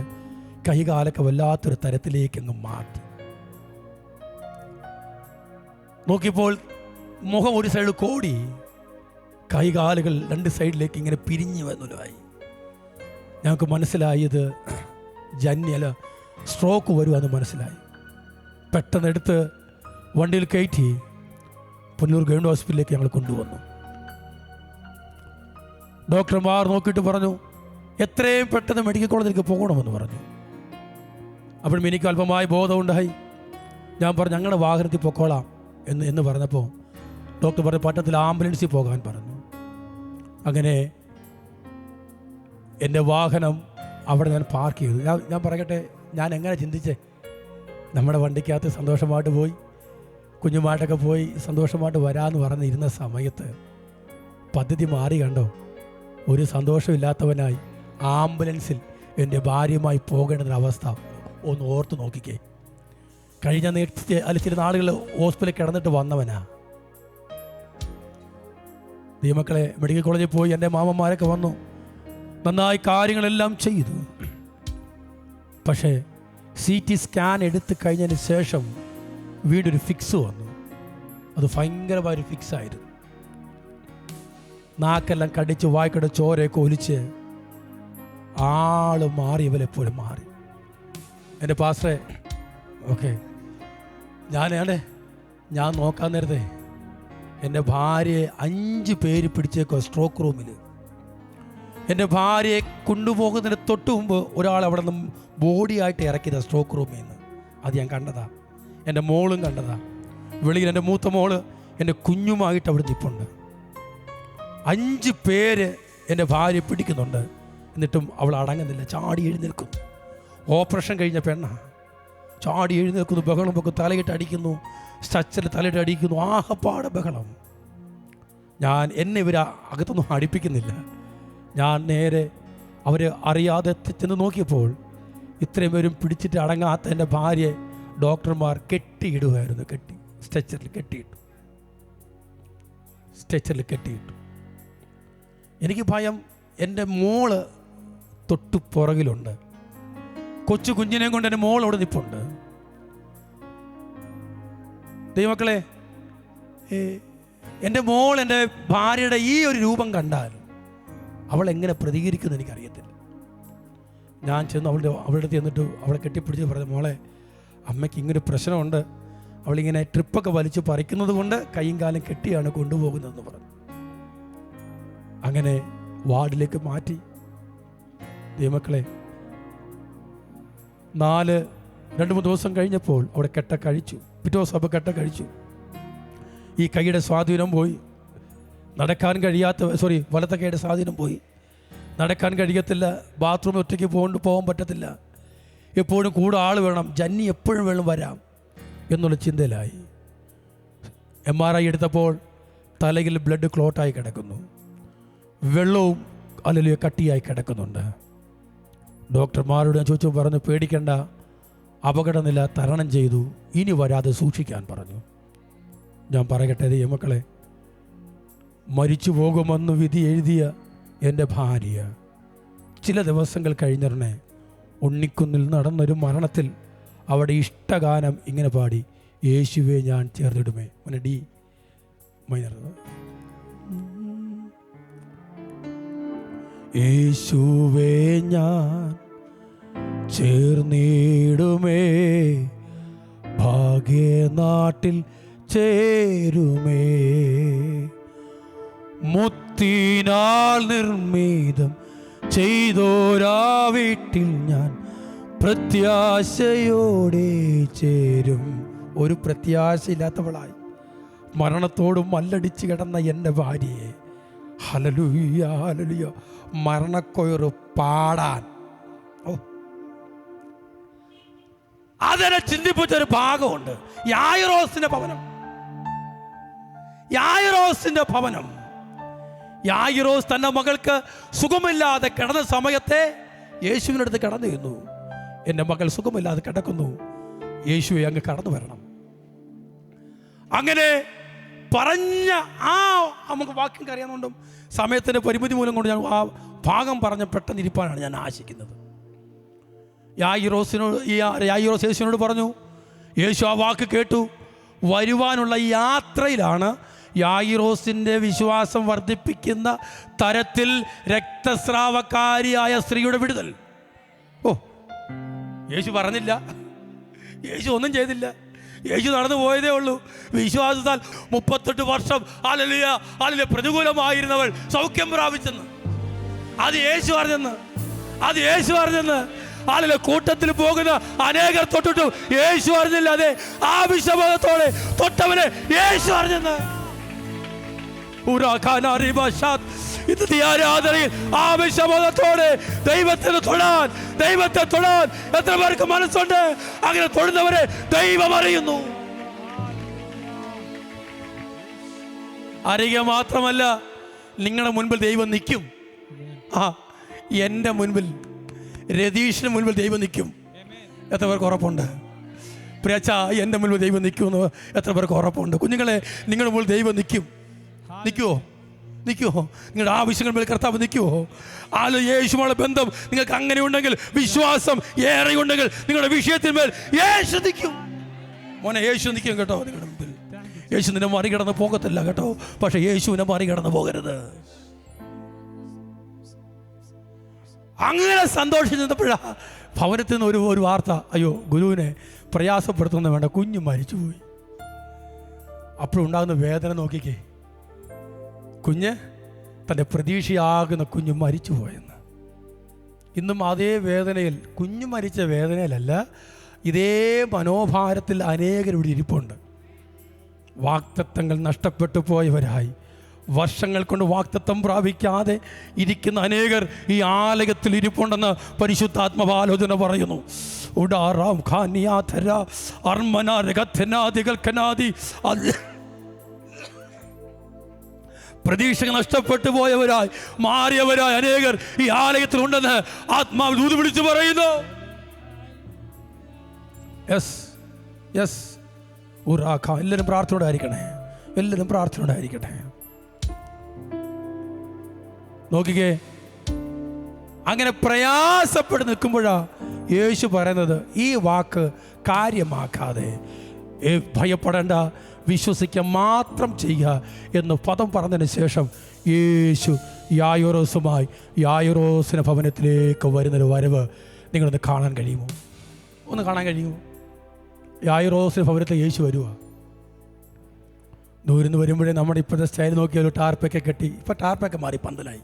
കൈകാലൊക്കെ വല്ലാത്തൊരു തരത്തിലേക്ക് അങ്ങ് മാറ്റി. നോക്കിയപ്പോൾ മുഖം ഒരു സൈഡ് കോടി, കൈകാലുകൾ 2 സൈഡിലേക്ക് ഇങ്ങനെ പിരിഞ്ഞു വന്നതായി. ഞങ്ങൾക്ക് മനസ്സിലായത് ജന്യല സ്ട്രോക്ക് വരുവാന്ന് മനസ്സിലായി. പെട്ടെന്ന് എടുത്ത് വണ്ടിയിൽ കയറ്റി പുനലൂർ ഗവൺമെൻറ് ഹോസ്പിറ്റലിലേക്ക് ഞങ്ങൾ കൊണ്ടുവന്നു. ഡോക്ടർമാർ നോക്കിയിട്ട് പറഞ്ഞു, എത്രയും പെട്ടെന്ന് മെഡിക്കൽ കോളേജിലേക്ക് പോകണമെന്ന് പറഞ്ഞു. അപ്പോൾ എനിക്ക് അല്പമായ ബോധമുണ്ടായി. ഞാൻ പറഞ്ഞു, ഞങ്ങളുടെ വാഹനത്തിൽ പൊക്കോളാം എന്ന് പറഞ്ഞപ്പോൾ ഡോക്ടർ പറഞ്ഞു, പട്ടണത്തിൽ ആംബുലൻസിൽ പോകാൻ പറഞ്ഞു. അങ്ങനെ എൻ്റെ വാഹനം അവിടെ ഞാൻ പാർക്ക് ചെയ്തു. ഞാൻ പറയട്ടെ, ഞാൻ എങ്ങനെ ചിന്തിച്ചേ, നമ്മുടെ വണ്ടിക്കകത്ത് സന്തോഷമായിട്ട് പോയി, കുഞ്ഞുമായിട്ടൊക്കെ പോയി സന്തോഷമായിട്ട് വരാമെന്ന് പറഞ്ഞിരുന്ന സമയത്ത് പദ്ധതി മാറി കണ്ടോ. ഒരു സന്തോഷമില്ലാത്തവനായി ആംബുലൻസിൽ എൻ്റെ ഭാര്യയുമായി പോകേണ്ടൊരവസ്ഥ ഒന്ന് ഓർത്ത് നോക്കിക്കേ. കഴിഞ്ഞ ചില നാളുകൾ ഹോസ്പിറ്റലിൽ കിടന്നിട്ട് വന്നവനാ. ദൈവമക്കളെ, മെഡിക്കൽ കോളേജിൽ പോയി എൻ്റെ മാമന്മാരൊക്കെ വന്നു, നന്നായി കാര്യങ്ങളെല്ലാം ചെയ്തു. പക്ഷേ CT സ്കാൻ എടുത്ത് കഴിഞ്ഞതിന് ശേഷം വീടൊരു ഫിക്സ് വന്നു. അത് ഭയങ്കരമായൊരു ഫിക്സായിരുന്നു. നാക്കെല്ലാം കടിച്ച് വായ്ക്കട ചോരയൊക്കെ ഒലിച്ച് ആള് മാറി, ഇവലെപ്പോഴും മാറി. എൻ്റെ പാസ്റ്ററെ, ഓക്കെ, ഞാൻ നോക്കാൻ നേരത്തെ എൻ്റെ ഭാര്യയെ 5 പേര് പിടിച്ചേക്കോ സ്ട്രോക്ക് റൂമിൽ. എൻ്റെ ഭാര്യയെ കൊണ്ടുപോകുന്നതിന് തൊട്ട് മുമ്പ് ഒരാൾ അവിടെ നിന്ന് ബോഡിയായിട്ട് ഇറക്കിയതാ സ്ട്രോക്ക് റൂമിൽ നിന്ന്. അത് ഞാൻ കണ്ടതാ, എൻ്റെ മോളും കണ്ടതാ. വെളിയിൽ എൻ്റെ മൂത്ത മോള് എൻ്റെ കുഞ്ഞുമായിട്ട് അവിടെ നിൽപ്പുണ്ട്. 5 പേര് എൻ്റെ ഭാര്യയെ പിടിക്കുന്നുണ്ട്. എന്നിട്ടും അവൾ അടങ്ങുന്നില്ല, ചാടി എഴുന്നേൽക്കുന്നു. ഓപ്പറേഷൻ കഴിഞ്ഞ പെണ്ണ ചാടി എഴുന്നേൽക്കുന്നു, ബഹളം വെക്കും, തലയിട്ട് അടിക്കുന്നു, സ്ട്രച്ചറിൽ തലയിട്ട് അടിക്കുന്നു, ആഹപ്പാട് ബഹളം. എന്നെ ഇവർ അകത്തൊന്നും അടുപ്പിക്കുന്നില്ല. ഞാൻ നേരെ അവർ അറിയാതെ ചെന്ന് നോക്കിയപ്പോൾ ഇത്രയും പേരും പിടിച്ചിട്ട് അടങ്ങാത്ത എൻ്റെ ഭാര്യയെ ഡോക്ടർമാർ കെട്ടിയിടുമായിരുന്നു. സ്ട്രെച്ചറിൽ കെട്ടിയിട്ടു. എനിക്ക് ഭയം. എൻ്റെ മോള് തൊട്ടു പുറകിലുണ്ട്, കൊച്ചു കുഞ്ഞിനെയും കൊണ്ട് എൻ്റെ മോൾ അവിടെ നിൽപ്പുണ്ട്. ദൈവമക്കളെ, എൻ്റെ മോൾ എൻ്റെ ഭാര്യയുടെ ഈ ഒരു രൂപം കണ്ടാൽ അവൾ എങ്ങനെ പ്രതികരിക്കുമെന്ന് എനിക്കറിയത്തില്ല. ഞാൻ ചെന്ന് അവളുടെ ചെന്നിട്ട് അവളെ കെട്ടിപ്പിടിച്ച് പറഞ്ഞു, മോളെ, അമ്മയ്ക്ക് ഇങ്ങനൊരു പ്രശ്നമുണ്ട്, അവളിങ്ങനെ ട്രിപ്പൊക്കെ വലിച്ച് പറിക്കുന്നത് കൊണ്ട് കൈയും കാലം കെട്ടിയാണ് കൊണ്ടുപോകുന്നതെന്ന് പറഞ്ഞു. അങ്ങനെ വാർഡിലേക്ക് മാറ്റി. ദൈവമക്കളെ, 2-3 ദിവസം കഴിഞ്ഞപ്പോൾ അവിടെ കെട്ട കഴിച്ചു. പിറ്റേ ദിവസം അപ്പോൾ കെട്ട കഴിച്ചു. ഈ കൈയുടെ സ്വാധീനം പോയി, നടക്കാൻ കഴിയാത്ത വലത്തെ കൈയുടെ സ്വാധീനം പോയി, നടക്കാൻ കഴിയത്തില്ല, ബാത്റൂമിൽ ഒറ്റയ്ക്ക് പോകാൻ പറ്റത്തില്ല, എപ്പോഴും കൂടെ ആൾ വേണം, ജന്നി എപ്പോഴും വേണം വരാം എന്നുള്ള ചിന്തയിലായി. MRI എടുത്തപ്പോൾ തലയിൽ ബ്ലഡ് ക്ലോട്ടായി കിടക്കുന്നു, വെള്ളവും അല്ലെങ്കിൽ കട്ടിയായി കിടക്കുന്നുണ്ട്. ഡോക്ടർമാരോട് ഞാൻ ചോദിച്ചു, പറഞ്ഞു, പേടിക്കേണ്ട, അപകടനില തരണം ചെയ്തു, ഇനി വരാതെ സൂക്ഷിക്കാൻ പറഞ്ഞു. ഞാൻ പറയട്ടെ ദൈവമക്കളെ, മരിച്ചു പോകുമെന്ന് വിധി എഴുതിയ എൻ്റെ ഭാര്യ ചില ദിവസങ്ങൾ കഴിഞ്ഞിരുന്നേ ഉണ്ണിക്കുന്നിൽ നടന്നൊരു മരണത്തിൽ അവിടെ ഇഷ്ടഗാനം ഇങ്ങനെ പാടി, യേശുവേ ഞാൻ ചേർന്നിടുമേ. D minor. യേശുവേ ഞാൻ ചേർന്നിടുമേ, ഭാഗ്യനാട്ടിൽ ചേരുമേ, മുത്തിനാൽ നിർമ്മിതം ചെയ്തോരാ വീട്ടിൽ ഞാൻ പ്രത്യാശയോടെ ചേരും. ഒരു പ്രത്യാശയില്ലാത്തവളായി മരണത്തോടും മല്ലടിച്ച് കിടന്ന എൻ്റെ ഭാര്യയെ ഹല്ലേലൂയ ഹല്ലേലൂയ മരണക്കൊയറ് പാടാൻ അതിനെ ചിന്തിപ്പിച്ചൊരു ഭാഗമുണ്ട്. യായിറോസിന്റെ ഭവനം. യായിറോസ് തൻ്റെ മകൾക്ക് സുഖമില്ലാതെ കിടന്ന സമയത്തെ യേശുവിൻ്റെ അടുത്ത് കടന്നു ചെന്നു. എൻ്റെ മകൾ സുഖമില്ലാതെ കിടക്കുന്നു, യേശുവെ അങ്ങ് കടന്നു വരണം. അങ്ങനെ പറഞ്ഞ നമുക്ക് വാക്യം അറിയാവുന്നതുകൊണ്ടും സമയത്തിൻ്റെ പരിമിതി മൂലം കൊണ്ട് ഞാൻ ആ ഭാഗം പറഞ്ഞ പെട്ടെന്ന് ഇരിപ്പാനാണ് ഞാൻ ആശിക്കുന്നത്. യായിറോസ് യേശുവിനോട് പറഞ്ഞു. യേശു ആ വാക്ക് കേട്ടു. വരുവാനുള്ള യാത്രയിലാണ് യായിറോസിൻ്റെ വിശ്വാസം വർദ്ധിപ്പിക്കുന്ന തരത്തിൽ രക്തസ്രാവക്കാരിയായ സ്ത്രീയുടെ വിടുതൽ. യേശു പറഞ്ഞില്ല, യേശു ഒന്നും ചെയ്തില്ല, യേശു നടന്നു പോയതേ ഉള്ളൂ. വിശ്വാസത്താൽ 38 വർഷം ഹല്ലേലൂയ പ്രതികൂലമായിരുന്നവൾ സൗഖ്യം പ്രാപിച്ചെന്ന് അത് യേശു അറിഞ്ഞെന്ന് ആളുകൾ കൂട്ടത്തിൽ പോകുന്ന അനേകർ തൊട്ടിട്ടും യേശു അറിഞ്ഞില്ല. അതെ, ആവശ്യബോധത്തോടെ തൊട്ടവനെ യേശു അറിഞ്ഞെന്ന്. ഇന്നത്തെ ആരാധനയിൽ ആവശ്യബോധത്തോടെ ദൈവത്തെ തൊടാൻ എത്ര പേർക്ക് മനസ്സുണ്ട്? അങ്ങനെ തൊടുന്നവരെ ദൈവം അറിയുന്നു. അറിയുക മാത്രമല്ല, നിങ്ങളുടെ മുൻപിൽ ദൈവം നിൽക്കും. എൻ്റെ മുൻപിൽ, രതീഷിന് മുൻപിൽ ദൈവം നിൽക്കും. എത്ര പേർക്ക് ഉറപ്പുണ്ട്? പ്രിയച്ച, എൻ്റെ മുൻപിൽ ദൈവം നിൽക്കുമെന്ന് എത്ര പേർക്ക് ഉറപ്പുണ്ട്? കുഞ്ഞുങ്ങളെ, നിങ്ങളുടെ മുൻപിൽ ദൈവം നിൽക്കുമോ? നിങ്ങളുടെ ആവശ്യങ്ങൾ മേൽ കർത്താവ് നിൽക്കുമോ? യേശുവുമായുള്ള ബന്ധം നിങ്ങൾക്ക് അങ്ങനെ ഉണ്ടെങ്കിൽ, വിശ്വാസം ഏറെ ഉണ്ടെങ്കിൽ, നിങ്ങളുടെ വിഷയത്തിന്മേൽ യേശു നിൽക്കും. മോനെ, യേശു നിൽക്കും കേട്ടോ. നിങ്ങളുടെ മുമ്പിൽ യേശു നിന്നെ മറികടന്ന് പോകത്തില്ല കേട്ടോ. പക്ഷെ യേശുവിനെ മറികടന്ന് പോകരുത്. അങ്ങനെ സന്തോഷിച്ചപ്പോഴാ ഭവനത്തിൽ നിന്ന് ഒരു വാർത്ത, അയ്യോ ഗുരുവിനെ പ്രയാസപ്പെടുത്തുന്ന വേണ്ട, കുഞ്ഞ് മരിച്ചുപോയി. അപ്പോഴുണ്ടാകുന്ന വേദന നോക്കിക്കേ. കുഞ്ഞ് തൻ്റെ പ്രതീക്ഷയാകുന്ന കുഞ്ഞ് മരിച്ചുപോയെന്ന്. ഇന്നും അതേ വേദനയിൽ, കുഞ്ഞു മരിച്ച വേദനയിലല്ല, ഇതേ മനോഭാരത്തിൽ അനേകരിവിടെ ഇരിപ്പുണ്ട്. വാഗ്ദത്തങ്ങൾ നഷ്ടപ്പെട്ടു പോയവരായി വർഷങ്ങൾ കൊണ്ട് വാഗ്ദത്തം പ്രാപിക്കാതെ ഇരിക്കുന്ന അനേകർ ഈ ആലയത്തിൽ ഇരിപ്പുണ്ടെന്ന് പരിശുദ്ധാത്മവാലോചന പറയുന്നു. ഉടാറാം ഖാനിയാധര അർമ്മനാരകനാദികൾ കനാദി പ്രതീക്ഷകൾ നഷ്ടപ്പെട്ടു പോയവരായി മാറിയവരായി അനേകർ ഈ ആലയത്തിൽ ഉണ്ടെന്ന് ആത്മാവ് ദൂത് വിളിച്ചു പറയുന്നു. യെസ് യെസ് ഉറാഖ. എല്ലാവരും പ്രാർത്ഥനയോടെ ആയിരിക്കണേ, എല്ലാവരും പ്രാർത്ഥനയോടെ ആയിരിക്കട്ടെ. നോക്കിക്കേ, അങ്ങനെ പ്രയാസപ്പെട്ട് നിൽക്കുമ്പോഴാ യേശു പറയുന്നത് ഈ വാക്ക് കാര്യമാക്കാതെ ഭയപ്പെടേണ്ട, വിശ്വസിക്കുക മാത്രം ചെയ്യുക എന്ന് പദം പറഞ്ഞതിന് ശേഷം യേശു യായിറോസുമായി യായിറോസിൻ്റെ ഭവനത്തിലേക്ക് വരുന്നൊരു വരവ് നിങ്ങളൊന്ന് കാണാൻ കഴിയുമോ? ഒന്ന് കാണാൻ കഴിയുമോ? യായിറോസിൻ്റെ ഭവനത്തിൽ യേശു വരുക. ദൂരിന്ന് വരുമ്പോഴേ നമ്മുടെ ഇപ്പോഴത്തെ സ്റ്റൈൽ നോക്കി ഒരു ടാർപ്പൊക്കെ കെട്ടി, ഇപ്പം ടാർപ്പൊക്കെ മാറി പന്തലായി.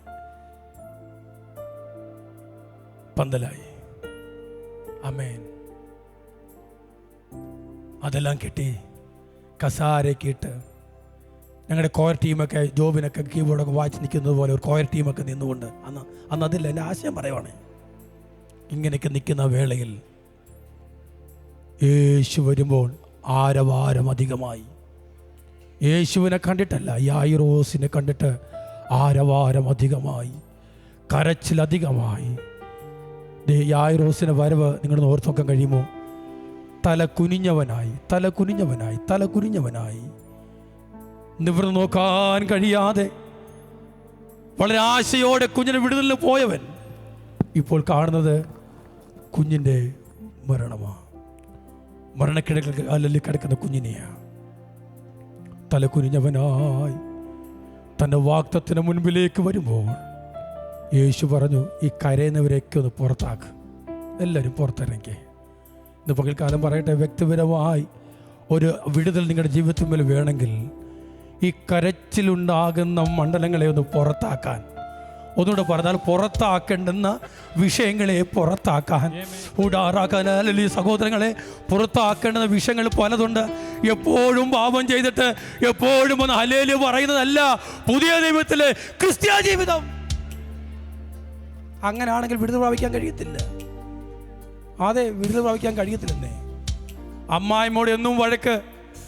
ആമേൻ. അതെല്ലാം കെട്ടി കസാരയൊക്കെ ഇട്ട് ഞങ്ങളുടെ കോയർ ടീമൊക്കെ ജോബിനൊക്കെ കീബോർഡൊക്കെ വായിച്ച് നിൽക്കുന്നത് പോലെ ഒരു കോയർ ടീമൊക്കെ നിന്നുകൊണ്ട് അന്ന് അതില്ല, എൻ്റെ ആശയം പറയുവാണ്. ഇങ്ങനെയൊക്കെ നിൽക്കുന്ന വേളയിൽ യേശു വരുമ്പോൾ ആരവാരം അധികമായി. യേശുവിനെ കണ്ടിട്ടല്ല, യായിറോസിനെ കണ്ടിട്ട് ആരവാരം അധികമായി, കരച്ചിലധികമായി. യായിറോസിൻ്റെ വരവ് നിങ്ങളുടെ ഓർത്ത് നോക്കാൻ കഴിയുമോ? തല കുനിഞ്ഞവനായി നിവർന്ന് നോക്കാൻ കഴിയാതെ വളരെ ആശയോടെ കുഞ്ഞിനെ വിടുതലിന് പോയവൻ ഇപ്പോൾ കാണുന്നത് കുഞ്ഞിൻ്റെ മരണമാണ്. മരണക്കിടക്കിൽ അല്ലല്ലി കിടക്കുന്ന കുഞ്ഞിനെയാണ്. തല കുനിഞ്ഞവനായി തൻ്റെ വാഗ്ദത്തത്തിന് മുൻപിലേക്ക് വരുമ്പോൾ യേശു പറഞ്ഞു, ഈ കരയുന്നവരെയൊക്കെ ഒന്ന് പുറത്താക്ക്, എല്ലാവരും പുറത്തിറങ്ങി. ഇന്ന് പകൽക്കാലം പറയട്ടെ, വ്യക്തിപരമായി ഒരു വിടുതൽ നിങ്ങളുടെ ജീവിതത്തിൽ വേണമെങ്കിൽ ഈ കരച്ചിലുണ്ടാകുന്ന മണ്ഡലങ്ങളെ ഒന്ന് പുറത്താക്കാൻ, ഒന്നുകൂടെ പറഞ്ഞാൽ പുറത്താക്കേണ്ടുന്ന വിഷയങ്ങളെ പുറത്താക്കാൻ, അല്ലെങ്കിൽ സഹോദരങ്ങളെ പുറത്താക്കേണ്ടുന്ന വിഷയങ്ങൾ പലതുണ്ട്. എപ്പോഴും പാപം ചെയ്തിട്ട് എപ്പോഴും ഒന്ന് ഹല്ലേലൂയ പറയുന്നതല്ല പുതിയ നിയമത്തിലെ ക്രിസ്ത്യ ജീവിതം. അങ്ങനെയാണെങ്കിൽ വിടുതൽ പ്രാപിക്കാൻ കഴിയത്തില്ല. അതെ, വിടുതൽ പ്രാപിക്കാൻ കഴിയത്തില്ലെന്നേ. അമ്മായിമ്മോട് എന്നും വഴക്ക്,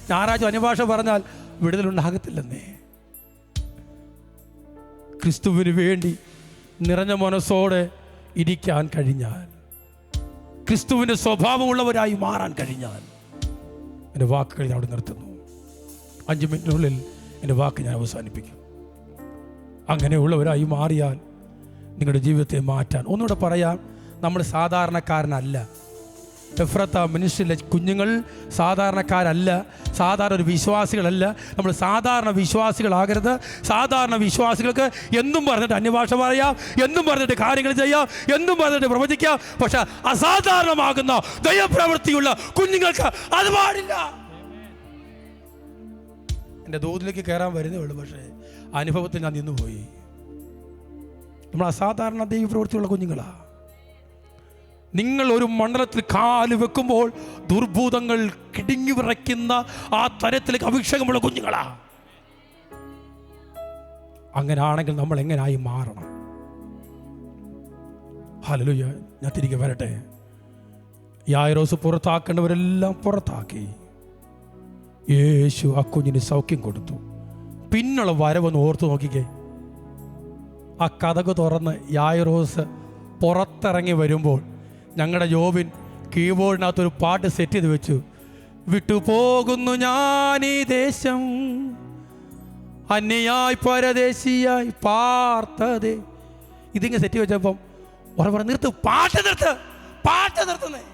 ഞായറാഴ്ച അന്യഭാഷ പറഞ്ഞാൽ വിടുതലുണ്ടാകത്തില്ലെന്നേ. ക്രിസ്തുവിന് വേണ്ടി നിറഞ്ഞ മനസ്സോടെ ഇരിക്കാൻ കഴിഞ്ഞാൽ, ക്രിസ്തുവിൻ്റെ സ്വഭാവമുള്ളവരായി മാറാൻ കഴിഞ്ഞാൽ, എൻ്റെ വാക്കുകൾ ഞാൻ അവിടെ നിർത്തുന്നു. 5 മിനിറ്റിനുള്ളിൽ എൻ്റെ വാക്ക് ഞാൻ അവസാനിപ്പിക്കും. അങ്ങനെയുള്ളവരായി മാറിയാൽ നിങ്ങളുടെ ജീവിതത്തെ മാറ്റാൻ, ഒന്നുകൂടെ പറയാം, നമ്മൾ സാധാരണക്കാരനല്ല. എഫ്രത്ത മിനിസ്ട്രിയിലെ കുഞ്ഞുങ്ങൾ സാധാരണക്കാരല്ല, സാധാരണ ഒരു വിശ്വാസികളല്ല. നമ്മൾ സാധാരണ വിശ്വാസികളാകരുത്. സാധാരണ വിശ്വാസികൾക്ക് എന്നും പറഞ്ഞിട്ട് അന്യഭാഷ പറയാം, എന്നും പറഞ്ഞിട്ട് കാര്യങ്ങൾ ചെയ്യാം, എന്നും പറഞ്ഞിട്ട് പ്രവചിക്കാം. പക്ഷെ അസാധാരണമാകുന്ന ദൈവപ്രവൃത്തിയുള്ള കുഞ്ഞുങ്ങൾക്ക് അത് പാടില്ല. എൻ്റെ ദൂതിലേക്ക് കയറാൻ വരുന്നേ ഉള്ളൂ, പക്ഷേ അനുഭവത്തിൽ ഞാൻ നിന്നുപോയി. നമ്മൾ അസാധാരണ ദൈവപ്രവൃത്തിയുള്ള കുഞ്ഞുങ്ങളാ. നിങ്ങൾ ഒരു മണ്ഡലത്തിൽ കാല് വെക്കുമ്പോൾ ദുർഭൂതങ്ങൾ കിടുങ്ങി വിറയ്ക്കുന്ന ആ തരത്തിലേക്ക് അഭിഷേകമുള്ള കുഞ്ഞുങ്ങളാ. അങ്ങനാണെങ്കിൽ നമ്മൾ എങ്ങനായി മാറണം? ഹല്ലേലൂയ. ഞാൻ തിരികെ വരട്ടെ. യായിറോസ് പുറത്താക്കേണ്ടവരെല്ലാം പുറത്താക്കി. യേശു ആ കുഞ്ഞിന് സൗഖ്യം കൊടുത്തു. പിന്നുള്ള വരവൊന്ന് ഓർത്തു നോക്കിക്കേ. ആ കതക് തുറന്ന് യായിറോസ് പുറത്തിറങ്ങി വരുമ്പോൾ ഞങ്ങളുടെ ജോബിൻ കീബോർഡിനകത്തൊരു പാട്ട് സെറ്റ് ചെയ്ത് വെച്ചു. വിട്ടുപോകുന്നു ഞാൻ ഈ ദേശം, അന്യയായി പരദേശിയായി പാർത്തതേ. ഇതിങ്ങനെ സെറ്റ് വെച്ചപ്പം പറഞ്ഞു, നിർത്ത്, പാട്ട് നിർത്ത്, പാട്ട് നിർത്തുന്നേ,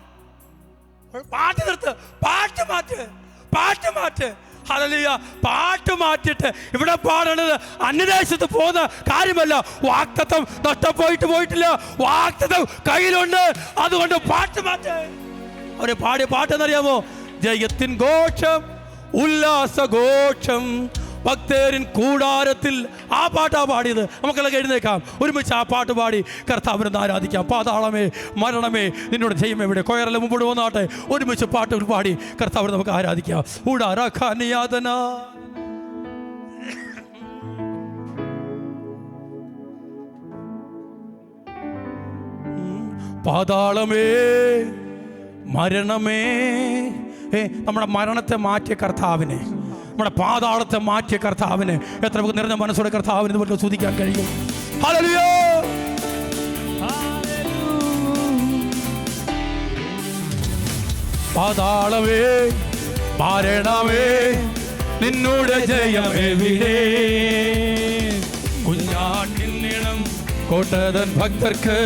പാട്ട് നിർത്ത്, പാട്ട് മാറ്റ്. ഹല്ലേലൂയ. പാട്ട് മാറ്റിയിട്ട് ഇവിടെ പാടേണ്ടത് അന്യദേശത്ത് പോകുന്ന കാര്യമല്ല. വാഗ്ദത്തം പോയിട്ടില്ല, വാഗ്ദത്തം കയ്യിലുണ്ട്. അതുകൊണ്ട് പാട്ട് മാറ്റ്. അവരെ പാടിയ പാട്ടെന്നറിയാമോ? ജയത്തിൻ ഘോഷം, ഉല്ലാസഘോഷം, ഭക്തരിൻ കൂടാരത്തിൽ. ആ പാട്ടാ പാടിയത്. നമുക്കെല്ലാം എഴുന്നേക്കാം, ഒരുമിച്ച് ആ പാട്ട് പാടി കർത്താവിനെ ആരാധിക്കാം. പാതാളമേ മരണമേ നിന്നോട് ജയം എവിടെ. കൊയറെല്ലാം മുമ്പോട്ട് വന്നാട്ടെ, ഒരുമിച്ച് പാട്ടുകൾ പാടി കർത്താവിനെ നമുക്ക് ആരാധിക്കാം. ഊടാറാഖാനിയാതന പാതാളമേ മരണമേ. നമ്മുടെ മരണത്തെ മാറ്റിയ കർത്താവിനെ, നമ്മുടെ പാതാളത്തെ മാറ്റിയ കർത്താവിനെ എത്ര നിറഞ്ഞ മനസ്സോടെ കർത്താവിന് ഇതുപോലെ സ്തുതിക്കാൻ കഴിയും. ഹല്ലേലൂയ. പാതാളമേ മരണമേ നിന്നോട് ജയമെവിടെ. കുഞ്ഞാട്ടിൽ നിണം കോട്ടതൻ ഭക്തർക്ക്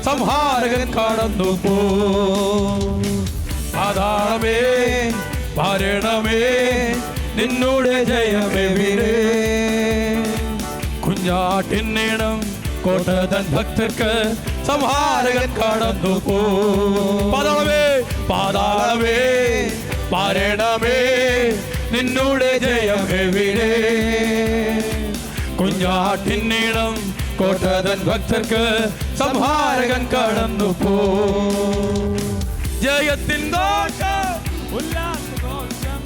സംഹാരകൻ കടന്നു പോ. പാതാളമേ മരണമേ നിന്നോട് ജയമെവിടെ. കുഞ്ഞാട്ടിൻ നീണം കോട്ടതൻ ഭക്തർക്ക് സംഹാരകൻ കടന്നു പോ. പാതാളമേ പാതാളമേ മരണമേ നിന്നോട് ജയമെവിടെ. കുഞ്ഞാട്ടിൻ നീണം കോട്ടതൻ ഭക്തർക്ക് സംഹാരകൻ കടന്നു പോ. ജയത്തിൻ ഘോഷം ഉല്ലാസഘോഷം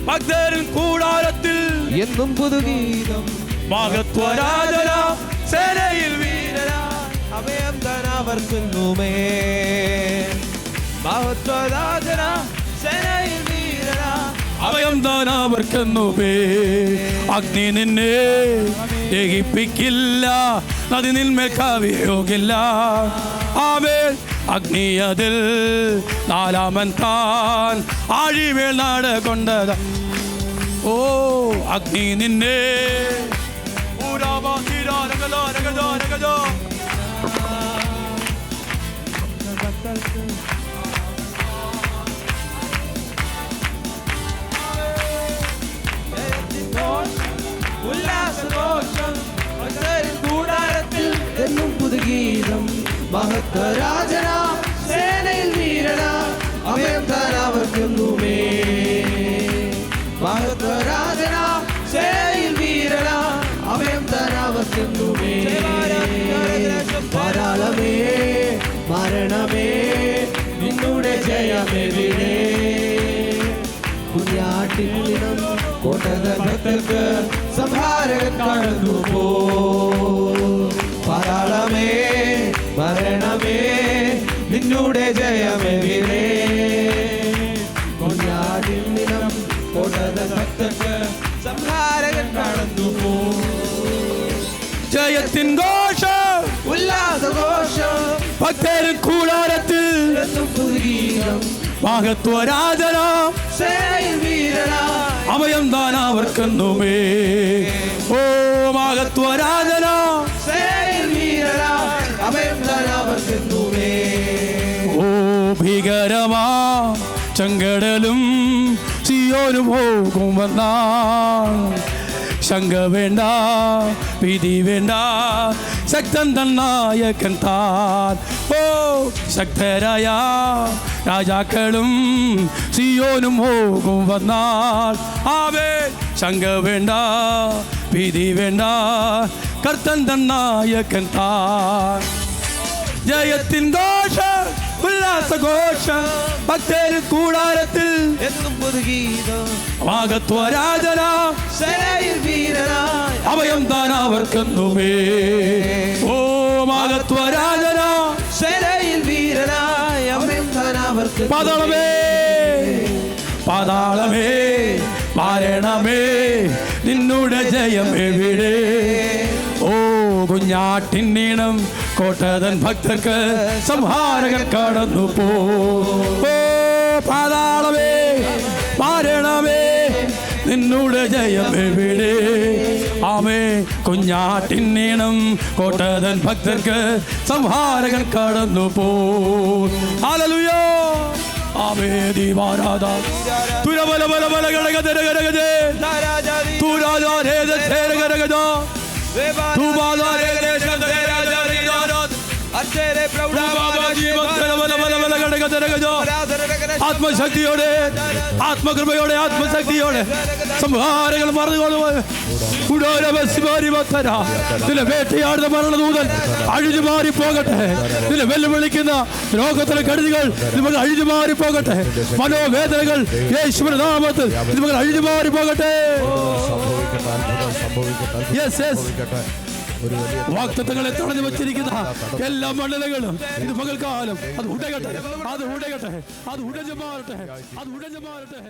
ഭക്തരിൻ കൂടാരത്തിൽ എന്നും പുതുഗീതം. മഹത്വരാജന സേനയിൽ വീരനാ അഭയം തരാവർക്കുന്നുമേ. മഹത്വരാജന സേനയിൽ വീരനാ അഭയം താനാവർക്കുന്നുമേ. അഗ്നി നിന്നെ ദഹിപ്പിക്കില്ല, നദി നിന്മേൽ കവിയോഗില്ല. ആമേൻ. അഗ്നി അതിൽ നാലാമൻ താൻ ആഴിമേൽ നടകൊണ്ടത്. ഓ അഗ്നി നിന്നെ ഉല്ലാസഘോഷം കൂടാരത്തിൽ എന്നും പുതുഗീതം. മഹത്വരാജന സേനയിൽ വീരന അഭയം തരാവർക്കുന്നുമേ. മഹത്വരാജന സേനയിൽ വീരന അഭയം തരാവർക്കുന്നുമേ. പാതാളമേ മരണമേ നിന്നുടെ ജയമെവിടെ. കുഞ്ഞാട്ടിൻ നിണം കോട്ടതൻ ഭക്തർക്ക് സംഹാരകൻ കടന്നു പോ. പാതാളമേ മരണമേ നിന്നുടെ ജയമെവിടെ. കുഞ്ഞാട്ടിൻ നിണം കോട്ടതൻ ഭക്തർക്ക് സംഹാരകൻ കടന്നു പോ. ജയത്തിൻ ഘോഷം ഉല്ലാസഘോഷം ഭക്തരിൻ കൂടാരത്തിൽ എന്നും പുതുഗീതം. മഹത്വരാജന സേനയിൽ വീരനാ അഭയം താനാവർക്കുന്നുമേ. ഓ മഹത്വരാജന സേനയിൽ വീരനാ അഭയം തരാവർക്കുന്നുമേ. ഓ ഭീകരമാ ചെങ്കടലും സിയോന് പോകും വന്നാ. ശങ്ക വേണ്ട ഭീതി വേണ്ട, ശക്തൻ തന്നായകൻ താൻ. ഓ ശക്തരായ രാജാക്കളും സിയോനും പോകും വന്നാൽ. ആമേൻ. ശങ്ക വേണ്ട ഭീതി വേണ്ട, കർത്തൻ തന്നായകൻ താൻ. ജയത്തിൻ ഘോഷം ഉല്ലാസഘോഷം ഭക്തരിൻ കൂടാരത്തിൽ എന്നും പുതുഗീതം. മഹത്വരാജന സേനയിൽ വീരനാ അഭയം താനാവർക്കുന്നുമേ. ഓ മഹത്വരാജന സേനയിൽ വീരനാ അഭയം തരാവർക്കുന്നുമേ. പാതാളമേ പാതാളമേ മരണമേ നിന്നുടെ ജയം എവിടെ. ഓ കുഞ്ഞാട്ടിൻ നീണം കോട്ടതൻ ഭക്തർക്ക് സംഹാരകൻ കടന്നു പോ. ഓ പാതാളമേ മരണമേ നിന്നുടെ ജയം എവിടെ. ആമേ. കുഞ്ഞാട്ടിൻ നീണം കോട്ടതൻ ഭക്തർക്ക് സംഹാരകൻ കടന്നു പോ. ഹല്ലേലൂയ. ആമേ. ദീവാരാധ തുരബല ബല ബല ഗടഗദ ഗടഗദേ തുരാജാരേദ ഛേരഗദഗദ തുബാദാരേ ദേശദ രാജാരിദാരത് അച്ചേരെ പ്രൗഢ ബാബാജി ബല ബല ബല ബല ഗടഗദ ഗടഗദ. ആത്മശക്തിയോടെ, ആത്മകൃപയോടെ, ആത്മശക്തിയോടെ സംഹാരങ്ങൾ മറന്നുകൊള്ളുവാൻ നില വേട്ടയാടുന്ന മരണദൂതൻ അഴിഞ്ഞു മാറി പോകട്ടെ. നില വെല്ലുവിളിക്കുന്ന രോഗത്തിലെ കെടുതികൾ നിങ്ങൾ അഴിഞ്ഞു മാറി പോകട്ടെ. മനോവേദനകൾ യേശുവിന്റെ നാമത്തിൽ നിങ്ങൾ അഴിഞ്ഞു മാറി പോകട്ടെ. വാഗ്ദത്തങ്ങളെ തടഞ്ഞു വച്ചിരിക്കുന്ന എല്ലാ മണ്ഡലങ്ങളും ഇത് പകൽക്കാലം അത് ഉടയട്ടെ, അത് ഉടയട്ടെ, അത് ഉടഞ്ഞു മാറട്ടെ, അത് ഉടഞ്ഞു മാറട്ടെ.